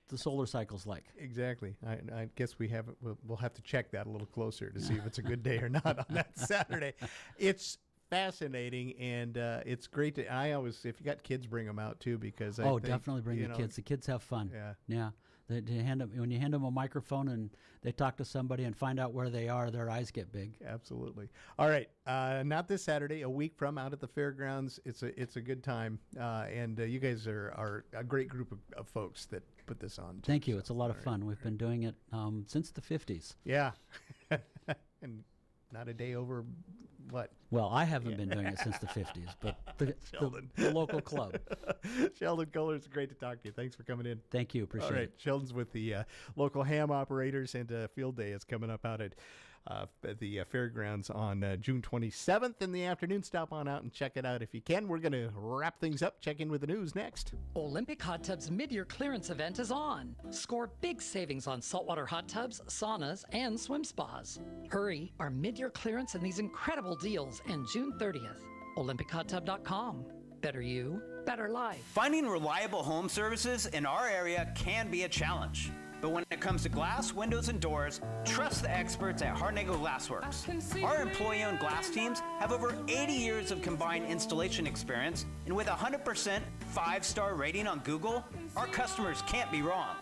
the solar cycle's like. Exactly. I guess we'll have to check that a little closer to see if it's a good day or not on that Saturday. It's fascinating, and it's great to. I always, if you got kids, bring them out too, because I think, definitely bring the kids. The kids have fun. Yeah. When you hand them a microphone and they talk to somebody and find out where they are, their eyes get big. Absolutely. All right, not this Saturday. A week from, out at the fairgrounds. It's a good time, and you guys are a great group of folks that put this on. Thank you. It's a lot of fun. We've been doing it since the 50s. Yeah, and not a day over. What? Well, I haven't been doing it since the 50s, but the local club. Sheldon Kohler, it's great to talk to you. Thanks for coming in. Thank you. Appreciate it. Sheldon's with the local ham operators, and field day is coming up out at the fairgrounds on June 27th in the afternoon. Stop on out and check it out if you can. We're going to wrap things up. Check in with the news next. Olympic Hot Tubs mid-year clearance event is on. Score big savings on saltwater hot tubs, saunas, and swim spas. Hurry, our mid-year clearance and these incredible deals end June 30th. OlympiCHotTub.com. Better you, better life. Finding reliable home services in our area can be a challenge. But when it comes to glass, windows, and doors, trust the experts at Hartnagel Glassworks. Our employee-owned glass teams have over 80 years of combined installation experience, and with a 100% 5-star rating on Google, our customers can't be wrong.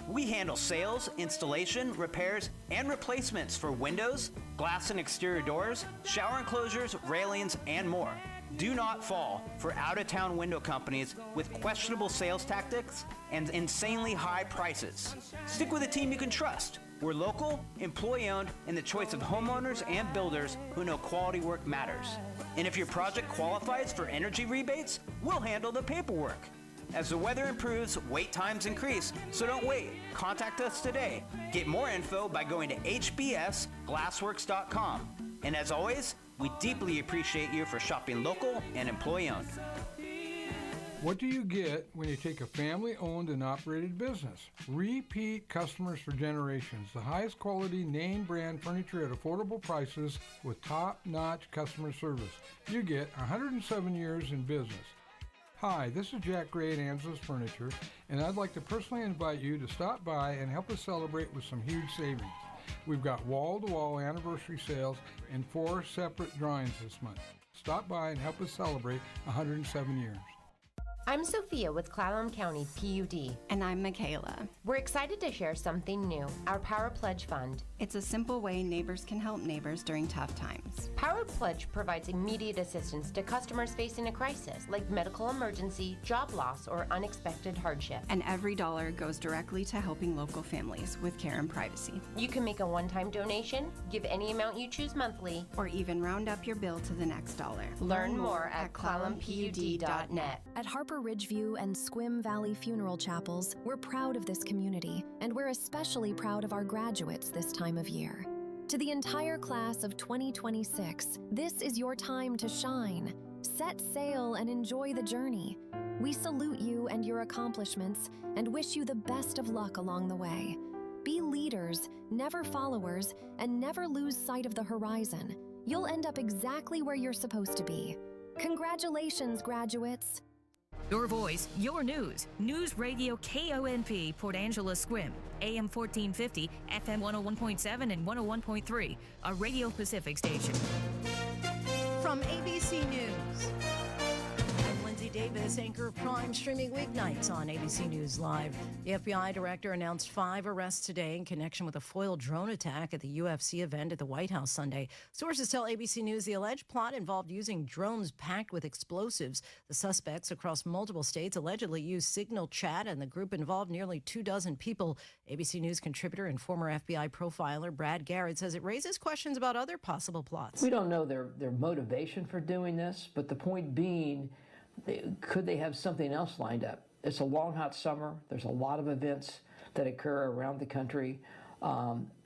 We handle sales, installation, repairs, and replacements for windows, glass and exterior doors, shower enclosures, railings, and more. Do not fall for out-of-town window companies with questionable sales tactics and insanely high prices. Stick with a team you can trust. We're local, employee-owned, and the choice of homeowners and builders who know quality work matters. And if your project qualifies for energy rebates, we'll handle the paperwork. As the weather improves, wait times increase, so don't wait. Contact us today. Get more info by going to hbsglassworks.com. And as always, we deeply appreciate you for shopping local and employee-owned. What do you get when you take a family-owned and operated business? Repeat customers for generations. The highest quality name-brand furniture at affordable prices with top-notch customer service. You get 107 years in business. Hi, this is Jack Gray at Angela's Furniture, and I'd like to personally invite you to stop by and help us celebrate with some huge savings. We've got wall-to-wall anniversary sales and 4 separate drawings this month. Stop by and help us celebrate 107 years. I'm Sophia with Clallam County PUD. And I'm Michaela. We're excited to share something new, our Power Pledge Fund. It's a simple way neighbors can help neighbors during tough times. Power Pledge provides immediate assistance to customers facing a crisis, like medical emergency, job loss, or unexpected hardship. And every dollar goes directly to helping local families with care and privacy. You can make a one-time donation, give any amount you choose monthly, or even round up your bill to the next dollar. Learn more at clallampud.net. At Harper Ridgeview and Squim Valley Funeral Chapels, we're proud of this community, and we're especially proud of our graduates this time of year. To the entire class of 2026, this is your time to shine. Set sail and enjoy the journey. We salute you and your accomplishments and wish you the best of luck along the way. Be leaders, never followers, and never lose sight of the horizon. You'll end up exactly where you're supposed to be. Congratulations, graduates. Your voice, your news. News Radio KONP, Port Angela Squim, AM 1450, FM 101.7 and 101.3, a Radio Pacific station. From ABC News, I'm Lindsay Davis, anchor of Prime, streaming weeknights on ABC News Live. The FBI director announced 5 arrests today in connection with a foiled drone attack at the UFC event at the White House Sunday. Sources tell ABC News the alleged plot involved using drones packed with explosives. The suspects across multiple states allegedly used Signal Chat, and the group involved nearly 24 people. ABC News contributor and former FBI profiler Brad Garrett says it raises questions about other possible plots. We don't know their motivation for doing this, but the point being, could they have something else lined up? It's a long, hot summer. There's a lot of events that occur around the country.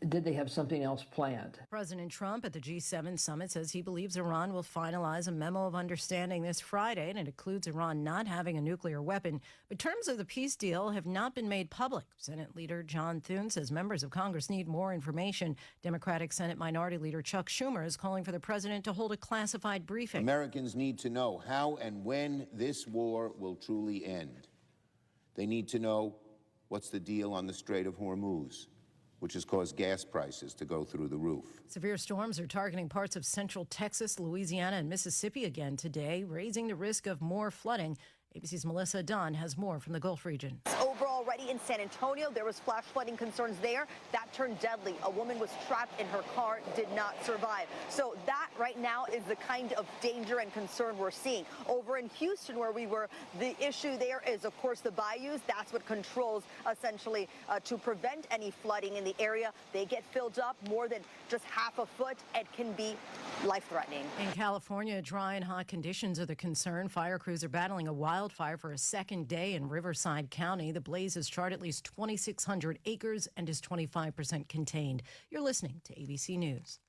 Did they have something else planned? President Trump at the G7 summit says he believes Iran will finalize a memo of understanding this Friday, and it includes Iran not having a nuclear weapon. But terms of the peace deal have not been made public. Senate Leader John Thune says members of Congress need more information. Democratic Senate Minority Leader Chuck Schumer is calling for the president to hold a classified briefing. Americans need to know how and when this war will truly end. They need to know what's the deal on the Strait of Hormuz, which has caused gas prices to go through the roof. Severe storms are targeting parts of central Texas, Louisiana, and Mississippi again today, raising the risk of more flooding. ABC's Melissa Dunn has more from the Gulf region. Over already in San Antonio, there was flash flooding concerns there. That turned deadly. A woman was trapped in her car, did not survive. So that right now is the kind of danger and concern we're seeing. Over in Houston, where we were, the issue there is, of course, the bayous. That's what controls, essentially, to prevent any flooding in the area. They get filled up more than just half a foot. It can be life-threatening. In California, dry and hot conditions are the concern. Fire crews are battling a wildfire for a second day in Riverside County. The blaze has charred at least 2,600 acres and is 25% contained. You're listening to ABC News.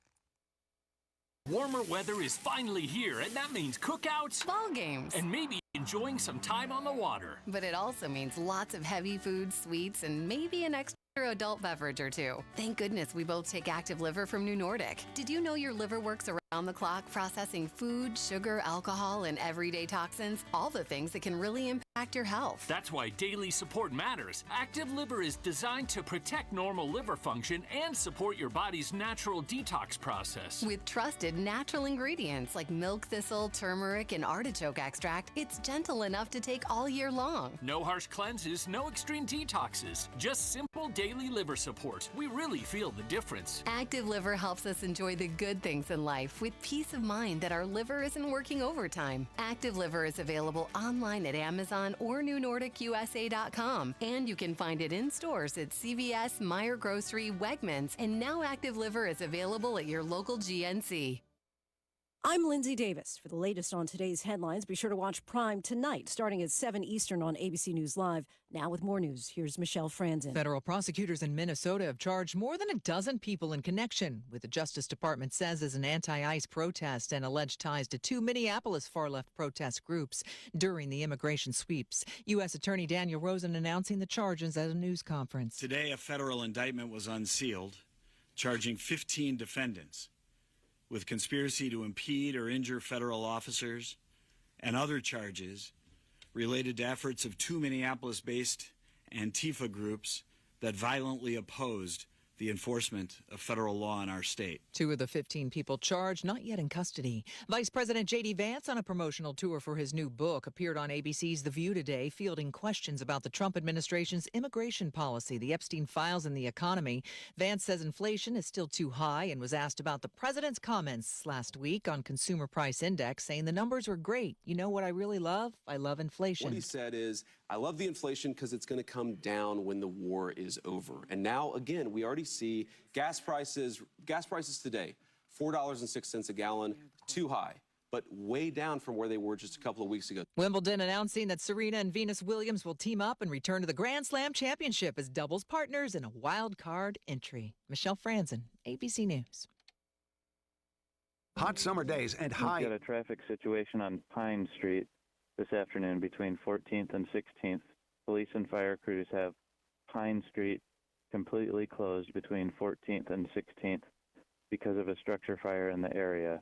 Warmer weather is finally here, and that means cookouts, ball games, and maybe enjoying some time on the water. But it also means lots of heavy food, sweets, and maybe an extra adult beverage or two. Thank goodness we both take Active Liver from New Nordic. Did you know your liver works around the clock processing food, sugar, alcohol, and everyday toxins? All the things that can really impact your health. That's why daily support matters. Active Liver is designed to protect normal liver function and support your body's natural detox process. With trusted natural ingredients like milk thistle, turmeric, and artichoke extract, it's gentle enough to take all year long. No harsh cleanses, no extreme detoxes, just simple daily liver support. We really feel the difference. Active Liver helps us enjoy the good things in life with peace of mind that our liver isn't working overtime. Active Liver is available online at Amazon or NewNordicUSA.com, and you can find it in stores at CVS, Meijer Grocery, Wegmans, and now Active Liver is available at your local GNC. I'm Lindsay Davis. For the latest on today's headlines, be sure to watch Prime tonight, starting at 7 Eastern on ABC News Live. Now with more news, here's Michelle Franzen. Federal prosecutors in Minnesota have charged more than a dozen people in connection with the Justice Department says is an anti-ICE protest and alleged ties to two Minneapolis far-left protest groups during the immigration sweeps. U.S. Attorney Daniel Rosen announcing the charges at a news conference. Today, a federal indictment was unsealed, charging 15 defendants with conspiracy to impede or injure federal officers and other charges related to efforts of two Minneapolis-based Antifa groups that violently opposed the enforcement of federal law in our state. Two of the 15 people charged not yet in custody. Vice President J.D. Vance on a promotional tour for his new book appeared on ABC's The View today, fielding questions about the Trump administration's immigration policy, the Epstein files, and the economy. Vance says inflation is still too high and was asked about the president's comments last week on Consumer Price Index, saying the numbers were great. You know what I really love? I love inflation. What he said is, I love the inflation because it's going to come down when the war is over. And now, again, we already see gas prices today, $4.06 a gallon, too high, but way down from where they were just a couple of weeks ago. Wimbledon announcing that Serena and Venus Williams will team up and return to the Grand Slam Championship as doubles partners in a wild card entry. Michelle Franzen, ABC News. Hot summer days and high. We've got a traffic situation on Pine Street this afternoon between 14th and 16th. Police and fire crews have Pine Street completely closed between 14th and 16th because of a structure fire in the area.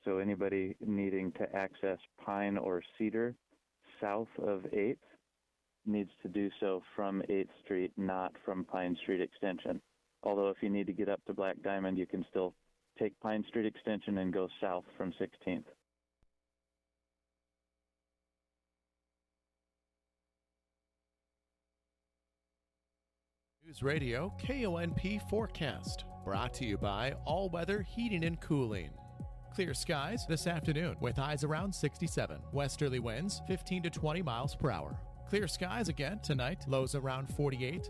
So anybody needing to access Pine or Cedar south of 8th needs to do so from 8th Street, not from Pine Street Extension. Although if you need to get up to Black Diamond, you can still take Pine Street Extension and go south from 16th. News Radio KONP forecast brought to you by All Weather Heating and Cooling. Clear skies this afternoon with highs around 67. Westerly winds 15 to 20 miles per hour. Clear skies again tonight, lows around 48.